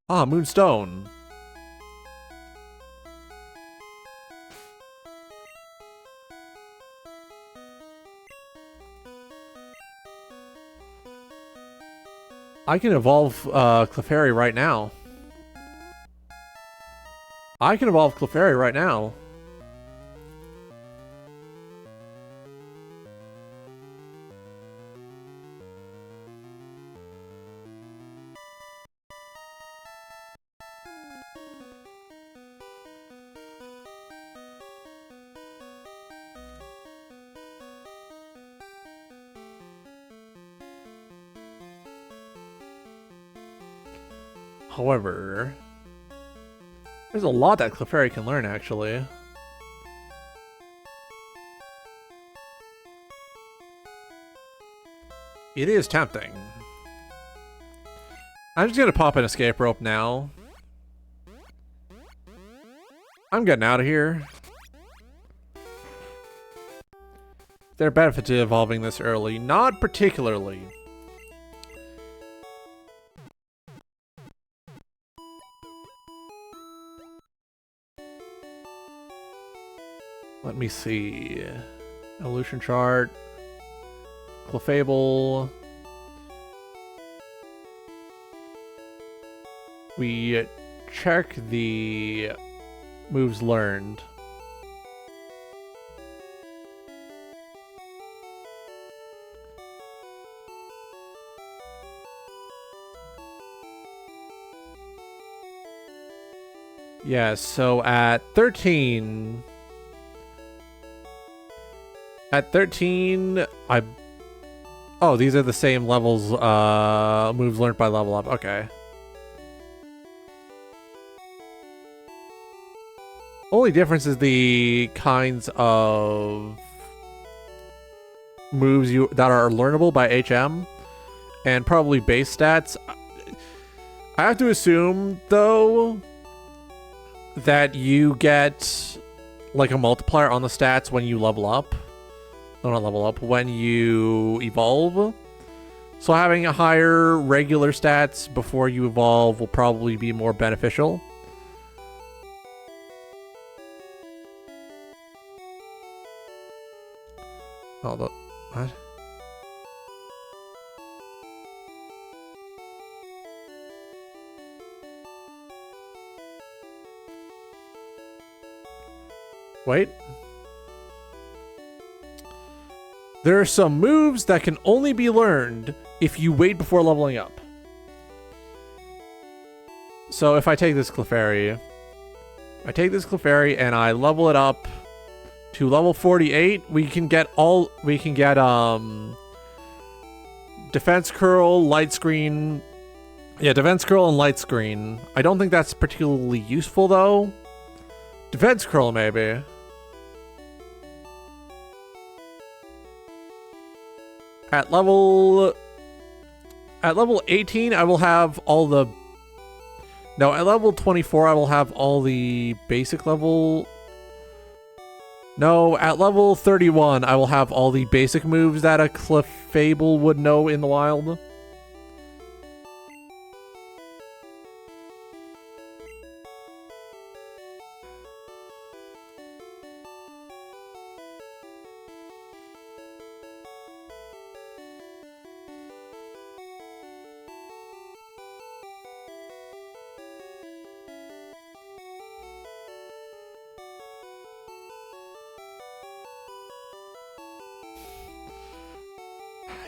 Ah, Moonstone. I can evolve Clefairy right now. I can evolve Clefairy right now. However, there's a lot that Clefairy can learn, actually. It is tempting. I'm just gonna pop an escape rope now. I'm getting out of here. Is there a benefit to evolving this early? Not particularly. Let me see. Evolution chart. Clefable. We check the moves learned. Yeah, so at 13... At 13, oh, these are the same levels, moves learned by level up. Okay. Only difference is the kinds of moves that are learnable by HM, and probably base stats. I have to assume, though, that you get, like, a multiplier on the stats when you level up. No, not level up, when you evolve. So having a higher regular stats before you evolve will probably be more beneficial. Oh, what? Wait. There are some moves that can only be learned if you wait before leveling up. So if I take this Clefairy, and I level it up to level 48, we can get Defense Curl, Light Screen. Yeah, Defense Curl and Light Screen. I don't think that's particularly useful though. Defense Curl maybe. At level 18, I will have all the... No, at level 24, I will have all the basic level... No, at level 31, I will have all the basic moves that a Clefable would know in the wild.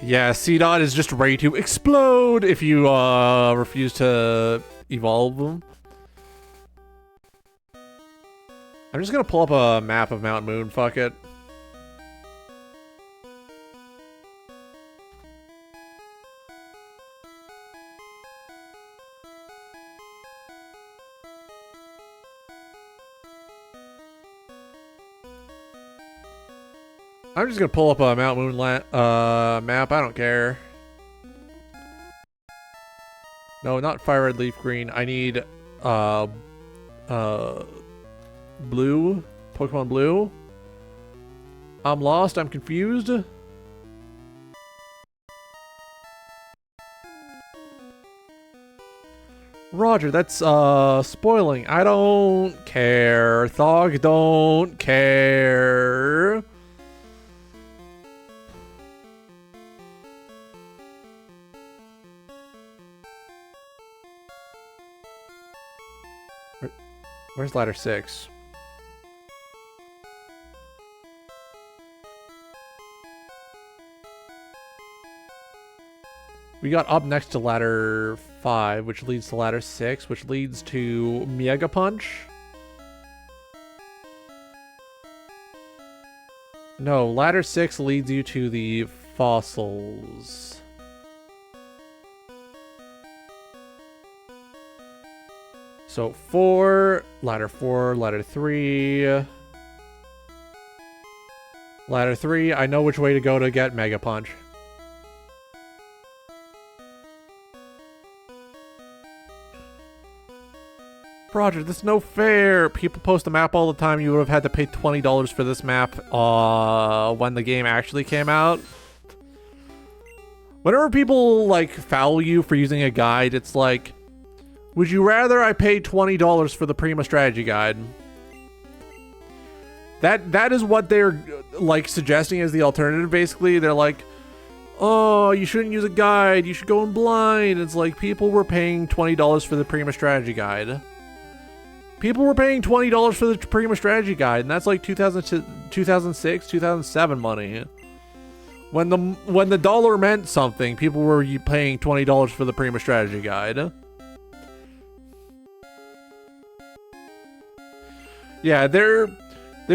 Yeah, C-Dot is just ready to explode if you refuse to evolve them. I'm just gonna pull up a map of Mount Moon, fuck it. I'm just gonna pull up a Mount Moon map. I don't care. No, not Fire Red Leaf Green. I need Blue. Pokemon Blue. I'm lost. I'm confused. Roger, that's spoiling. I don't care. Thog don't care. Where's ladder 6? We got up next to ladder 5, which leads to ladder 6, which leads to Mega Punch. No, ladder 6 leads you to the fossils. So 4, ladder 3. Ladder 3, I know which way to go to get Mega Punch. Roger, this is no fair. People post the map all the time. You would have had to pay $20 for this map when the game actually came out. Whenever people like foul you for using a guide, it's like, would you rather I pay $20 for the Prima Strategy Guide? That is what they're like suggesting as the alternative. Basically, they're like, oh, you shouldn't use a guide. You should go in blind. It's like people were paying $20 for the Prima Strategy Guide. People were paying $20 for the Prima Strategy Guide, and that's like 2006, 2007 money. When the dollar meant something, people were paying $20 for the Prima Strategy Guide. Yeah, they're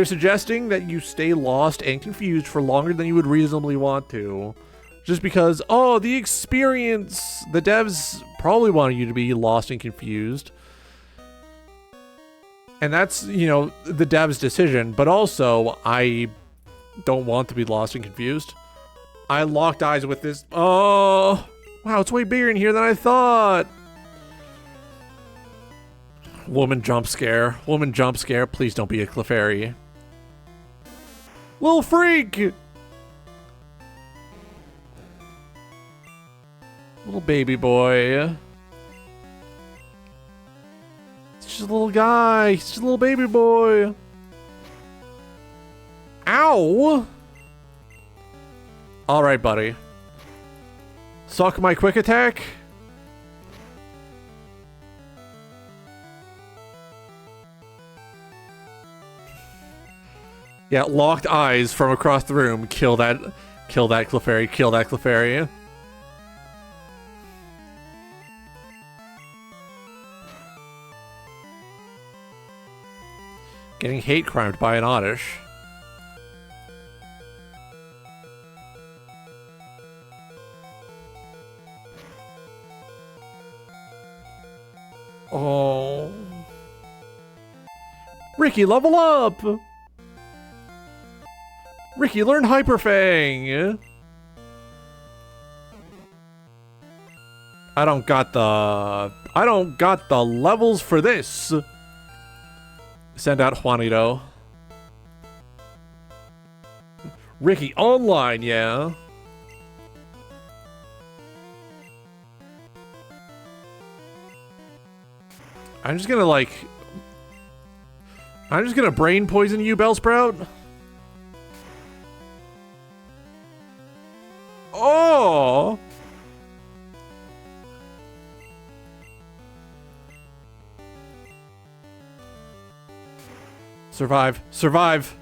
suggesting that you stay lost and confused for longer than you would reasonably want to. Just because, oh, the experience, the devs probably wanted you to be lost and confused. And that's, you know, the devs' decision. But also, I don't want to be lost and confused. I locked eyes with this. Oh, wow, it's way bigger in here than I thought. Woman jump scare. Woman jump scare. Please don't be a Clefairy. Little freak! Little baby boy. It's just a little guy. He's just a little baby boy. Ow! Alright, buddy. Suck my quick attack? Yeah, locked eyes from across the room. Kill that Clefairy. Kill that Clefairy. Getting hate crimed by an Oddish. Oh. Ricky, level up! Ricky, learn Hyper Fang! I don't got the levels for this. Send out Juanito. Ricky, online, yeah. I'm just gonna brain poison you, Bellsprout. Oh! Survive. Survive.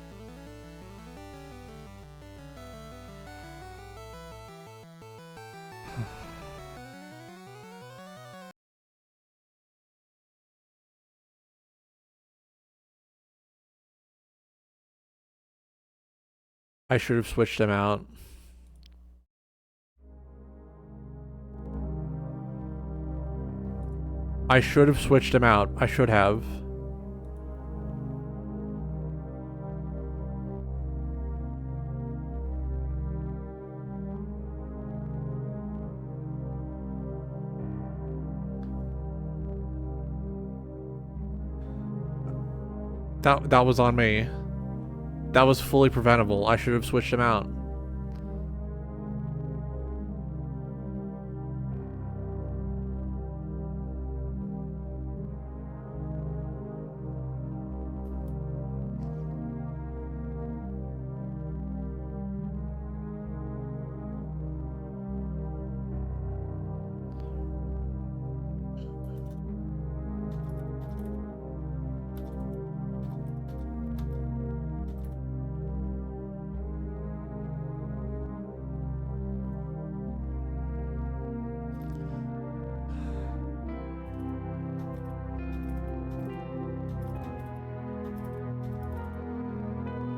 I should have switched him out. I should have switched him out. I should have. That was on me. That was fully preventable. I should have switched him out.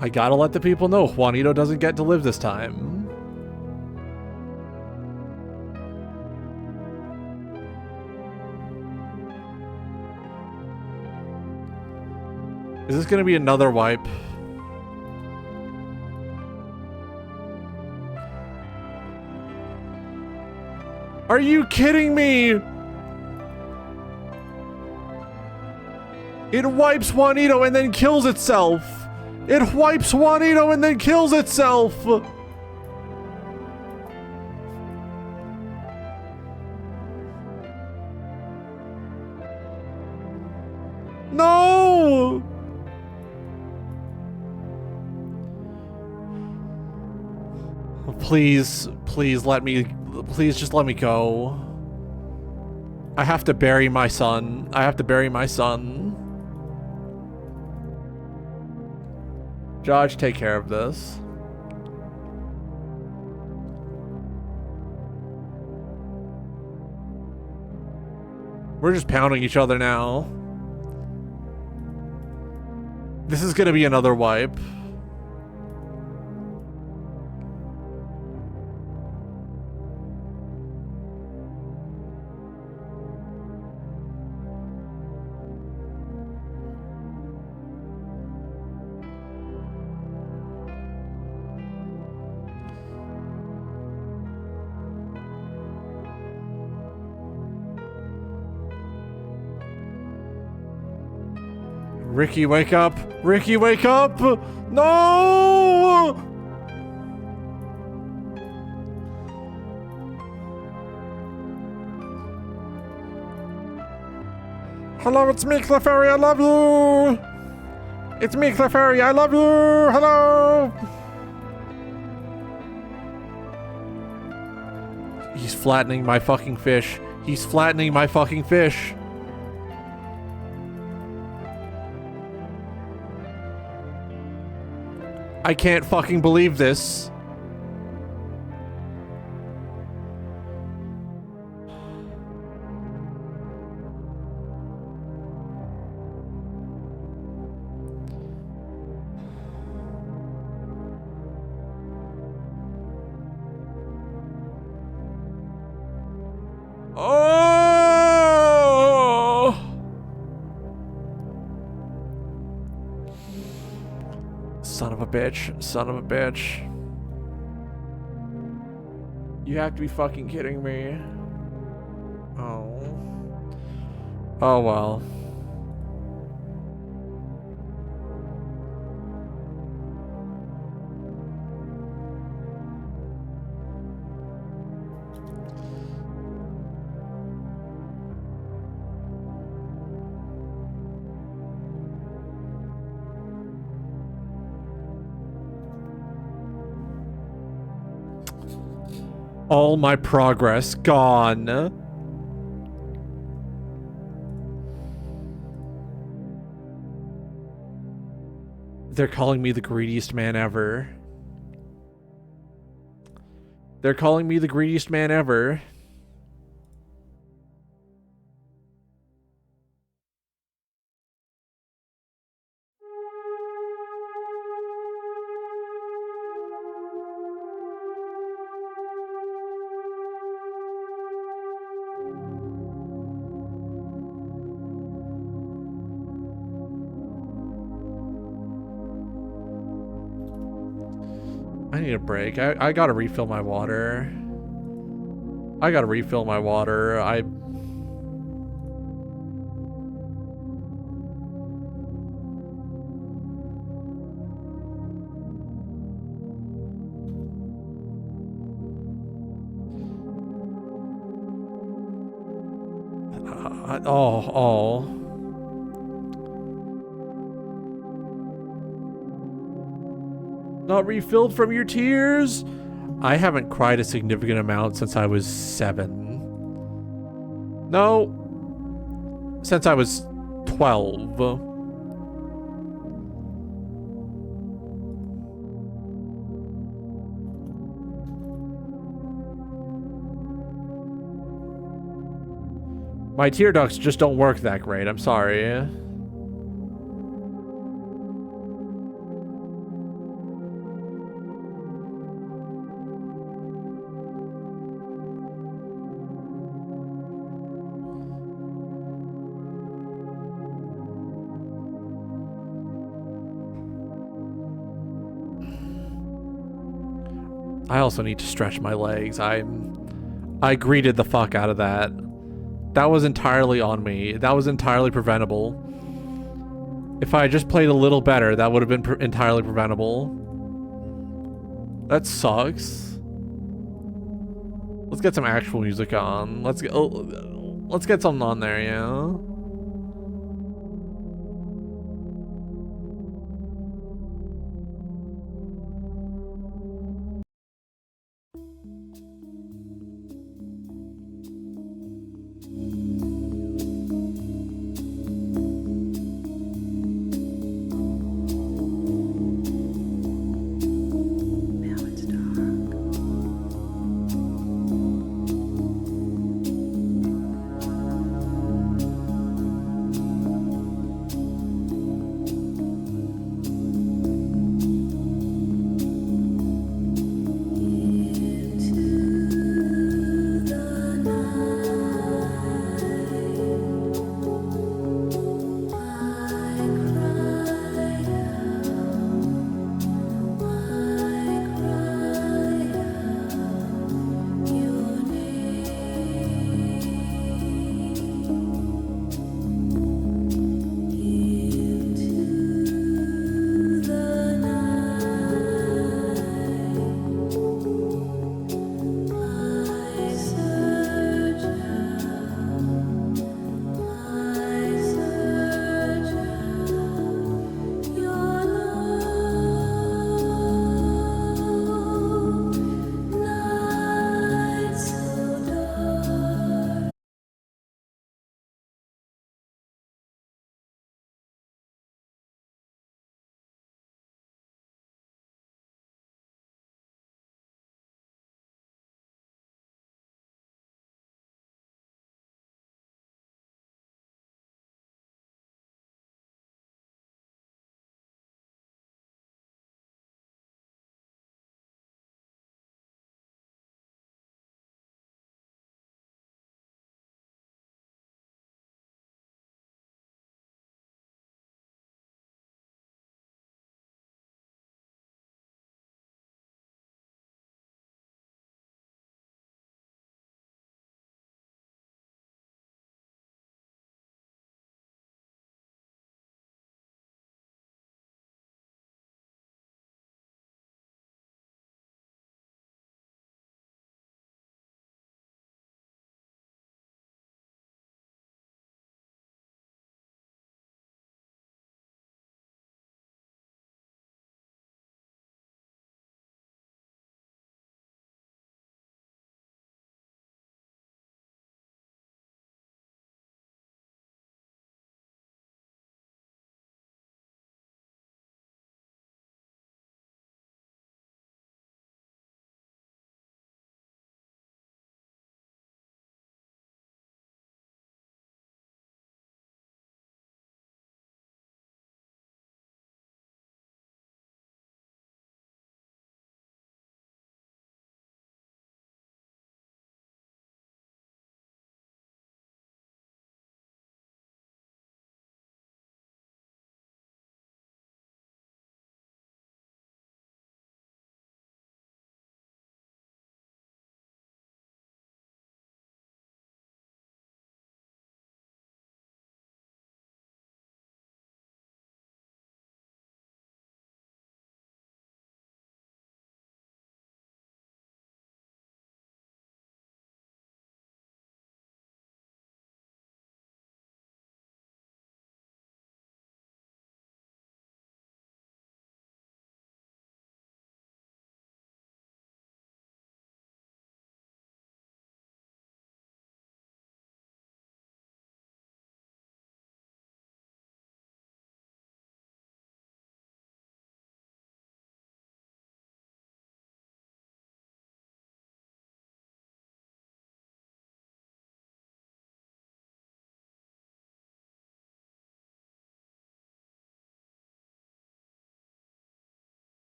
I gotta let the people know Juanito doesn't get to live this time. Is this gonna be another wipe? Are you kidding me? It wipes Juanito and then kills itself. It wipes Juanito and then kills itself! No! Please, please let me, please just let me go. I have to bury my son. I have to bury my son. Judge, take care of this. We're just pounding each other now. This is gonna be another wipe. Ricky, wake up! Ricky, wake up! No! Hello, it's me, Clefairy, I love you! It's me, Clefairy, I love you! Hello! He's flattening my fucking fish. He's flattening my fucking fish. I can't fucking believe this. Oh! Son of a bitch. Son of a bitch. You have to be fucking kidding me. Oh. Oh well. All my progress gone. They're calling me the greediest man ever. They're calling me the greediest man ever. I need a break. I gotta refill my water. I gotta refill my water. Oh. Not refilled from your tears? I haven't cried a significant amount since I was 7. No. Since I was 12. My tear ducts just don't work that great. I'm sorry. I also need to stretch my legs. I greeted the fuck out of that. That was entirely on me. That was entirely preventable. If I had just played a little better, that would have been entirely preventable. That sucks. Let's get some actual music on. Let's get something on there, yeah.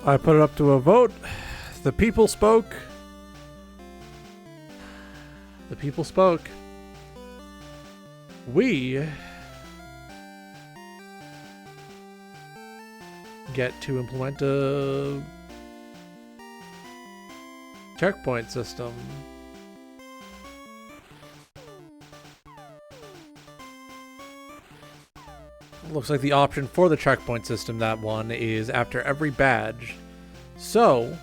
I put it up to a vote. The people spoke. The people spoke. We get to implement a checkpoint system. Looks like the option for the checkpoint system, that one, is after every badge. So,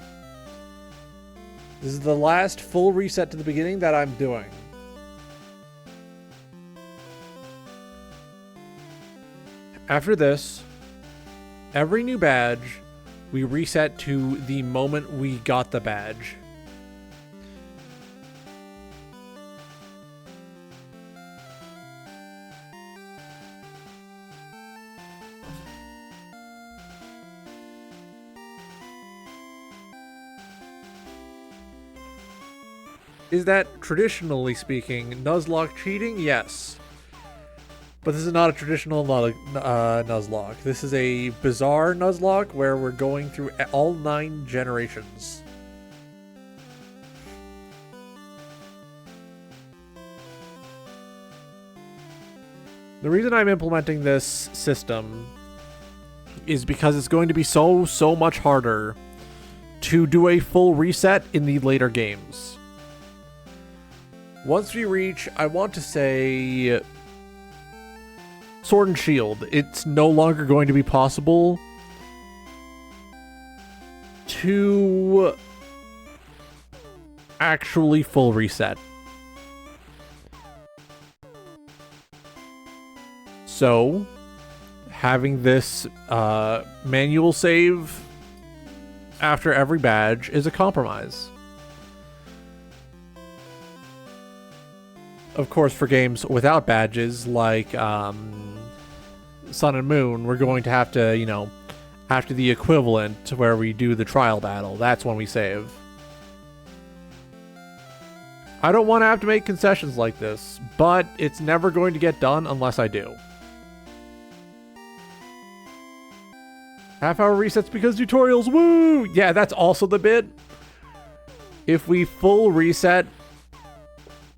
this is the last full reset to the beginning that I'm doing. After this, every new badge, we reset to the moment we got the badge. Is that, traditionally speaking, Nuzlocke cheating? Yes. But this is not a traditional Nuzlocke. This is a bizarre Nuzlocke where we're going through all 9 generations. The reason I'm implementing this system is because it's going to be so much harder to do a full reset in the later games. Once we reach, I want to say, Sword and Shield, it's no longer going to be possible to actually full reset. So, having this manual save after every badge is a compromise. Of course, for games without badges, like Sun and Moon, we're going to have to, you know, after the equivalent where we do the trial battle, that's when we save. I don't want to have to make concessions like this, but it's never going to get done unless I do. Half-hour resets because tutorials, woo! Yeah, that's also the bit. If we full reset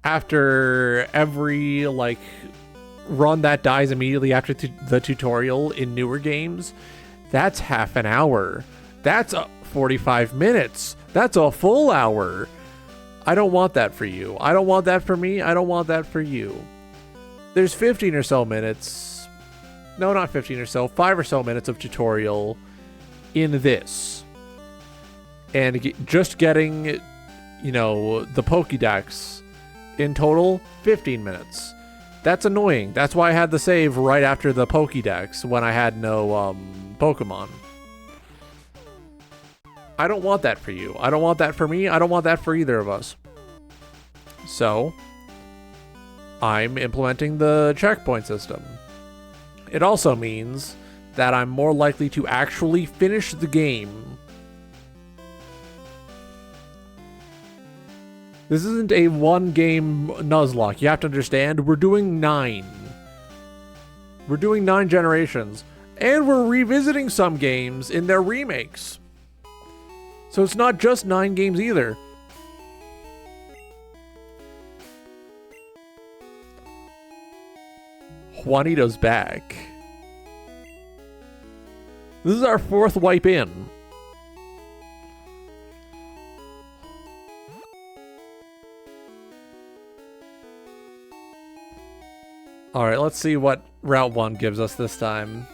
after every, like, run that dies immediately after the tutorial in newer games, that's half an hour. That's 45 minutes. That's a full hour. I don't want that for you. I don't want that for me. I don't want that for you. There's 15 or so minutes. No, not 15 or so. 5 or so minutes of tutorial in this. And just getting, you know, the Pokédex in total, 15 minutes. That's annoying. That's why I had the save right after the Pokédex when I had no Pokemon. I don't want that for you. I don't want that for me. I don't want that for either of us. So, I'm implementing the checkpoint system. It also means that I'm more likely to actually finish the game. This isn't a one-game Nuzlocke. You have to understand, we're doing 9. We're doing 9 generations. And we're revisiting some games in their remakes. So it's not just 9 games either. Juanito's back. This is our 4th wipe in. Alright, let's see what Route 1 gives us this time.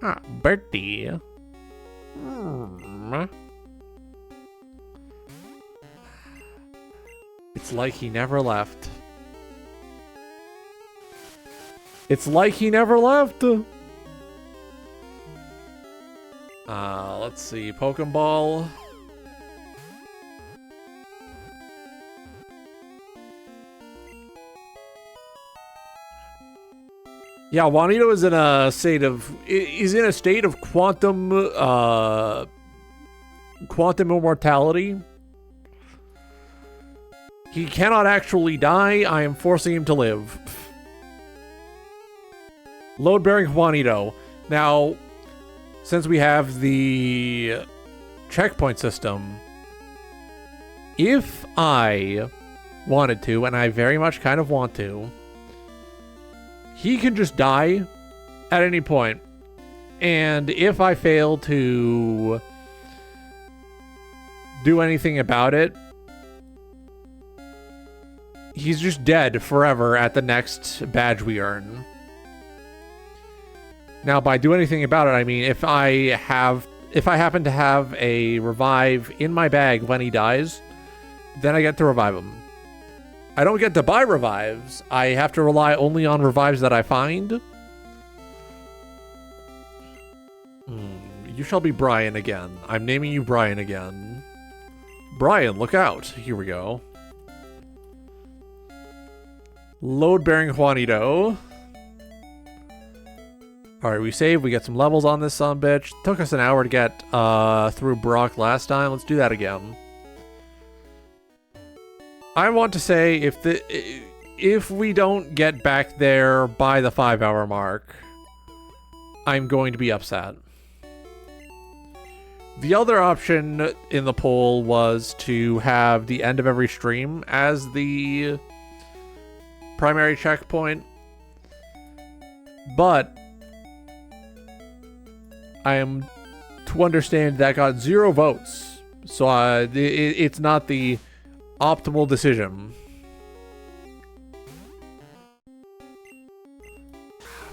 Ah, Bertie. It's like he never left. It's like he never left. Let's see. Pokeball. Yeah, Juanito is in a state of quantum immortality. He cannot actually die. I am forcing him to live. Load-bearing Juanito. Now, since we have the checkpoint system, if I wanted to, and I very much kind of want to, he can just die at any point. And if I fail to do anything about it, he's just dead forever at the next badge we earn. Now, by do anything about it, I mean if I happen to have a revive in my bag when he dies, then I get to revive him. I don't get to buy revives. I have to rely only on revives that I find. You shall be Brian again. I'm naming you Brian again. Brian, look out. Here we go. Load-bearing Juanito. Alright, we save. We get some levels on this sumbitch. Took us an hour to get through Brock last time. Let's do that again. I want to say if we don't get back there by the 5-hour mark, I'm going to be upset. The other option in the poll was to have the end of every stream as the primary checkpoint, but I am to understand that got 0 votes, so it's not the optimal decision.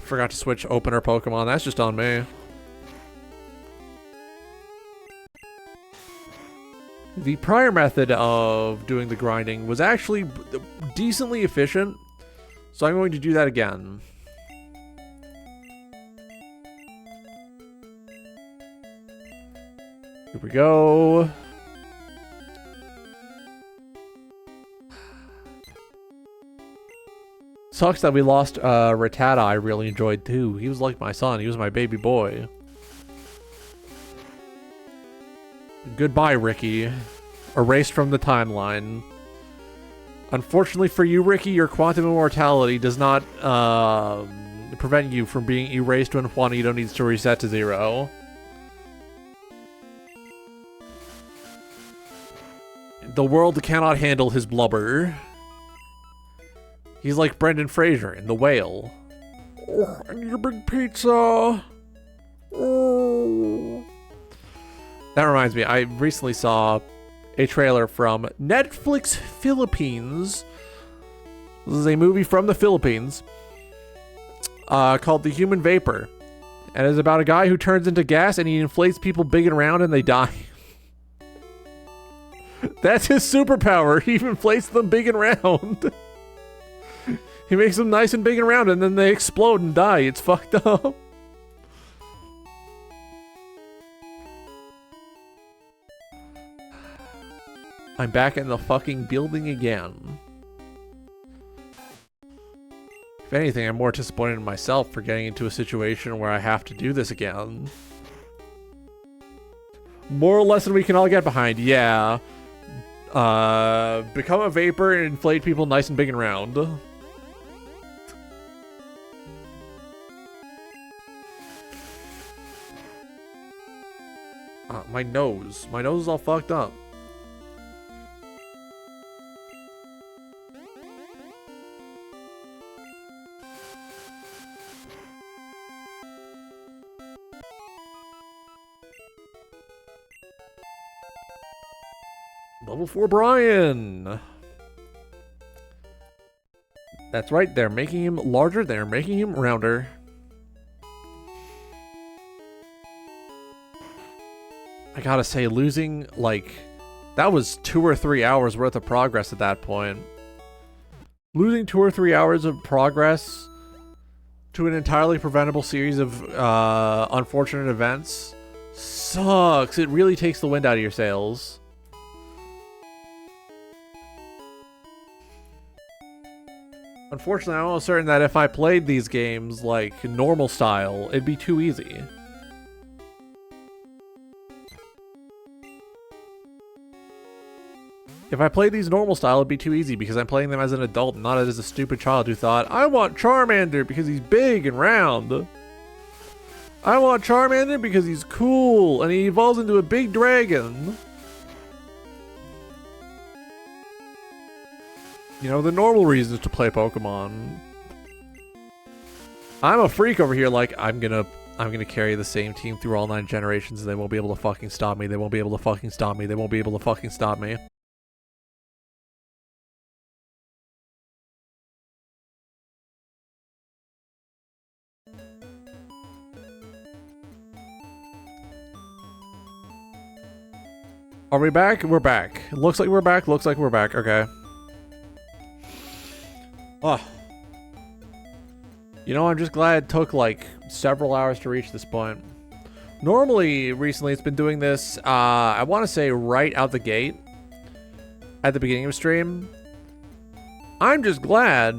Forgot to switch opener Pokemon. That's just on me. The prior method of doing the grinding was actually decently efficient, so I'm going to do that again. Here we go. Sucks that we lost Rattata. I really enjoyed too. He was like my son. He was my baby boy. Goodbye, Ricky. Erased from the timeline. Unfortunately for you, Ricky, your quantum immortality does not prevent you from being erased when Juanito needs to reset to 0. The world cannot handle his blubber. He's like Brendan Fraser in The Whale. Oh, I need a big pizza. Oh. That reminds me, I recently saw a trailer from Netflix Philippines. This is a movie from the Philippines called The Human Vapor. And it's about a guy who turns into gas and he inflates people big and round and they die. That's his superpower. He inflates them big and round. He makes them nice and big and round and then they explode and die. It's fucked up. I'm back in the fucking building again. If anything, I'm more disappointed in myself for getting into a situation where I have to do this again. Moral lesson we can all get behind. Yeah. Become a vapor and inflate people nice and big and round. My nose. My nose is all fucked up. Level 4 Brian! That's right, they're making him larger, they're making him rounder. I gotta say, losing, like, that was 2 or 3 hours worth of progress at that point. Losing 2 or 3 hours of progress to an entirely preventable series of unfortunate events sucks. It really takes the wind out of your sails. Unfortunately, I'm almost certain that if I played these games like normal style, it'd be too easy. If I played these normal style, it'd be too easy because I'm playing them as an adult, not as a stupid child who thought, I want Charmander because he's big and round. I want Charmander because he's cool and he evolves into a big dragon. You know, the normal reasons to play Pokemon. I'm a freak over here, like, I'm gonna carry the same team through all 9 generations and they won't be able to fucking stop me. They won't be able to fucking stop me. They won't be able to fucking stop me. Are we back? We're back. Looks like we're back. Looks like we're back. Okay. Oh. You know, I'm just glad it took like several hours to reach this point. Normally, recently, it's been doing this, I want to say right out the gate. At the beginning of stream. I'm just glad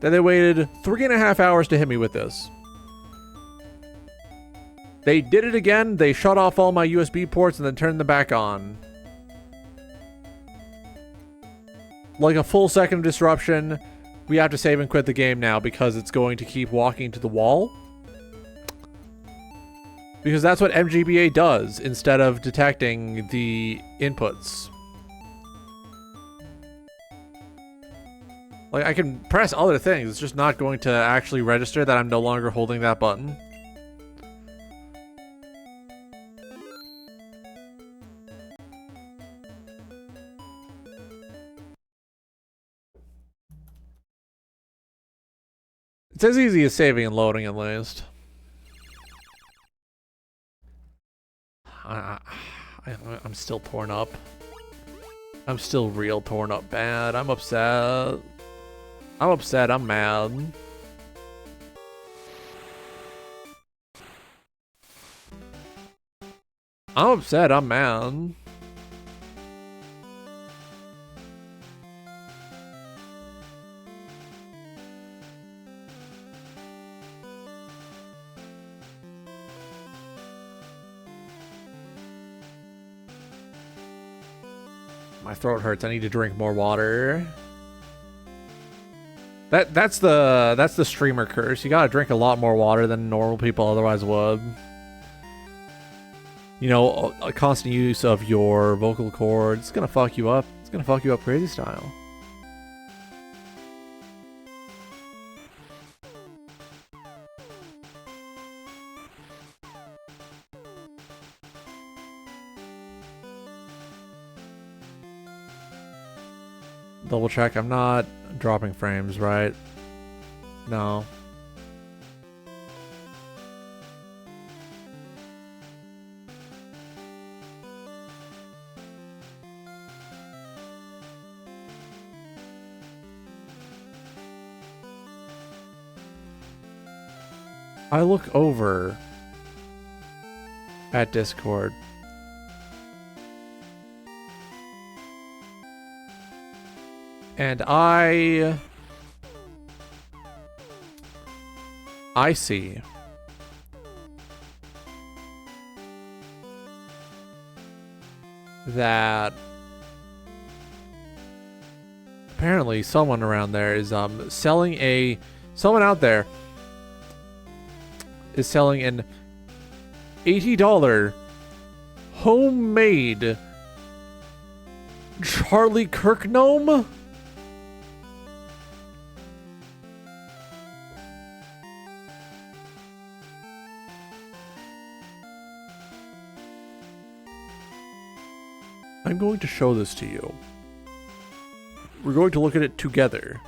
that they waited 3.5 hours to hit me with this. They did it again. They shut off all my USB ports and then turned them back on. Like a full second disruption. We have to save and quit the game now because it's going to keep walking to the wall. Because that's what MGBA does instead of detecting the inputs. Like, I can press other things. It's just not going to actually register that I'm no longer holding that button. It's as easy as saving and loading, at least. I'm still torn up. I'm still real torn up bad. I'm upset. I'm upset. I'm mad. I'm upset. I'm mad. My throat hurts. I need to drink more water. That's the streamer curse. You gotta drink a lot more water than normal people otherwise would. You know, a constant use of your vocal cords, it's gonna fuck you up. It's gonna fuck you up crazy style. Double check, I'm not dropping frames, right? No. I look over at Discord. And I see that apparently someone around there is selling someone out there is selling an $80 homemade Charlie Kirk gnome. I'm going to show this to you. We're going to look at it together.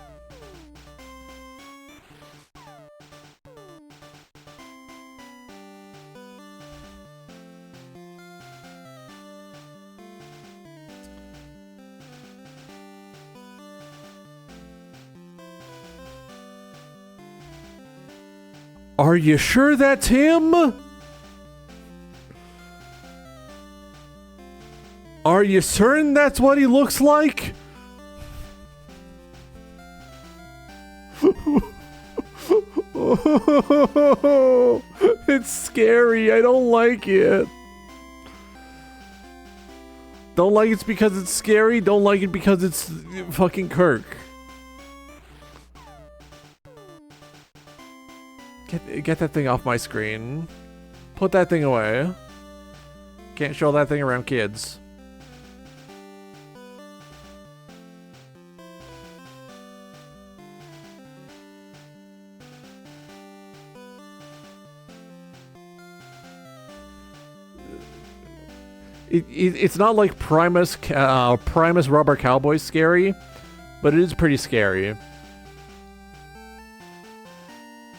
Are you sure that's him? Are you certain that's what he looks like? It's scary. I don't like it. Don't like it because it's scary. Don't like it because it's fucking Kirk. Get that thing off my screen. Put that thing away. Can't show that thing around kids. It's not like Primus Rubber Cowboy scary, but it is pretty scary.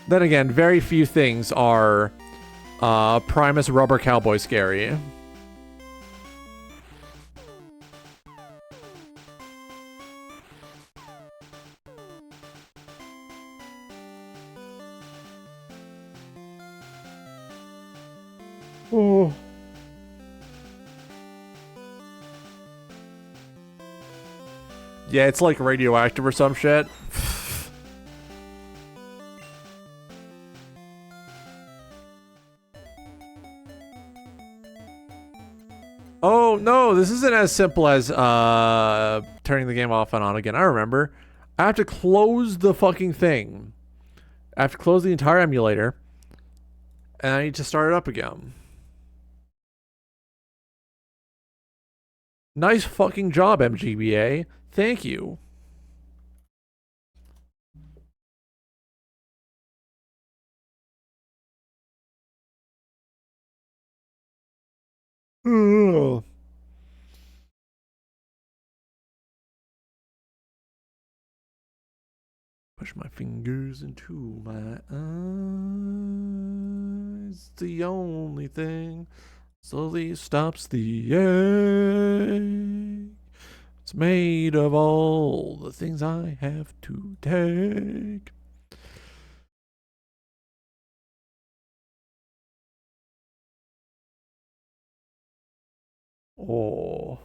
Then again, very few things are Primus Rubber Cowboy scary. Oh. Yeah, it's like radioactive or some shit. Oh, no, this isn't as simple as turning the game off and on again. I remember. I have to close the fucking thing. I have to close the entire emulator. And I need to start it up again. Nice fucking job, MGBA. Thank you. Ugh. Push my fingers into my eyes. It's the only thing slowly stops the ache. It's made of all the things I have to take. Oh.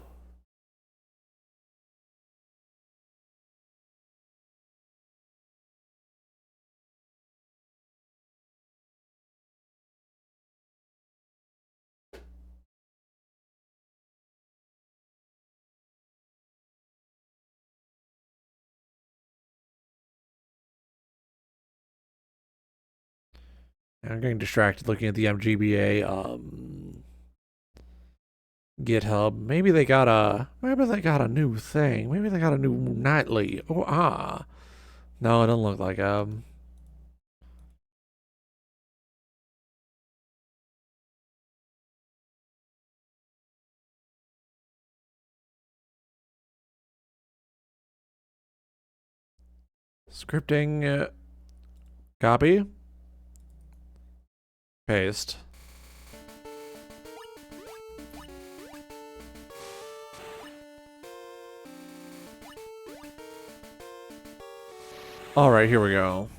I'm getting distracted looking at the MGBA GitHub. Maybe they got a new thing. Maybe they got a new nightly. Oh no, it doesn't look like scripting copy. Paste. Alright, here we go.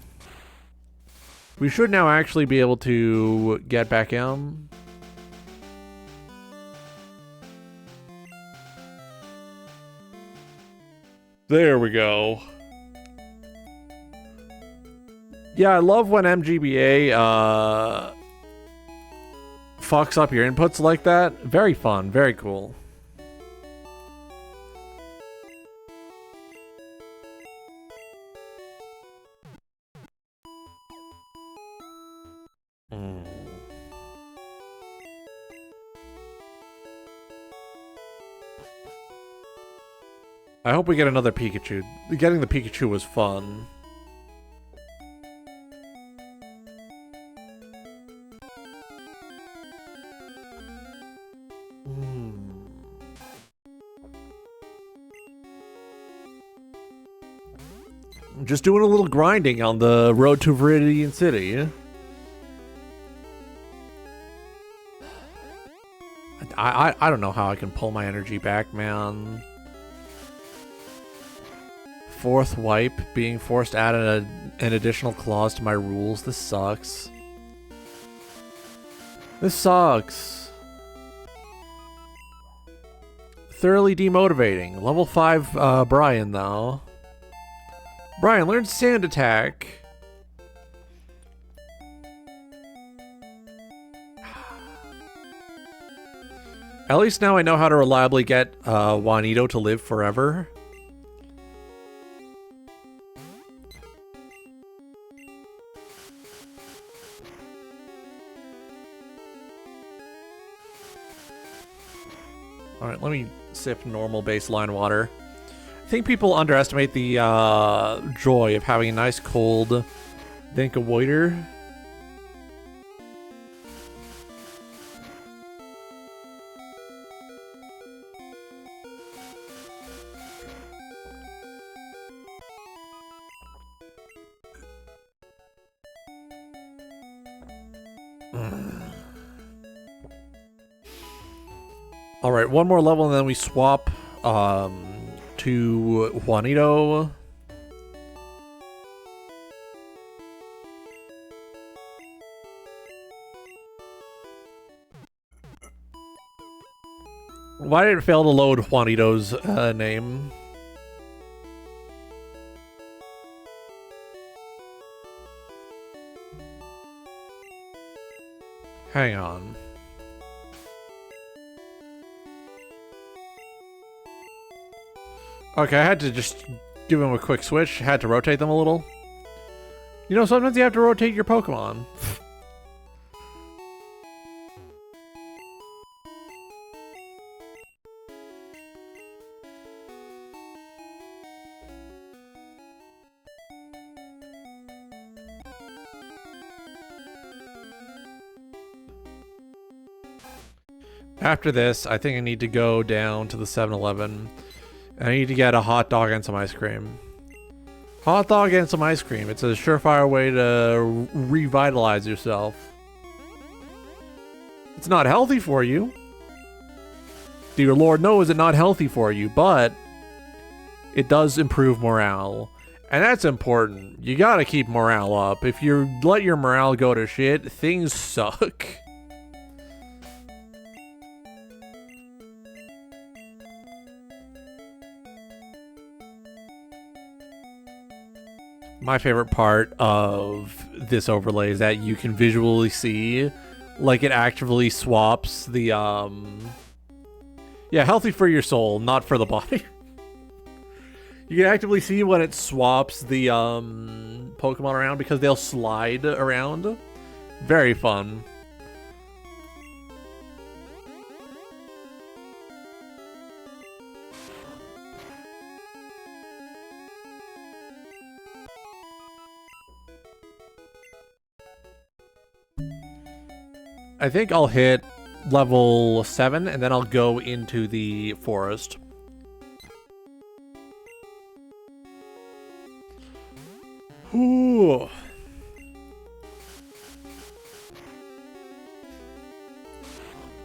We should now actually be able to get back in. There we go. Yeah, I love when MGBA fucks up your inputs like that. Very fun, very cool. I hope we get another Pikachu. Getting the Pikachu was fun. Just doing a little grinding on the road to Viridian City. I don't know how I can pull my energy back, man. Fourth wipe, being forced to add an additional clause to my rules. This sucks. This sucks. Thoroughly demotivating. Level 5 Brian, though. Brian, learn Sand Attack. At least now I know how to reliably get Juanito to live forever. Alright, let me sip normal baseline water. I think people underestimate the joy of having a nice cold drink of water. Alright, one more level and then we swap to Juanito. Why did it fail to load Juanito's name? Hang on. Okay, I had to just give him a quick switch. Had to rotate them a little. You know, sometimes you have to rotate your Pokemon. After this, I think I need to go down to the 7-Eleven. I need to get a hot dog and some ice cream. Hot dog and some ice cream. It's a surefire way to revitalize yourself. It's not healthy for you. Dear Lord knows it's not healthy for you, but it does improve morale. And that's important. You gotta keep morale up. If you let your morale go to shit, things suck. My favorite part of this overlay is that you can visually see, like, it actively swaps the, yeah, healthy for your soul, not for the body. You can actively see when it swaps the, Pokemon around because they'll slide around. Very fun. I think I'll hit level 7 and then I'll go into the forest. Ooh.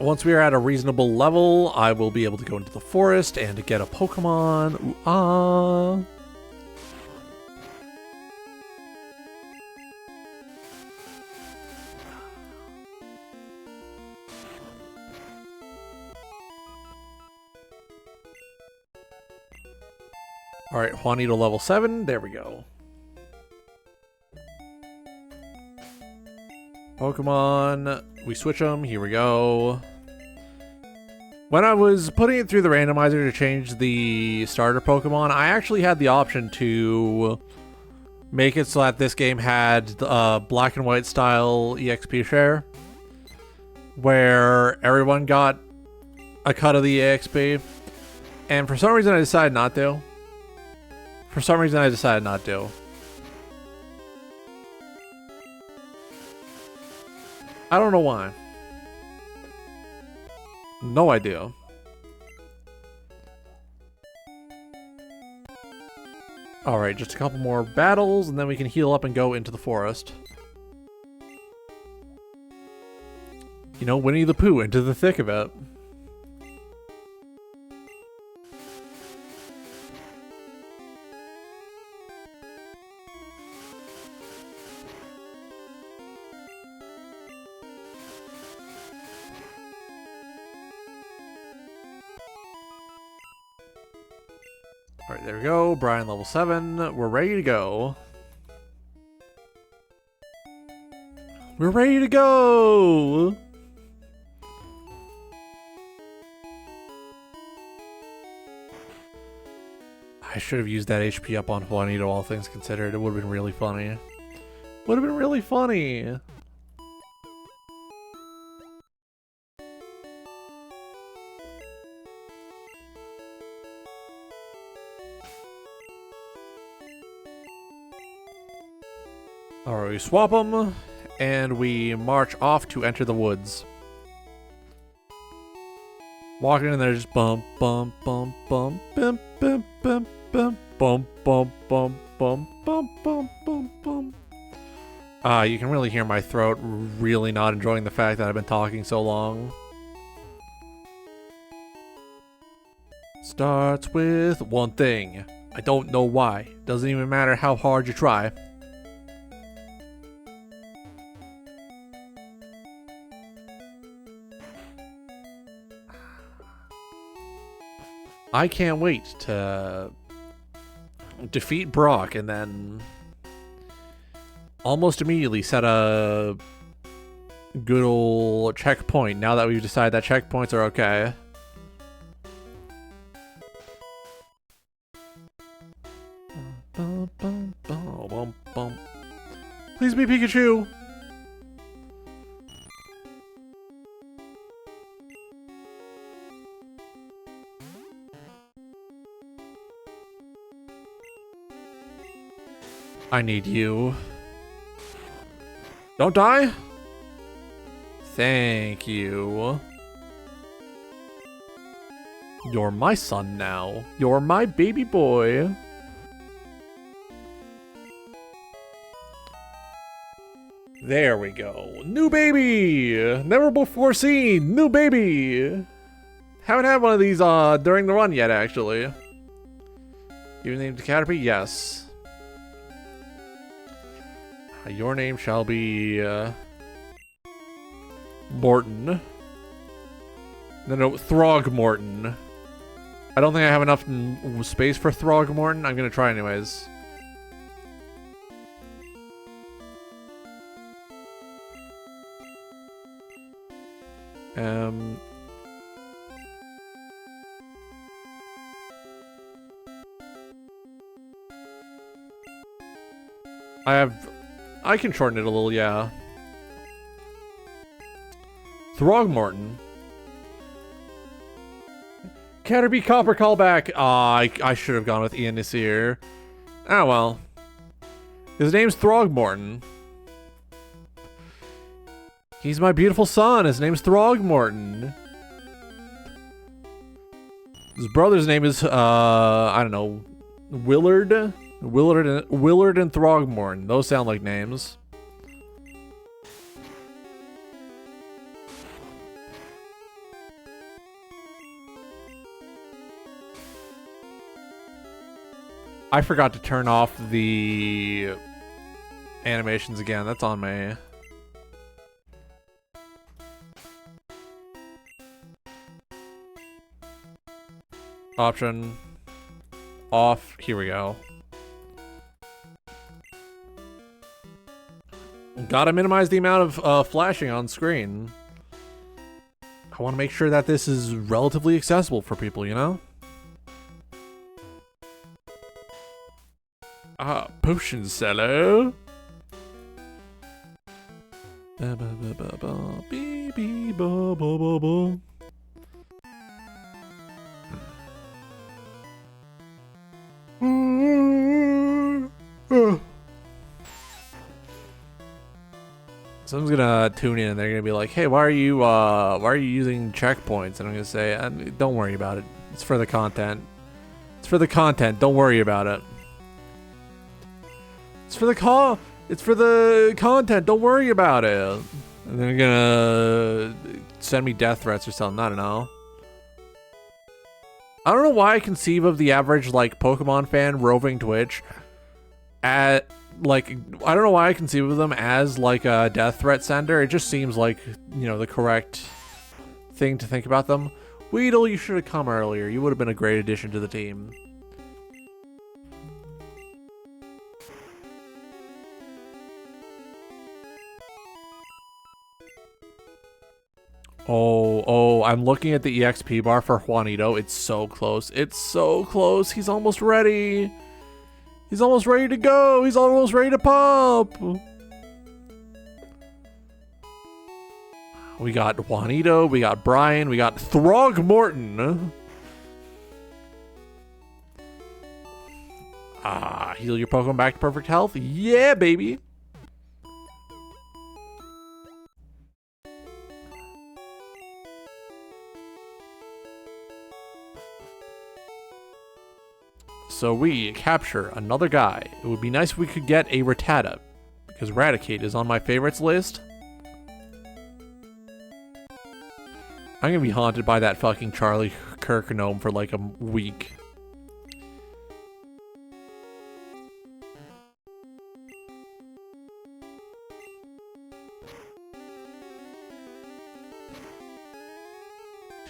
Once we are at a reasonable level, I will be able to go into the forest and get a Pokemon. Ooh, ah. Alright, Juanito level 7. There we go. Pokemon. We switch them. Here we go. When I was putting it through the randomizer to change the starter Pokemon, I actually had the option to make it so that this game had black and white style EXP share, where everyone got a cut of the EXP. And for some reason I decided not to. For some reason, I decided not to. I don't know why. No idea. Alright, just a couple more battles, and then we can heal up and go into the forest. You know, Winnie the Pooh, into the thick of it. Alright, there we go. Brian level 7. We're ready to go. We're ready to go! I should have used that HP up on Juanito, all things considered. It would have been really funny. Would have been really funny. Alright, we swap them, and we march off to enter the woods. Walking in there, just bump, bump, bump, bump, bump, bump, bump, bump, bump, bump, bump, bump, bump, bump, bump, bump. You can really hear my throat really not enjoying the fact that I've been talking so long. Starts with one thing. I don't know why. Doesn't even matter how hard you try. I can't wait to defeat Brock and then almost immediately set a good old checkpoint now that we've decided that checkpoints are okay. Please be Pikachu! I need you. Don't die. Thank you. You're my son now. You're my baby boy. There we go. New baby! Never before seen. New baby! Haven't had one of these during the run yet, actually. Your name to Caterpie? Yes. Your name shall be Morton. No, Throgmorton. I don't think I have enough space for Throgmorton. I'm gonna try anyways. I can shorten it a little, yeah. Throgmorton. Caterpie Copper callback. I should have gone with Ian Nasir. Ah, well. His name's Throgmorton. He's my beautiful son. His name's Throgmorton. His brother's name is, I don't know, Willard? Willard and Throgmorton. Those sound like names. I forgot to turn off the animations again. That's on me. Option off. Here we go. Gotta minimize the amount of flashing on screen. I want to make sure that this is relatively accessible for people, you know? Potion seller. Someone's gonna tune in and they're gonna be like, "Hey, why are you using checkpoints?" And I'm gonna say, "Don't worry about it. It's for the content. It's for the content. Don't worry about it. It's for the content. Don't worry about it." And they're gonna send me death threats or something. I don't know. I don't know why I conceive of the average like Pokemon fan roving Twitch at like, I don't know why I conceive of them as like a death threat sender. It just seems like, you know, the correct thing to think about them. Weedle, you should have come earlier. You would have been a great addition to the team. Oh, I'm looking at the EXP bar for Juanito. It's so close. It's so close. He's almost ready. He's almost ready to go. He's almost ready to pop. We got Juanito. We got Brian. We got Throgmorton. Heal your Pokemon back to perfect health. Yeah, baby. So we capture another guy. It would be nice if we could get a Rattata, because Raticate is on my favorites list. I'm gonna be haunted by that fucking Charlie Kirk gnome for like a week.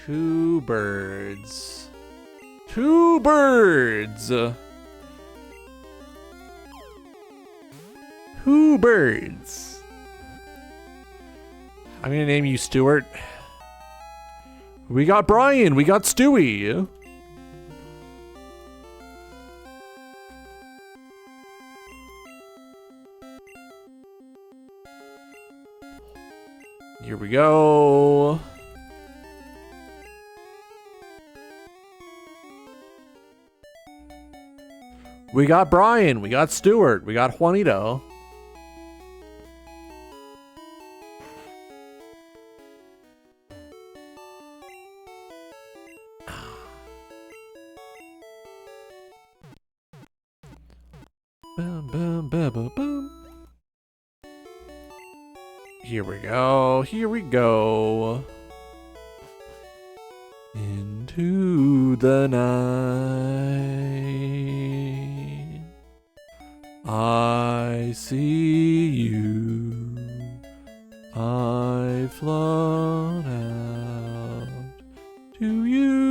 Two birds. Two birds. Two birds. I'm gonna name you Stuart. We got Brian. We got Stewie. Here we go. We got Brian, we got Stuart, we got Juanito. Boom, boom, boom, boom, boom. Here we go, here we go. Into the night, I see you. I've flown out to you.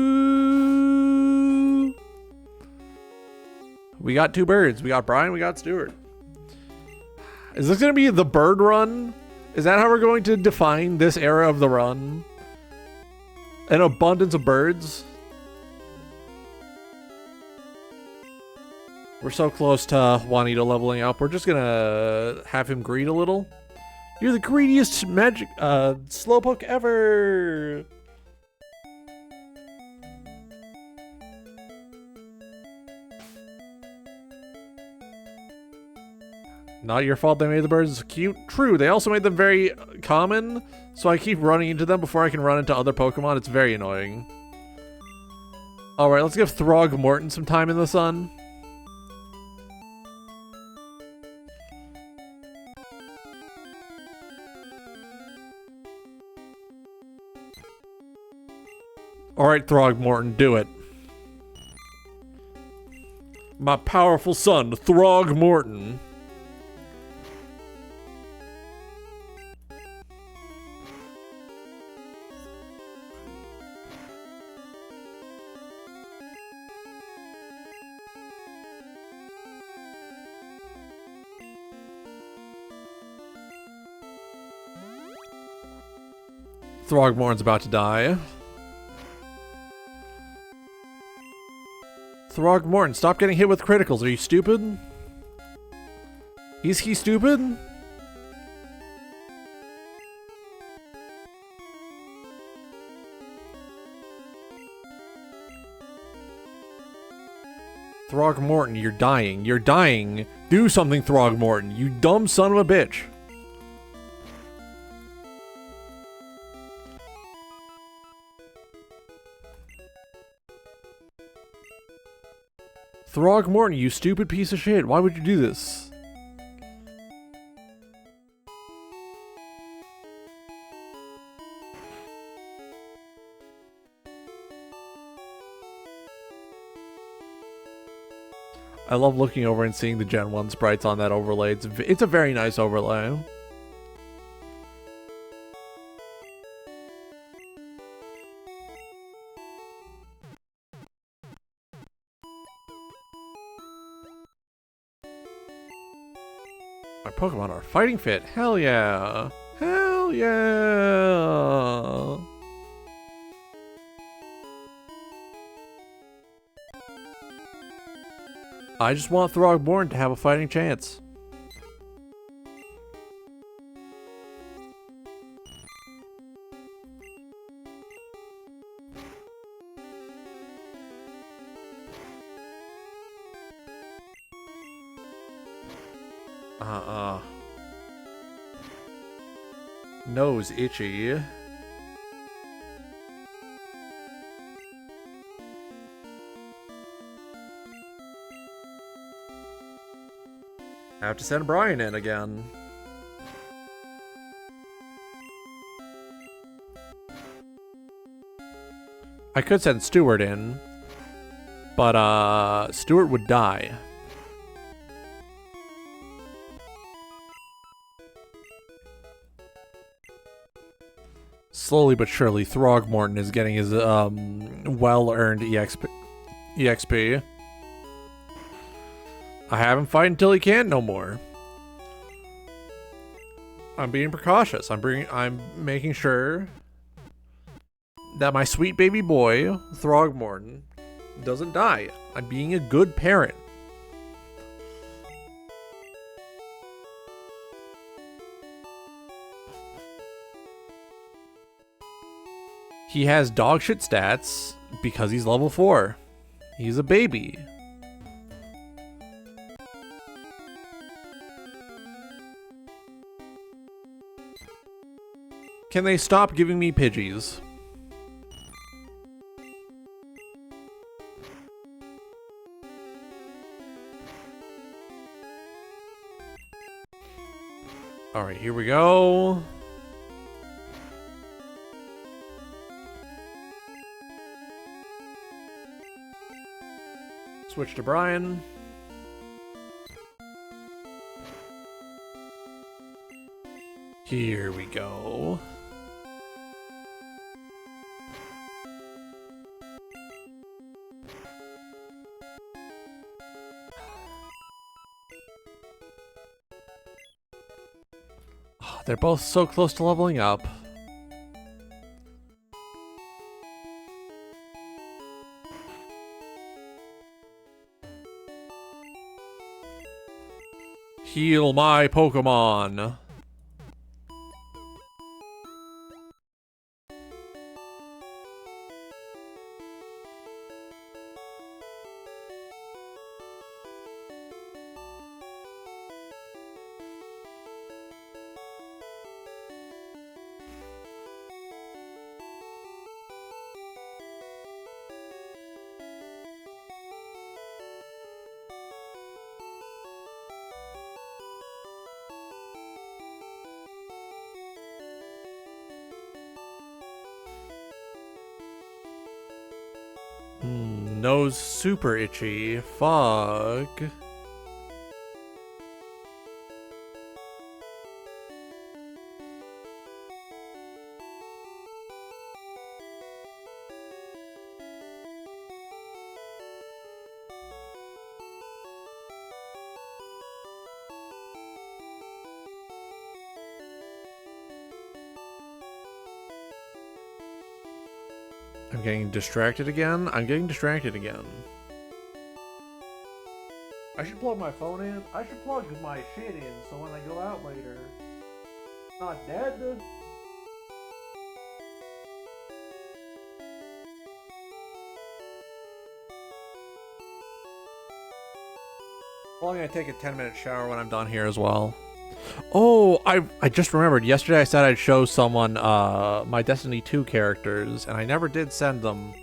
We got two birds. We got Brian. We got Stuart. Is this going to be the bird run? Is that how we're going to define this era of the run? An abundance of birds? We're so close to Juanito leveling up. We're just gonna have him greed a little. You're the greediest magic slowpoke ever. Not your fault they made the birds cute. True, they also made them very common, so I keep running into them before I can run into other Pokemon. It's very annoying. Alright, let's give Throgmorton some time in the sun. Alright, Throgmorton, do it. My powerful son, Throgmorton. Throgmorton's about to die. Throgmorton, stop getting hit with criticals. Are you stupid? Is he stupid? Throgmorton, you're dying. You're dying. Do something, Throgmorton. You dumb son of a bitch. Throgmorton, you stupid piece of shit. Why would you do this? I love looking over and seeing the Gen 1 sprites on that overlay. It's a very nice overlay. My Pokemon are fighting fit. Hell yeah. Hell yeah. I just want Throgmorton to have a fighting chance. Nose itchy. I have to send Brian in again. I could send Stuart in, but Stuart would die. Slowly but surely, Throgmorton is getting his well-earned EXP. I have him fight until he can't no more. I'm being precautious. I'm making sure that my sweet baby boy, Throgmorton, doesn't die. I'm being a good parent. He has dogshit stats because he's level 4. He's a baby. Can they stop giving me Pidgeys? Alright, here we go. Switch to Brian. Here we go. Oh, they're both so close to leveling up. Heal my Pokemon. Nose super itchy. Fuck. I'm getting distracted again. I'm getting distracted again. I should plug my phone in. I should plug my shit in so when I go out later, it's not dead. Well, I'm gonna take a 10-minute shower when I'm done here as well. Oh, I just remembered. Yesterday I said I'd show someone my Destiny 2 characters, and I never did send them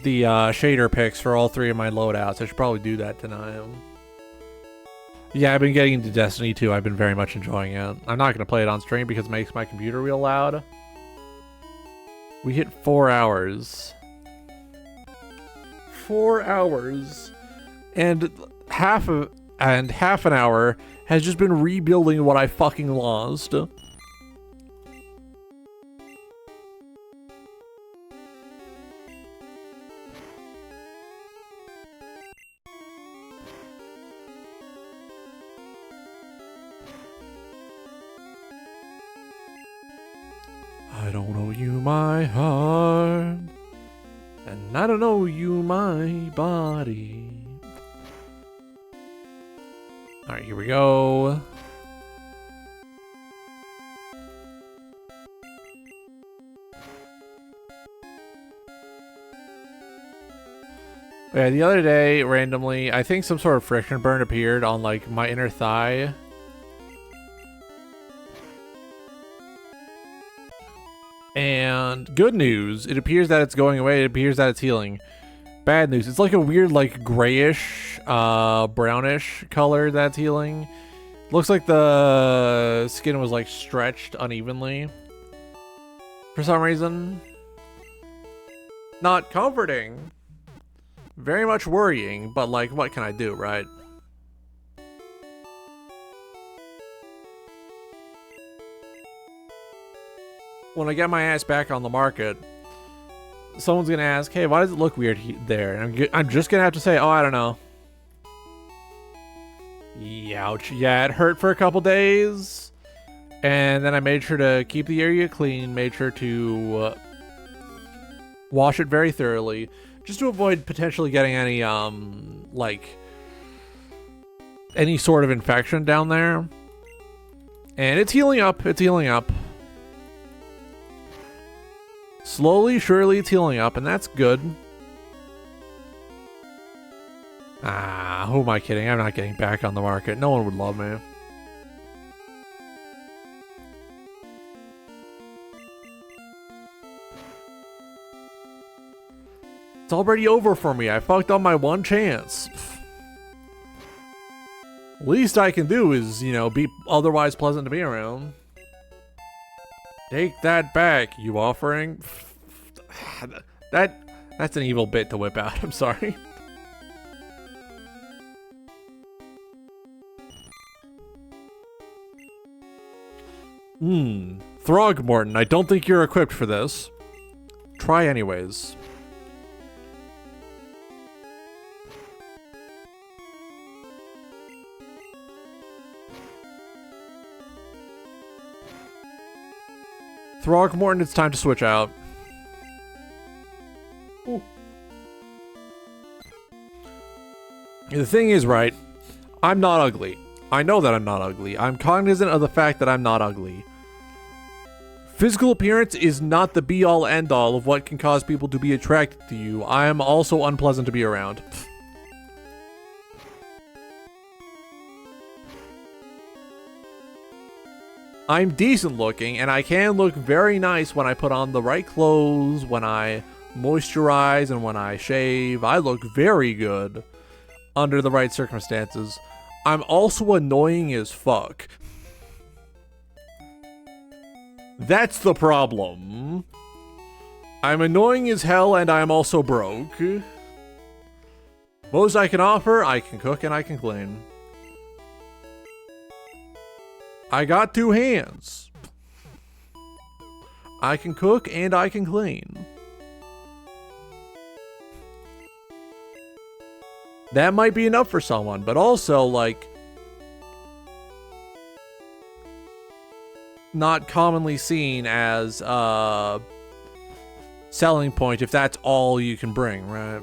the shader pics for all 3 of my loadouts. I should probably do that tonight. Yeah, I've been getting into Destiny 2. I've been very much enjoying it. I'm not going to play it on stream because it makes my computer real loud. We hit 4 hours. 4 hours. And half an hour has just been rebuilding what I fucking lost. I don't owe you my heart, and I don't owe you my body. Alright, here we go. Yeah, the other day, randomly, I think some sort of friction burn appeared on, like, my inner thigh. And good news, it appears that it's going away. It appears that it's healing. Bad news, it's like a weird, like, grayish, brownish color that's healing. Looks like the skin was, like, stretched unevenly for some reason. Not comforting. Very much worrying, but, like, what can I do, right? When I get my ass back on the market, someone's gonna ask, hey, why does it look weird there? And I'm just gonna have to say, oh, I don't know. Ouch. Yeah, it hurt for a couple days. And then I made sure to keep the area clean, made sure to wash it very thoroughly, just to avoid potentially getting any, like, any sort of infection down there. And it's healing up. It's healing up. Slowly, surely, it's healing up, and that's good. Ah, who am I kidding? I'm not getting back on the market. No one would love me. It's already over for me. I fucked up my one chance. Least I can do is, you know, be otherwise pleasant to be around. Take that back, you offering. That's an evil bit to whip out. I'm sorry. Throgmorton, I don't think you're equipped for this. Try anyways. Throgmorton, it's time to switch out. Ooh. The thing is, right, I'm not ugly. I know that I'm not ugly. I'm cognizant of the fact that I'm not ugly. Physical appearance is not the be-all end-all of what can cause people to be attracted to you. I am also unpleasant to be around. I'm decent looking, and I can look very nice when I put on the right clothes, when I moisturize, and when I shave. I look very good under the right circumstances. I'm also annoying as fuck. That's the problem. I'm annoying as hell, and I'm also broke. Most I can offer, I can cook and I can clean. I got two hands. I can cook and I can clean. That might be enough for someone, but also, like, not commonly seen as a selling point if that's all you can bring, right?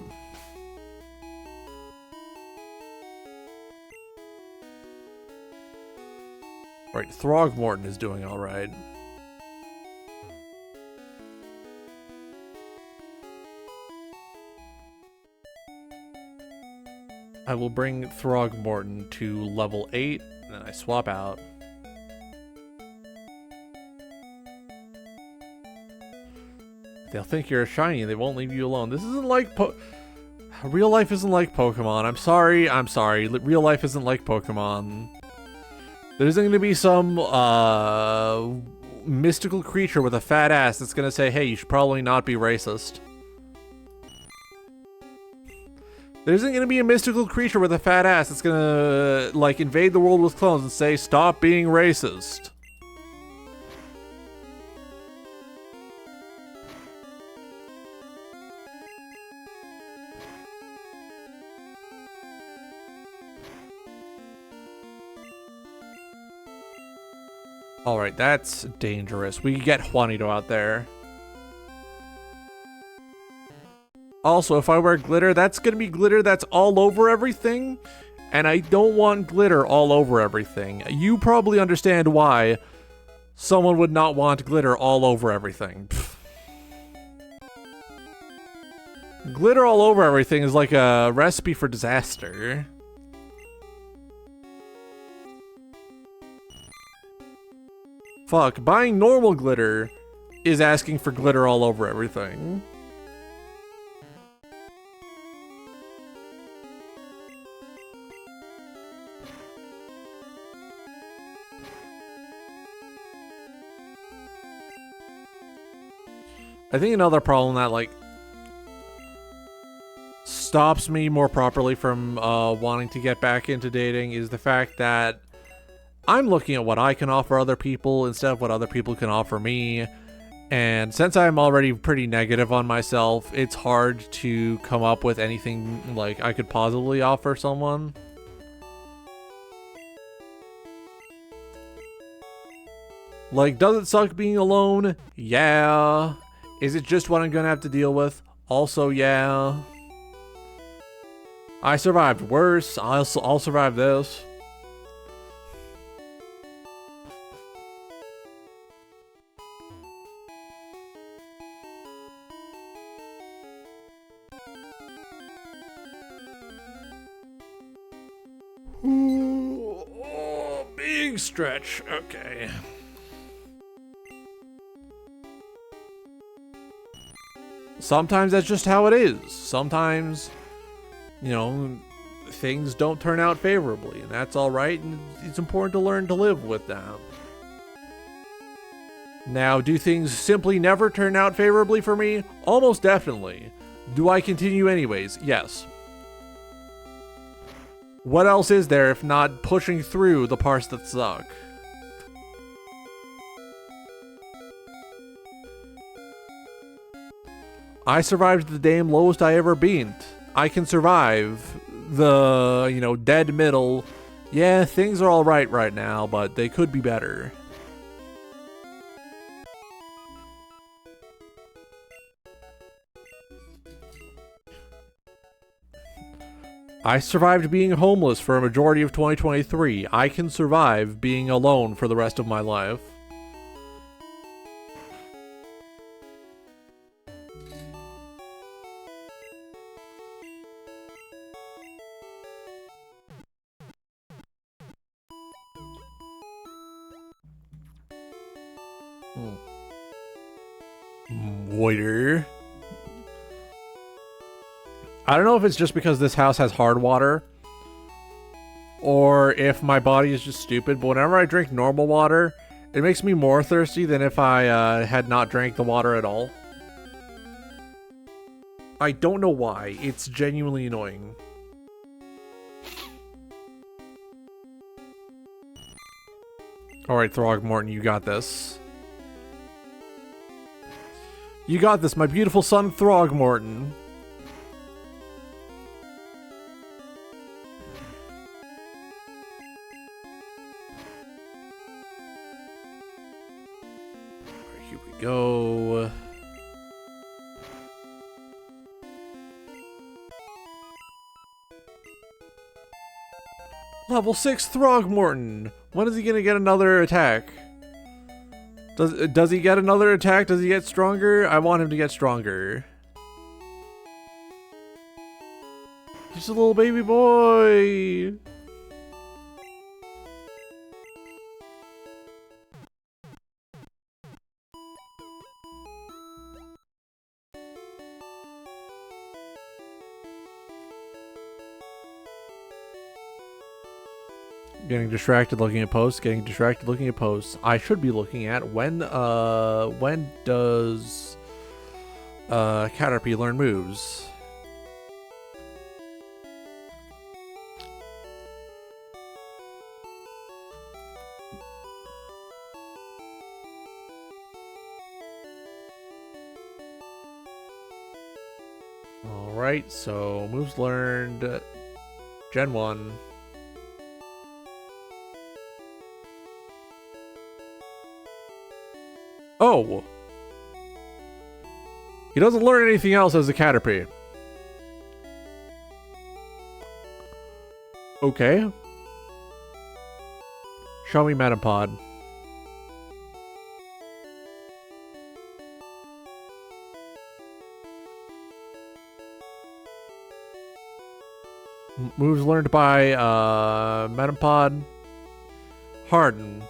Right, Throgmorton is doing alright. I will bring Throgmorton to level 8, and then I swap out. They'll think you're shiny, they won't leave you alone. This isn't like real life isn't like Pokemon. I'm sorry. Real life isn't like Pokemon. There isn't going to be some mystical creature with a fat ass that's going to say, hey, you should probably not be racist. There isn't going to be a mystical creature with a fat ass that's going to, like, invade the world with clones and say, stop being racist. Alright, that's dangerous. We get Juanito out there. Also, if I wear glitter, that's gonna be glitter that's all over everything. And I don't want glitter all over everything. You probably understand why someone would not want glitter all over everything. Pfft. Glitter all over everything is like a recipe for disaster. Fuck, buying normal glitter is asking for glitter all over everything. I think another problem that, like, stops me more properly from wanting to get back into dating is the fact that I'm looking at what I can offer other people instead of what other people can offer me. And since I'm already pretty negative on myself, it's hard to come up with anything like I could possibly offer someone. Like, does it suck being alone? Yeah. Is it just what I'm gonna have to deal with? Also, yeah. I survived worse. I'll survive this. Ooh, oh, big stretch. Okay. Sometimes that's just how it is. Sometimes, you know, things don't turn out favorably, and that's alright, and it's important to learn to live with that. Now, do things simply never turn out favorably for me? Almost definitely. Do I continue anyways? Yes. What else is there if not pushing through the parts that suck? I survived the damn lowest I ever been. I can survive the, you know, dead middle. Yeah, things are alright right now, but they could be better. I survived being homeless for a majority of 2023. I can survive being alone for the rest of my life. Waiter. I don't know if it's just because this house has hard water or if my body is just stupid, but whenever I drink normal water, it makes me more thirsty than if I had not drank the water at all. I don't know why. It's genuinely annoying. Alright, Throgmorton, you got this. You got this, my beautiful son, Throgmorton. Here we go. Level 6 Throgmorton. When is he gonna get another attack? Does he get another attack? Does he get stronger? I want him to get stronger. Just a little baby boy. Getting distracted looking at posts, getting distracted looking at posts. I should be looking at when does Caterpie learn moves? Alright, so moves learned Gen 1. Oh! He doesn't learn anything else as a Caterpie. Okay. Show me Metapod. Moves learned by Metapod. Harden.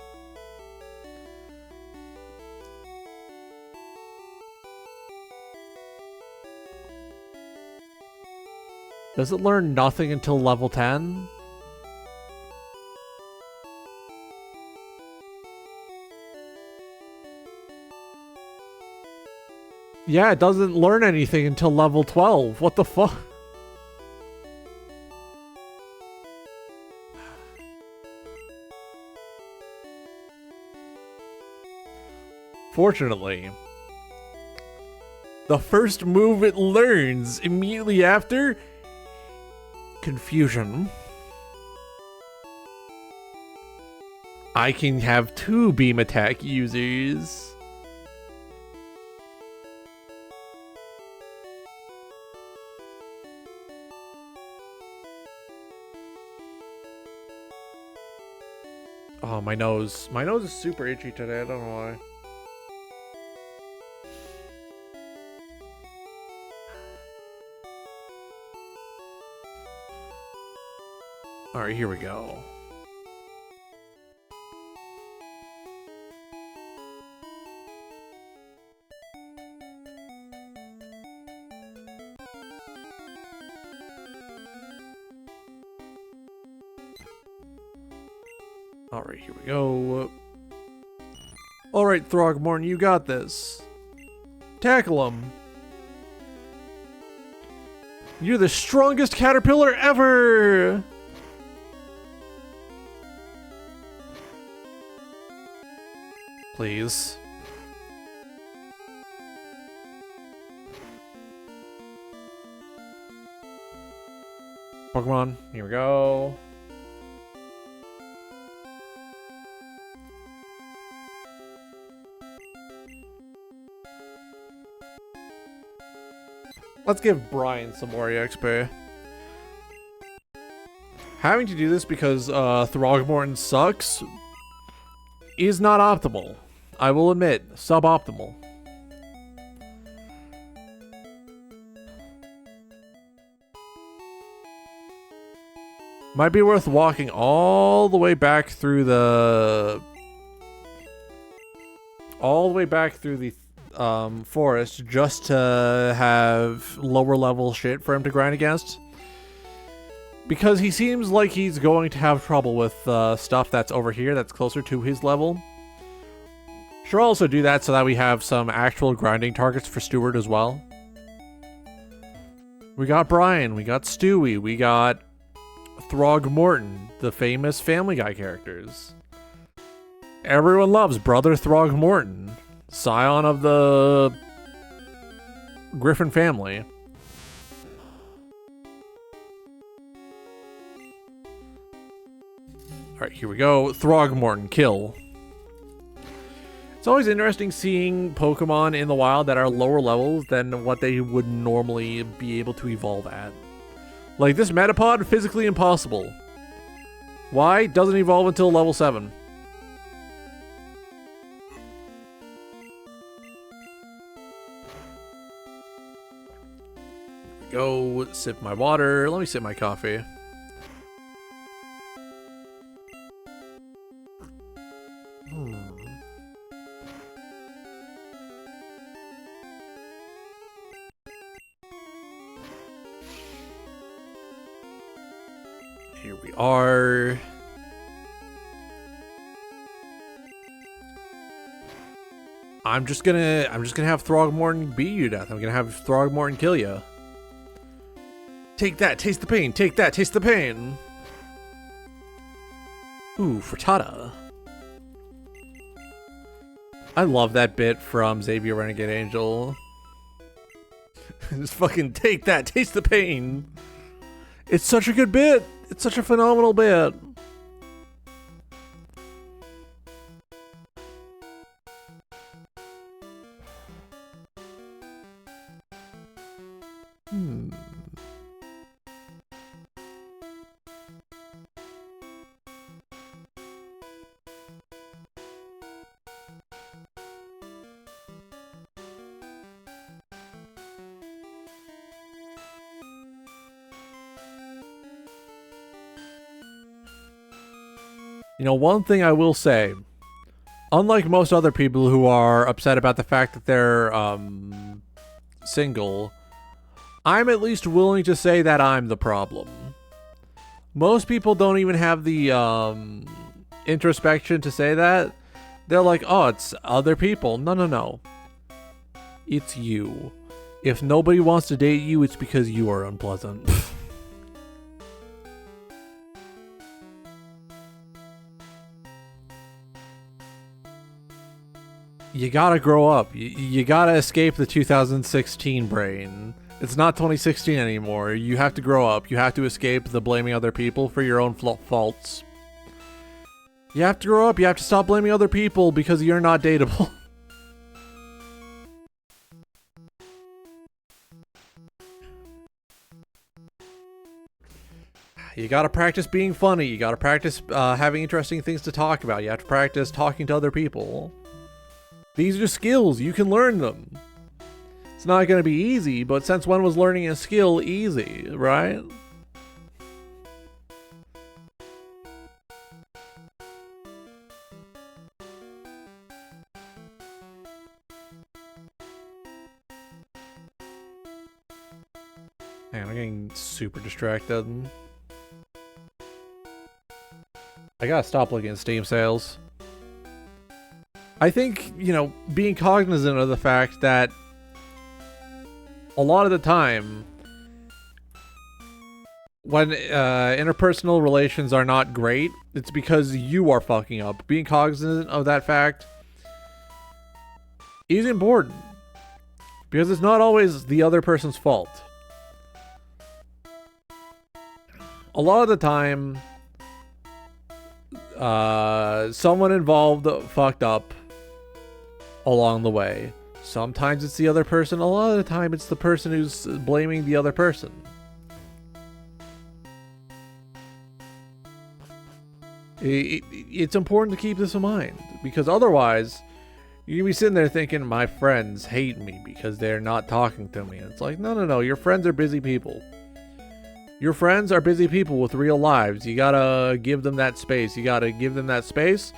Does it learn nothing until level 10? Yeah, it doesn't learn anything until level 12. What the fuck? Fortunately, the first move it learns immediately after confusion. I can have 2 beam attack users. Oh, my nose. My nose is super itchy today. I don't know why. Alright, here we go. Alright, here we go. Alright, Throgmorton, you got this. Tackle him. You're the strongest caterpillar ever! Please. Pokemon, here we go. Let's give Brian some more EXP. Having to do this because Throgmorton sucks is not optimal. I will admit, suboptimal. Might be worth walking all the way back through the forest just to have lower level shit for him to grind against. Because he seems like he's going to have trouble with stuff that's over here that's closer to his level. Should also do that so that we have some actual grinding targets for Stewart as well. We got Brian, we got Stewie, we got Throgmorton, the famous Family Guy characters. Everyone loves Brother Throgmorton, scion of the Griffin family. Alright, here we go. Throgmorton, kill. It's always interesting seeing Pokemon in the wild that are lower levels than what they would normally be able to evolve at. Like this Metapod, physically impossible. Why? Doesn't evolve until level 7. Go sip my water. Let me sip my coffee. Here we are. I'm just gonna have Throgmorton beat you to death. I'm gonna have Throgmorton kill you. Take that, taste the pain. Take that, taste the pain. Ooh, frittata. I love that bit from Xavier Renegade Angel. Just fucking take that, taste the pain. It's such a good bit. It's such a phenomenal bit. You know, one thing I will say, unlike most other people who are upset about the fact that they're single, I'm at least willing to say that I'm the problem. Most people don't even have the introspection to say that. They're like, oh, it's other people. No, no, no. It's you. If nobody wants to date you, it's because you are unpleasant. You gotta grow up. You gotta escape the 2016 brain. It's not 2016 anymore. You have to grow up. You have to escape the blaming other people for your own faults. You have to grow up. You have to stop blaming other people because you're not dateable. You gotta practice being funny. You gotta practice having interesting things to talk about. You have to practice talking to other people. These are skills. You can learn them. It's not gonna be easy, but since when was learning a skill easy, right? Man, I'm getting super distracted. I gotta stop looking at Steam sales. I think, you know, being cognizant of the fact that a lot of the time, when interpersonal relations are not great, it's because you are fucking up. Being cognizant of that fact is important. Because it's not always the other person's fault. A lot of the time, someone involved fucked up along the way. Sometimes it's the other person. A lot of the time it's the person who's blaming the other person. It's important to keep this in mind, because otherwise you'll be sitting there thinking, my friends hate me because they're not talking to me. And it's like, no, no, no. Your friends are busy people. Your friends are busy people with real lives. You gotta give them that space. You gotta give them that space.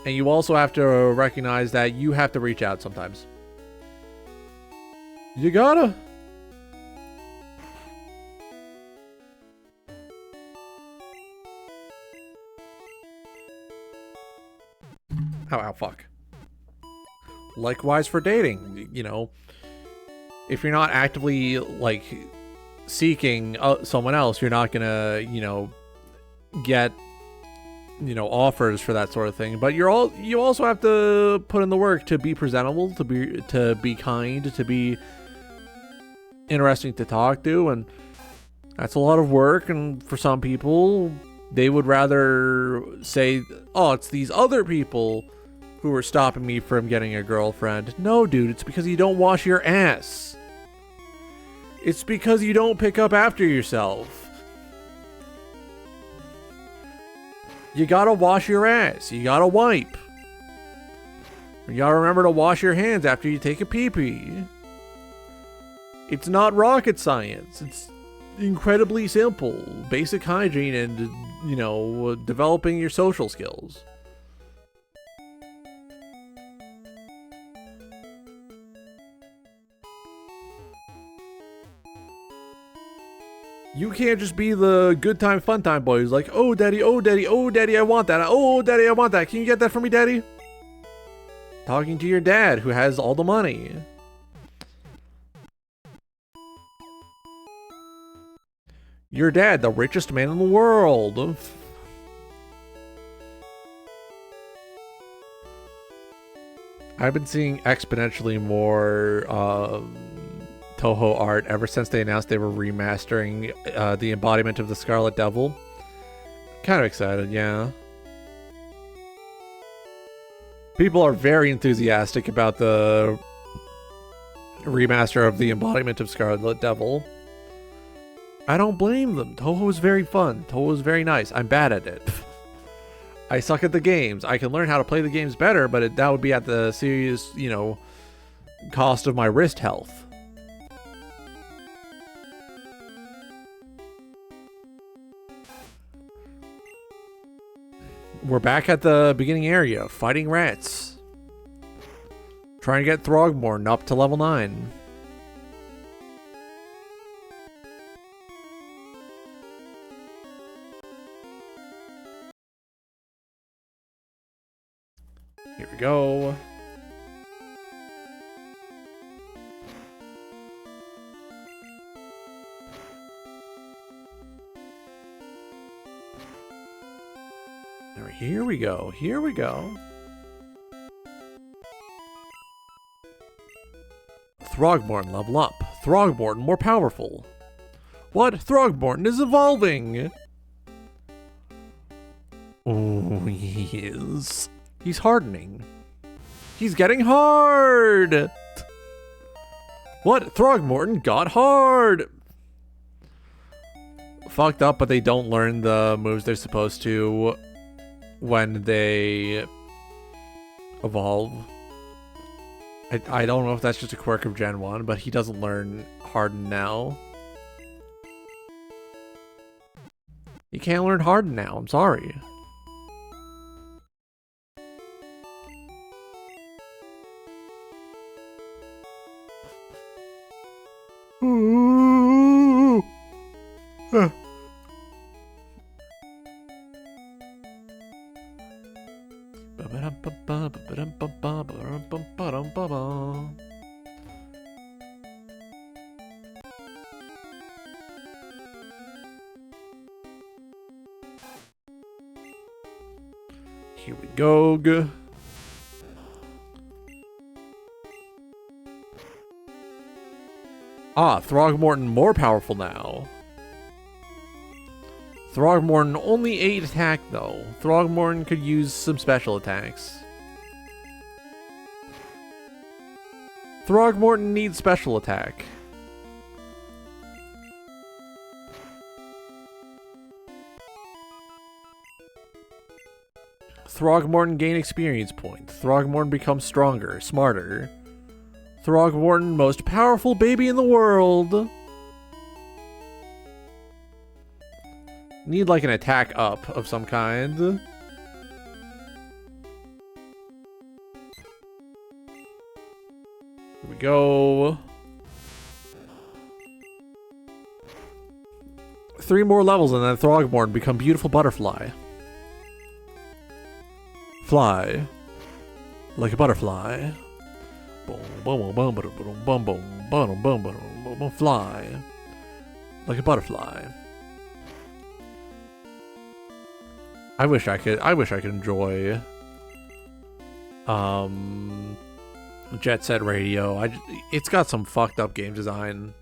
And you also have to recognize that you have to reach out sometimes. You gotta. Ow, fuck. Likewise for dating, you know. If you're not actively, like, seeking someone else, you're not gonna, you know, get, you know, offers for that sort of thing. But you also have to put in the work to be presentable, to be kind, to be interesting to talk to, and that's a lot of work. And for some people, they would rather say, oh, it's these other people who are stopping me from getting a girlfriend. No, dude, it's because you don't wash your ass. It's because you don't pick up after yourself. You gotta wash your ass. You gotta wipe. You gotta remember to wash your hands after you take a pee-pee. It's not rocket science. It's incredibly simple. Basic hygiene and, you know, developing your social skills. You can't just be the good time, fun time boy who's like, oh, daddy, oh, daddy, oh, daddy, I want that. Oh, daddy, I want that. Can you get that for me, daddy? Talking to your dad who has all the money. Your dad, the richest man in the world. I've been seeing exponentially more Toho art ever since they announced they were remastering the embodiment of the Scarlet Devil. Kind of excited, yeah. People are very enthusiastic about the remaster of the embodiment of Scarlet Devil. I don't blame them. Toho is very fun. Toho is very nice. I'm bad at it. I suck at the games. I can learn how to play the games better, but that would be at the serious, you know, cost of my wrist health. We're back at the beginning area, fighting rats. Trying to get Throgmorton up to level 9. Here we go. Here we go. Here we go. Throgmorton level up. Throgmorton more powerful. What? Throgmorton is evolving. Oh, he is. He's hardening. He's getting hard. What? Throgmorton got hard. Fucked up, but they don't learn the moves they're supposed to when they evolve. I don't know if that's just a quirk of Gen 1, but he doesn't learn Harden now. He can't learn Harden now, I'm sorry. Here we go. Ah, Throgmorton more powerful now. Throgmorton only 8 attack though. Throgmorton could use some special attacks. Throgmorton needs special attack. Throgmorton gain experience points. Throgmorton becomes stronger, smarter. Throgmorton, most powerful baby in the world. Need like an attack up of some kind. Here we go. 3 more levels and then Throgmorton become beautiful butterfly. Fly like a butterfly. Fly like a butterfly. I wish I could enjoy Jet Set Radio. It's got some fucked up game design.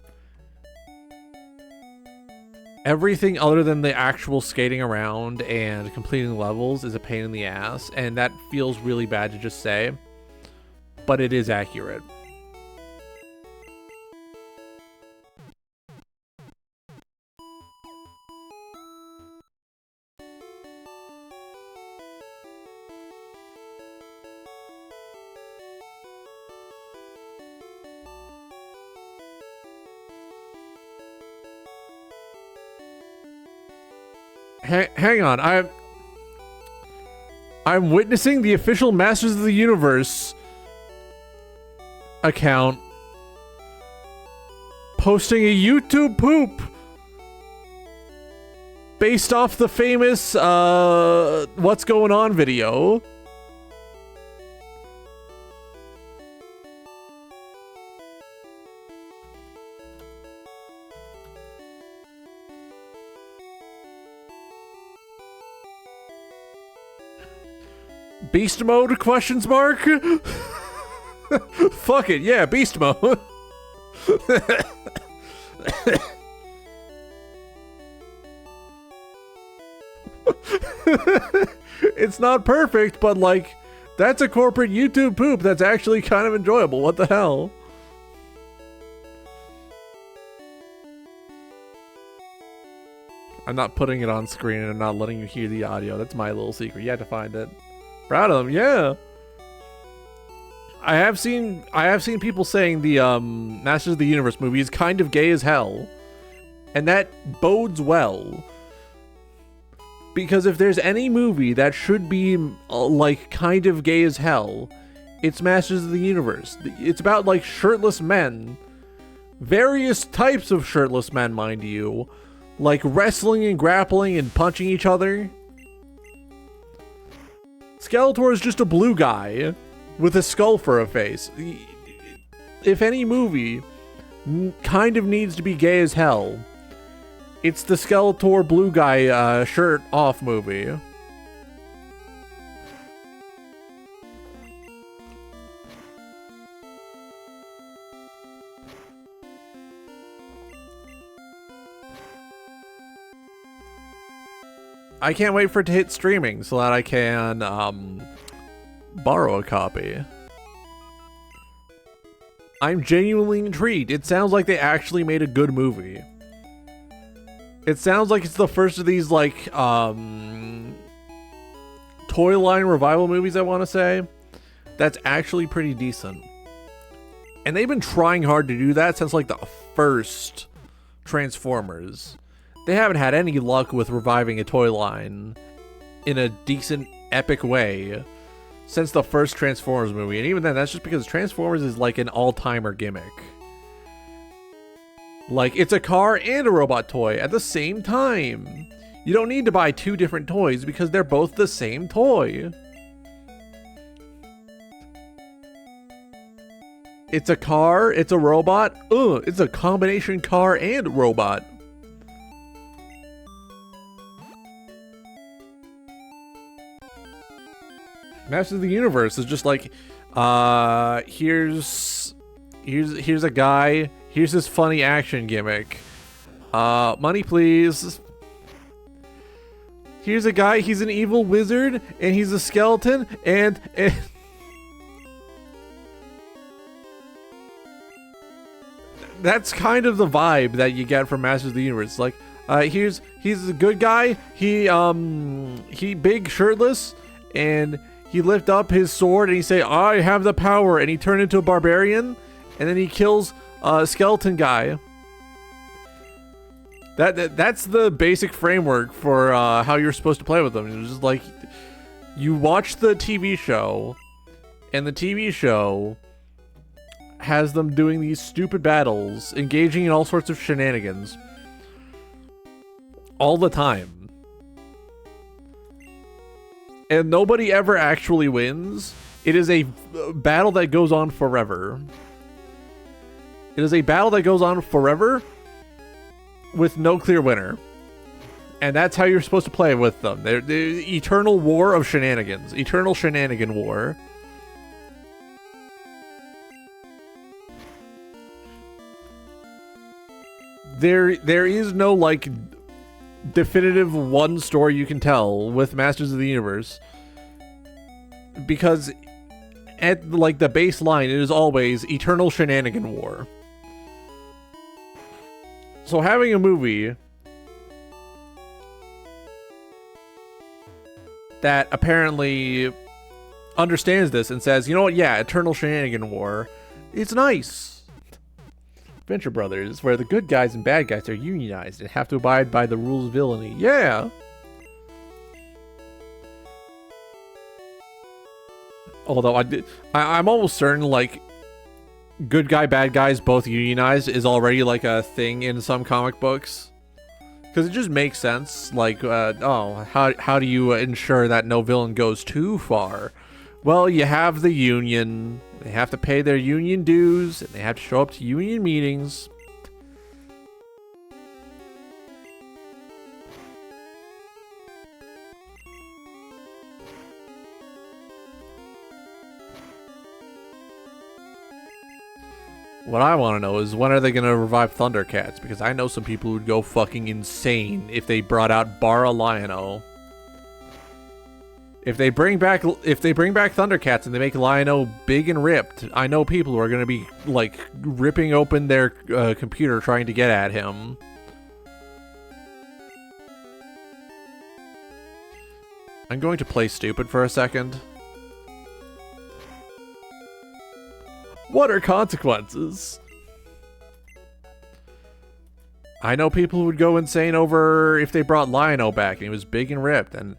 Everything other than the actual skating around and completing levels is a pain in the ass, and that feels really bad to just say, but it is accurate. Hang on, I'm witnessing the official Masters of the Universe account posting a YouTube poop based off the famous What's Going On video. Beast mode? Questions mark? Fuck it, yeah, beast mode. It's not perfect, but like, that's a corporate YouTube poop that's actually kind of enjoyable. What the hell? I'm not putting it on screen and I'm not letting you hear the audio. That's my little secret. You have to find it. Proud of them, yeah. I have seen people saying the Masters of the Universe movie is kind of gay as hell, and that bodes well. Because if there's any movie that should be, like, kind of gay as hell, it's Masters of the Universe. It's about, like, shirtless men. Various types of shirtless men, mind you. Like, wrestling and grappling and punching each other. Skeletor is just a blue guy with a skull for a face. If any movie kind of needs to be gay as hell, it's the Skeletor blue guy shirt off movie. I can't wait for it to hit streaming so that I can borrow a copy. I'm genuinely intrigued. It sounds like they actually made a good movie. It sounds like it's the first of these, like, toy line revival movies, I want to say, that's actually pretty decent. And they've been trying hard to do that since, like, the first Transformers. They haven't had any luck with reviving a toy line in a decent, epic way since the first Transformers movie. And even then, that's just because Transformers is like an all-timer gimmick. Like, it's a car and a robot toy at the same time. You don't need to buy two different toys because they're both the same toy. It's a car, it's a robot. It's a combination car and robot. Masters of the Universe is just like, here's a guy, here's this funny action gimmick. Money please. Here's a guy, he's an evil wizard, and he's a skeleton, and that's kind of the vibe that you get from Masters of the Universe. Like, he's a good guy, he big shirtless, and he lift up his sword and he say, I have the power, and he turned into a barbarian, and then he kills a skeleton guy. That's the basic framework for how you're supposed to play with them. It's just like, you watch the TV show, and the TV show has them doing these stupid battles, engaging in all sorts of shenanigans all the time. And nobody ever actually wins. It is a battle that goes on forever. It is a battle that goes on forever with no clear winner. And that's how you're supposed to play with them. They're the eternal war of shenanigans. Eternal shenanigan war. There is no, like, definitive one story you can tell with Masters of the Universe, because at, like, the baseline, it is always eternal shenanigan war. So having a movie that apparently understands this and says, you know what, yeah, eternal shenanigan war, it's nice. Venture Brothers, where the good guys and bad guys are unionized and have to abide by the rules of villainy. Yeah! Although I'm almost certain, like, good guy, bad guys both unionized is already, like, a thing in some comic books. Because it just makes sense. Like, how do you ensure that no villain goes too far? Well, you have the union. They have to pay their union dues, and they have to show up to union meetings. What I want to know is, when are they going to revive Thundercats? Because I know some people who would go fucking insane if they brought out Bara Lion-O. If they bring back Thundercats and they make Lion-O big and ripped, I know people who are going to be, like, ripping open their computer trying to get at him. I'm going to play stupid for a second. What are consequences? I know people who would go insane over if they brought Lion-O back and he was big and ripped. And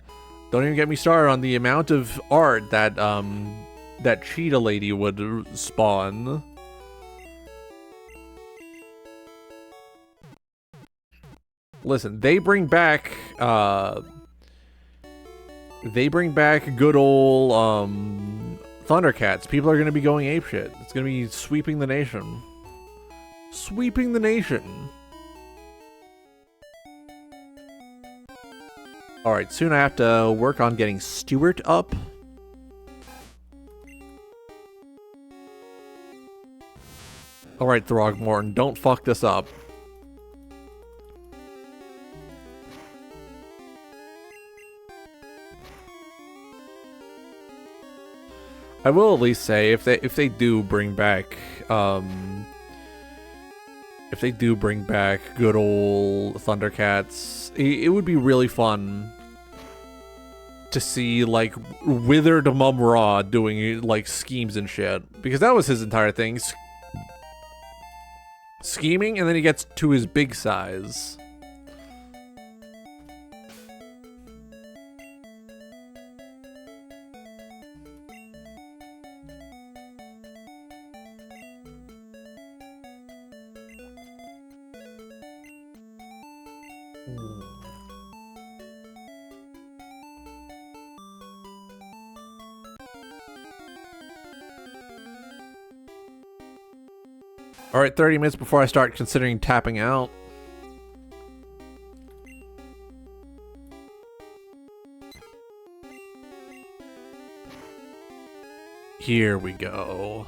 don't even get me started on the amount of art that that cheetah lady would spawn. Listen, they bring back good old Thundercats. People are gonna be going apeshit. It's gonna be sweeping the nation. Sweeping the nation. Alright, soon I have to work on getting Stuart up. Alright, Throgmorton, don't fuck this up. I will at least say if they do bring back good old Thundercats, it would be really fun to see like Withered Mum Ra doing like schemes and shit, because that was his entire thing, scheming, and then he gets to his big size. Alright, 30 minutes before I start considering tapping out. Here we go.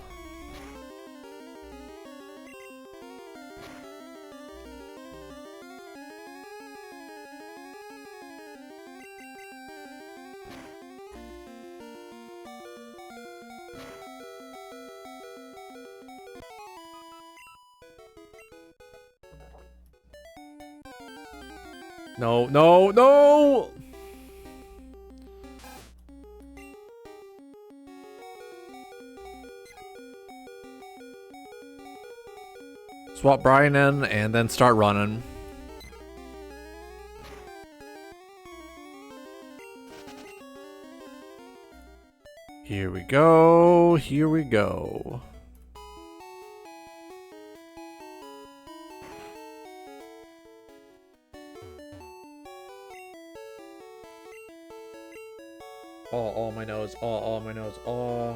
No, no, no! Swap Brian in and then start running. Here we go, here we go. Oh, my nose. Oh, my nose. Oh.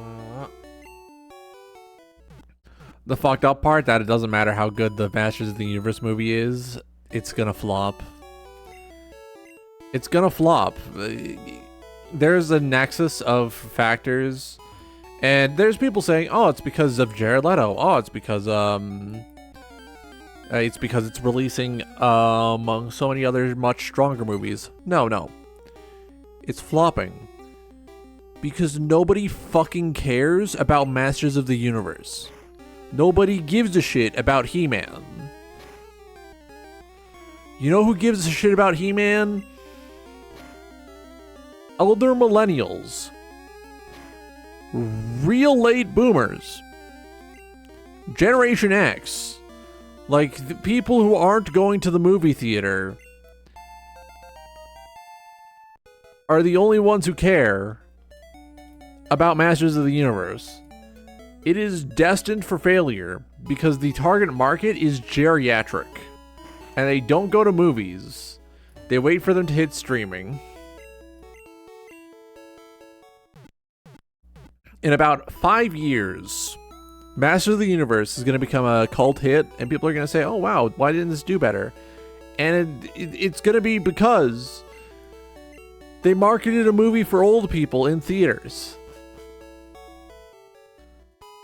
The fucked up part that it doesn't matter how good the Masters of the Universe movie is, it's gonna flop. It's gonna flop. There's a nexus of factors, and there's people saying, oh, it's because of Jared Leto. Oh, it's because it's releasing among so many other much stronger movies. No, no. It's flopping because nobody fucking cares about Masters of the Universe. Nobody gives a shit about He-Man. You know who gives a shit about He-Man? Elder millennials. Real late boomers. Generation X. Like, the people who aren't going to the movie theater are the only ones who care about Masters of the Universe. It is destined for failure because the target market is geriatric. And they don't go to movies. They wait for them to hit streaming. In about 5 years, Masters of the Universe is going to become a cult hit, and people are going to say, oh wow, why didn't this do better? And it's going to be because they marketed a movie for old people in theaters.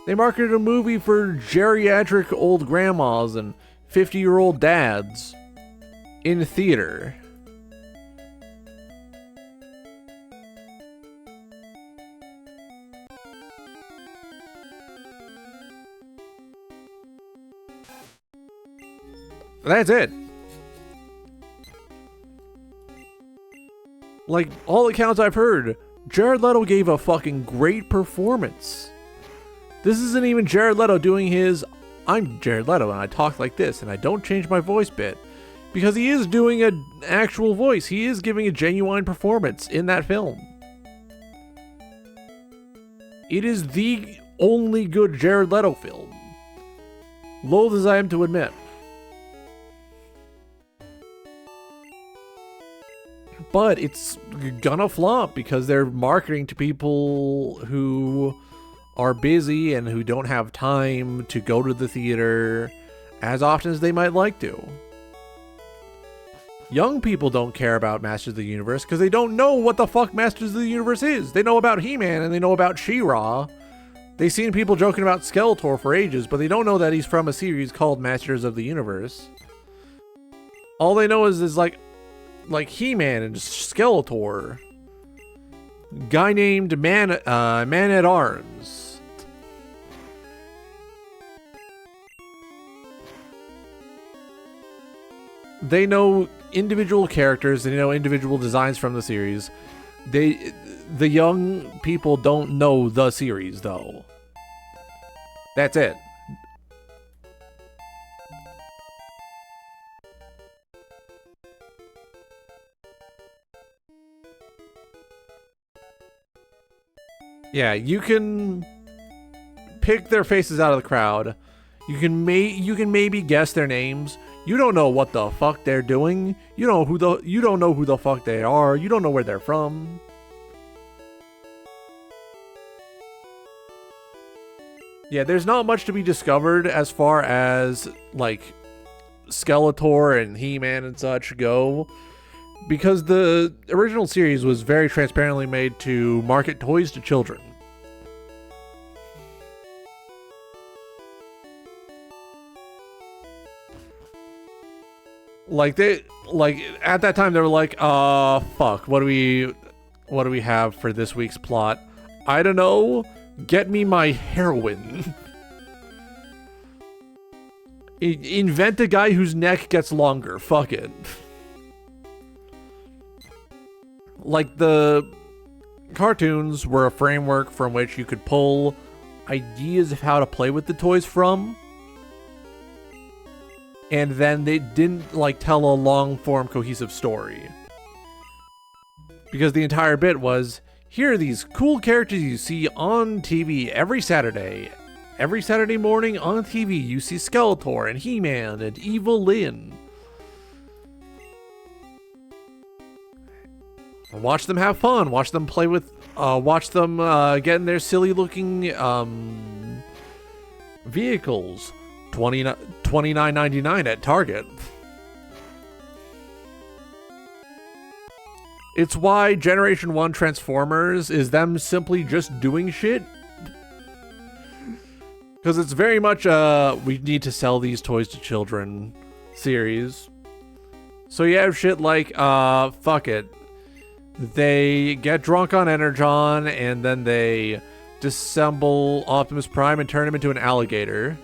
They marketed a movie for geriatric old grandmas and 50-year-old dads in theater. That's it. Like, all accounts I've heard, Jared Leto gave a fucking great performance. This isn't even Jared Leto doing his, I'm Jared Leto and I talk like this and I don't change my voice bit. Because he is doing an actual voice. He is giving a genuine performance in that film. It is the only good Jared Leto film. Loath as I am to admit. But it's gonna flop because they're marketing to people who are busy and who don't have time to go to the theater as often as they might like to. Young people don't care about Masters of the Universe because they don't know what the fuck Masters of the Universe is. They know about He-Man and they know about She-Ra. They've seen people joking about Skeletor for ages, but they don't know that he's from a series called Masters of the Universe. All they know is like He-Man and Skeletor. Guy named Man-at-Arms. They know individual characters, they know individual designs from the series. The young people don't know the series, though. That's it. Yeah, you can pick their faces out of the crowd. You can maybe guess their names. You don't know what the fuck they're doing. You don't know who the fuck they are. You don't know where they're from. Yeah, there's not much to be discovered as far as like Skeletor and He-Man and such go, because the original series was very transparently made to market toys to children. Like at that time they were like, fuck, what do we have for this week's plot? I don't know. Get me my heroine. Invent a guy whose neck gets longer. Fuck it. Like, the cartoons were a framework from which you could pull ideas of how to play with the toys from. And then they didn't, like, tell a long-form cohesive story. Because the entire bit was, here are these cool characters you see on TV every Saturday. Every Saturday morning on TV, you see Skeletor and He-Man and Evil Lyn. Watch them have fun. Watch them play with... watch them get in their silly-looking vehicles. $29.99 at Target. It's why Generation 1 Transformers is them simply just doing shit. Because it's very much we need to sell these toys to children series. So you have shit like, fuck it. They get drunk on Energon and then they disassemble Optimus Prime and turn him into an alligator.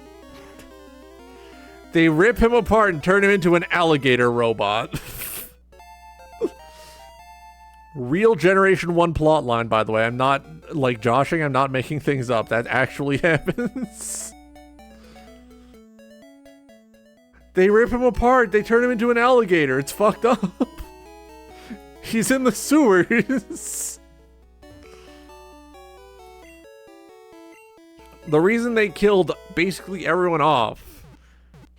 They rip him apart and turn him into an alligator robot. Real Generation 1 plotline, by the way. I'm not, like, joshing. I'm not making things up. That actually happens. They rip him apart. They turn him into an alligator. It's fucked up. He's in the sewers. The reason they killed basically everyone off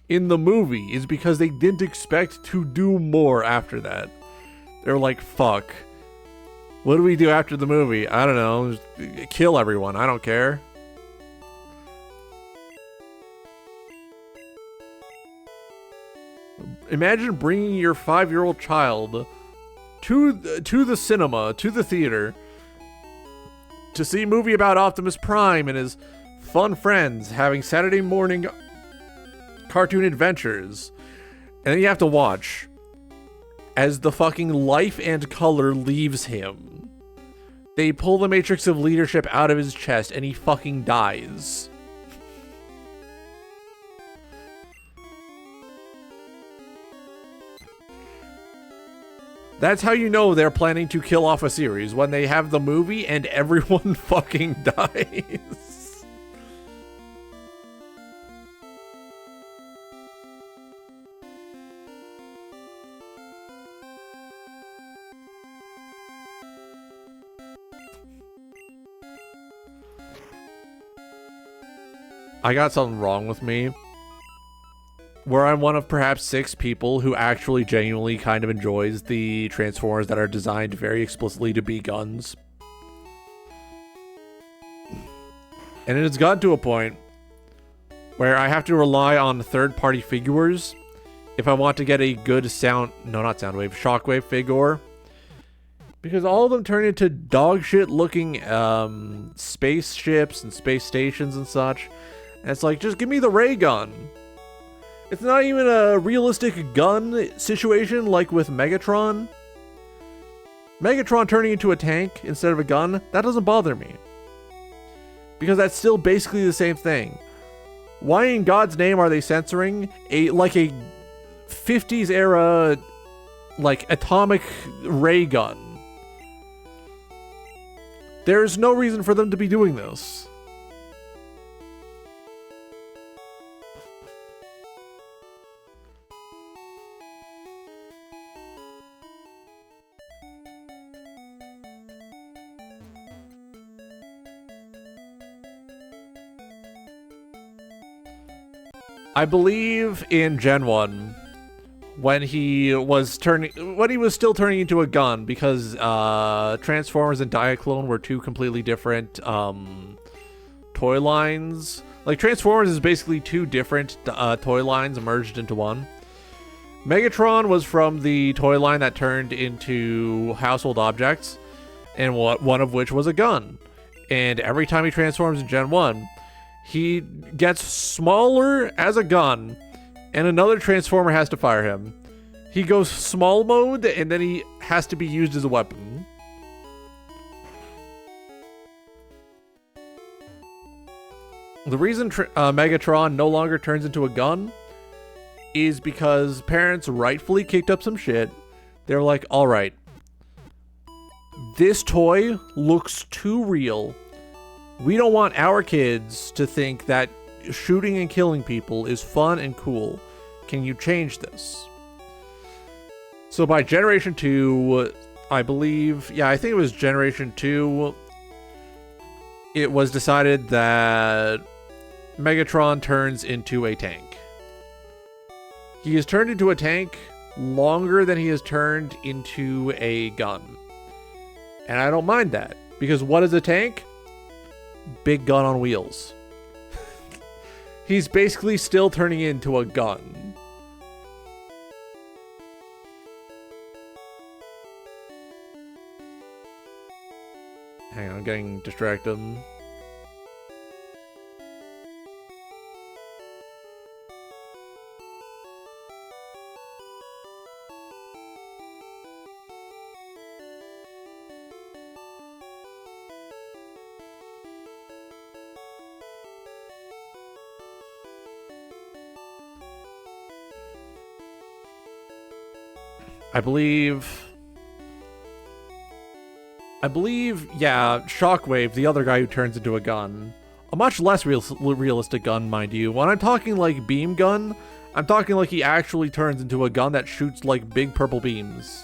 in the movie is because they didn't expect to do more after that. They're like, fuck. What do we do after the movie? I don't know. Just kill everyone. I don't care. Imagine bringing your 5-year-old child to the cinema, to the theater, to see a movie about Optimus Prime and his fun friends having Saturday morning cartoon adventures. And then you have to watch as the fucking life and color leaves him. They pull the matrix of leadership out of his chest and he fucking dies. That's how you know they're planning to kill off a series, when they have the movie and everyone fucking dies. I got something wrong with me. Where I'm one of perhaps 6 people who actually genuinely kind of enjoys the Transformers that are designed very explicitly to be guns. And it's gotten to a point where I have to rely on third-party figures if I want to get a good Shockwave figure. Because all of them turn into dog shit looking spaceships and space stations and such. And it's like, just give me the ray gun. It's not even a realistic gun situation like with Megatron. Megatron turning into a tank instead of a gun, that doesn't bother me. Because that's still basically the same thing. Why in God's name are they censoring a 50s era atomic ray gun? There's no reason for them to be doing this. I believe in Gen 1, when he was still turning into a gun, because Transformers and Diaclone were 2 completely different toy lines. Like, Transformers is basically 2 different toy lines merged into one. Megatron was from the toy line that turned into household objects, and one of which was a gun. And every time he transforms in Gen 1, he gets smaller as a gun, and another Transformer has to fire him. He goes small mode, and then he has to be used as a weapon. The reason Megatron no longer turns into a gun is because parents rightfully kicked up some shit. They're like, alright, this toy looks too real. We don't want our kids to think that shooting and killing people is fun and cool. Can you change this? So by Generation 2, I think it was Generation 2, it was decided that Megatron turns into a tank. He has turned into a tank longer than he has turned into a gun. And I don't mind that, because what is a tank? Big gun on wheels. He's basically still turning into a gun. Hang on, I'm getting distracted. I believe, yeah, Shockwave, the other guy who turns into a gun. A much less realistic gun, mind you. When I'm talking like beam gun, I'm talking like he actually turns into a gun that shoots like big purple beams.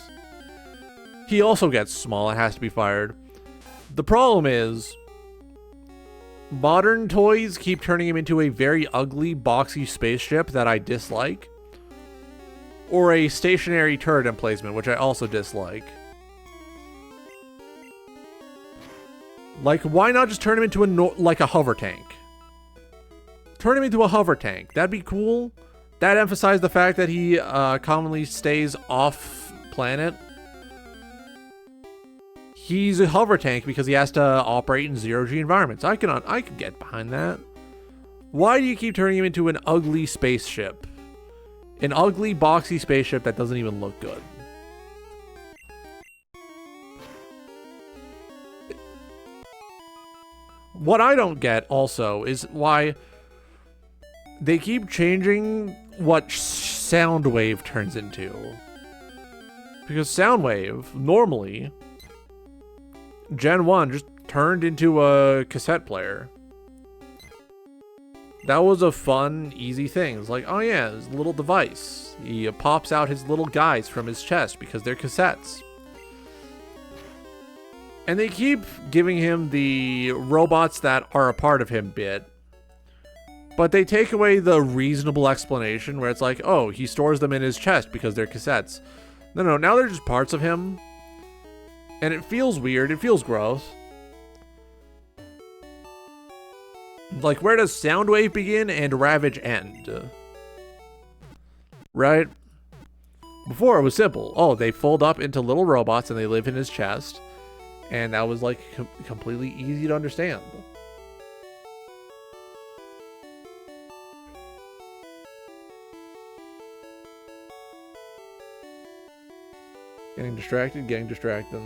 He also gets small and has to be fired. The problem is, modern toys keep turning him into a very ugly, boxy spaceship that I dislike. Or a stationary turret emplacement, which I also dislike. Like, why not just turn him into a hover tank? Turn him into a hover tank. That'd be cool. That emphasized the fact that he commonly stays off planet. He's a hover tank because he has to operate in zero-G environments. I could get behind that. Why do you keep turning him into an ugly spaceship? An ugly, boxy spaceship that doesn't even look good. What I don't get, also, is why they keep changing what Soundwave turns into. Because Soundwave, normally, Gen 1 just turned into a cassette player. That was a fun, easy thing. It's like, oh yeah, this little device. He pops out his little guys from his chest because they're cassettes. And they keep giving him the robots that are a part of him bit. But they take away the reasonable explanation where it's like, oh, he stores them in his chest because they're cassettes. No, now they're just parts of him. And it feels weird. It feels gross. Like, where does Soundwave begin and Ravage end? Right? Before, it was simple. Oh, they fold up into little robots and they live in his chest. And that was, like, completely easy to understand. Getting distracted, getting distracted.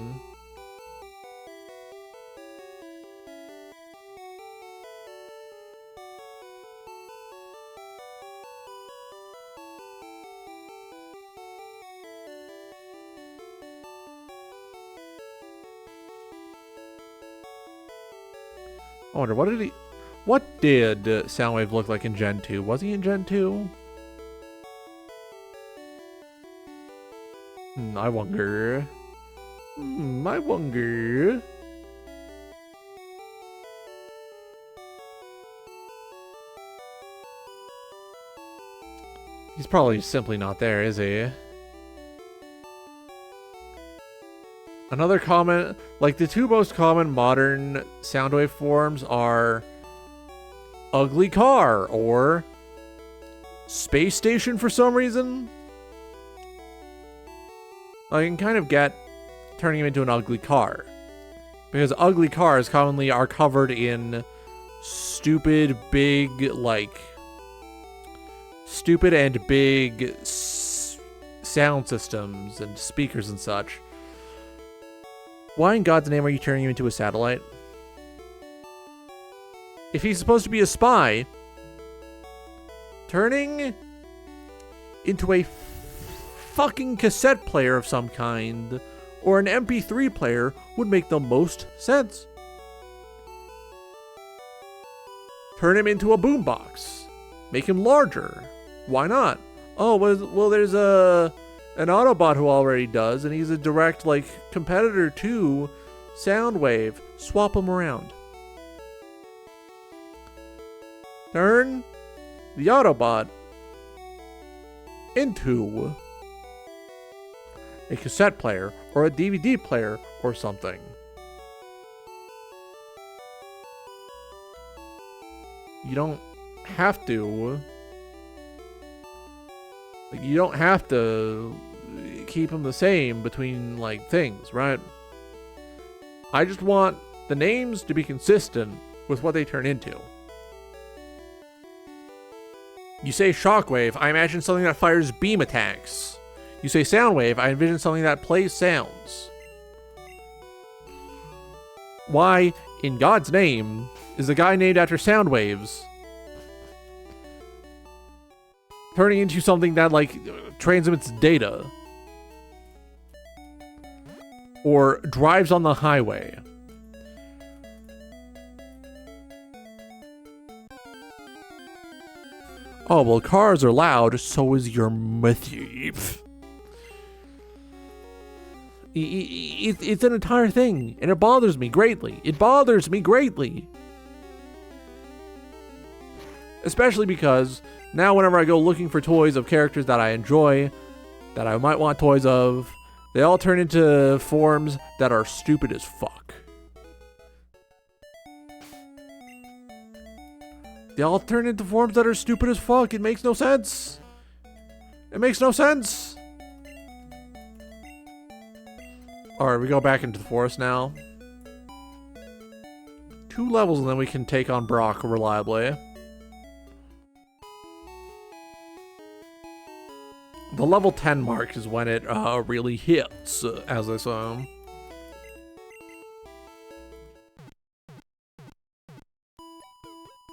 I wonder, what did Soundwave look like in Gen 2? Was he in Gen 2? I wonder. I wonder. He's probably simply not there, is he? Another comment, like the two most common modern Soundwave forms are ugly car or space station for some reason. I can kind of get turning him into an ugly car, because ugly cars commonly are covered in stupid and big sound systems and speakers and such. Why in God's name are you turning him into a satellite? If he's supposed to be a spy, turning into a fucking cassette player of some kind or an MP3 player would make the most sense. Turn him into a boombox. Make him larger. Why not? Oh, well, there's an Autobot who already does, and he's a direct, competitor to Soundwave. Swap him around. Turn the Autobot into a cassette player or a DVD player or something. You don't have to. You don't have to keep them the same between, things, right? I just want the names to be consistent with what they turn into. You say Shockwave, I imagine something that fires beam attacks. You say Soundwave, I envision something that plays sounds. Why, in God's name, is the guy named after Soundwaves turning into something that, transmits data? Or drives on the highway? Oh, well, cars are loud, so is your motif. It's an entire thing, and it bothers me greatly. It bothers me greatly. Especially because now whenever I go looking for toys of characters that I enjoy, that I might want toys of, they all turn into forms that are stupid as fuck. They all turn into forms that are stupid as fuck. It makes no sense. It makes no sense. Alright, we go back into the forest now. 2 levels and then we can take on Brock reliably. The level 10 mark is when it really hits, as they say.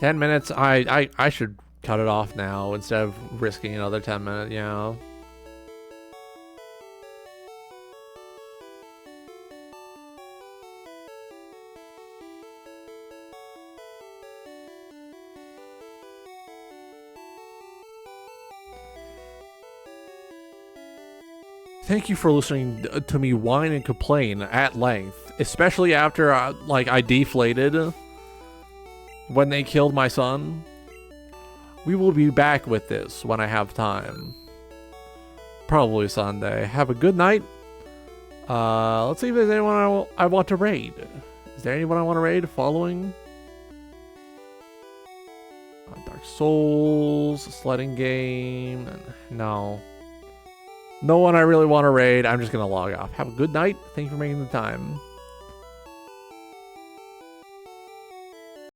$10 I should cut it off now instead of risking another 10 minutes, you know. Thank you for listening to me whine and complain at length, especially after I deflated when they killed my son. We will be back with this when I have time. Probably Sunday. Have a good night. Let's see if there's anyone I want to raid. Is there anyone I want to raid following? Dark Souls, sledding game. No. No one I really want to raid. I'm just going to log off. Have a good night. Thank you for making the time.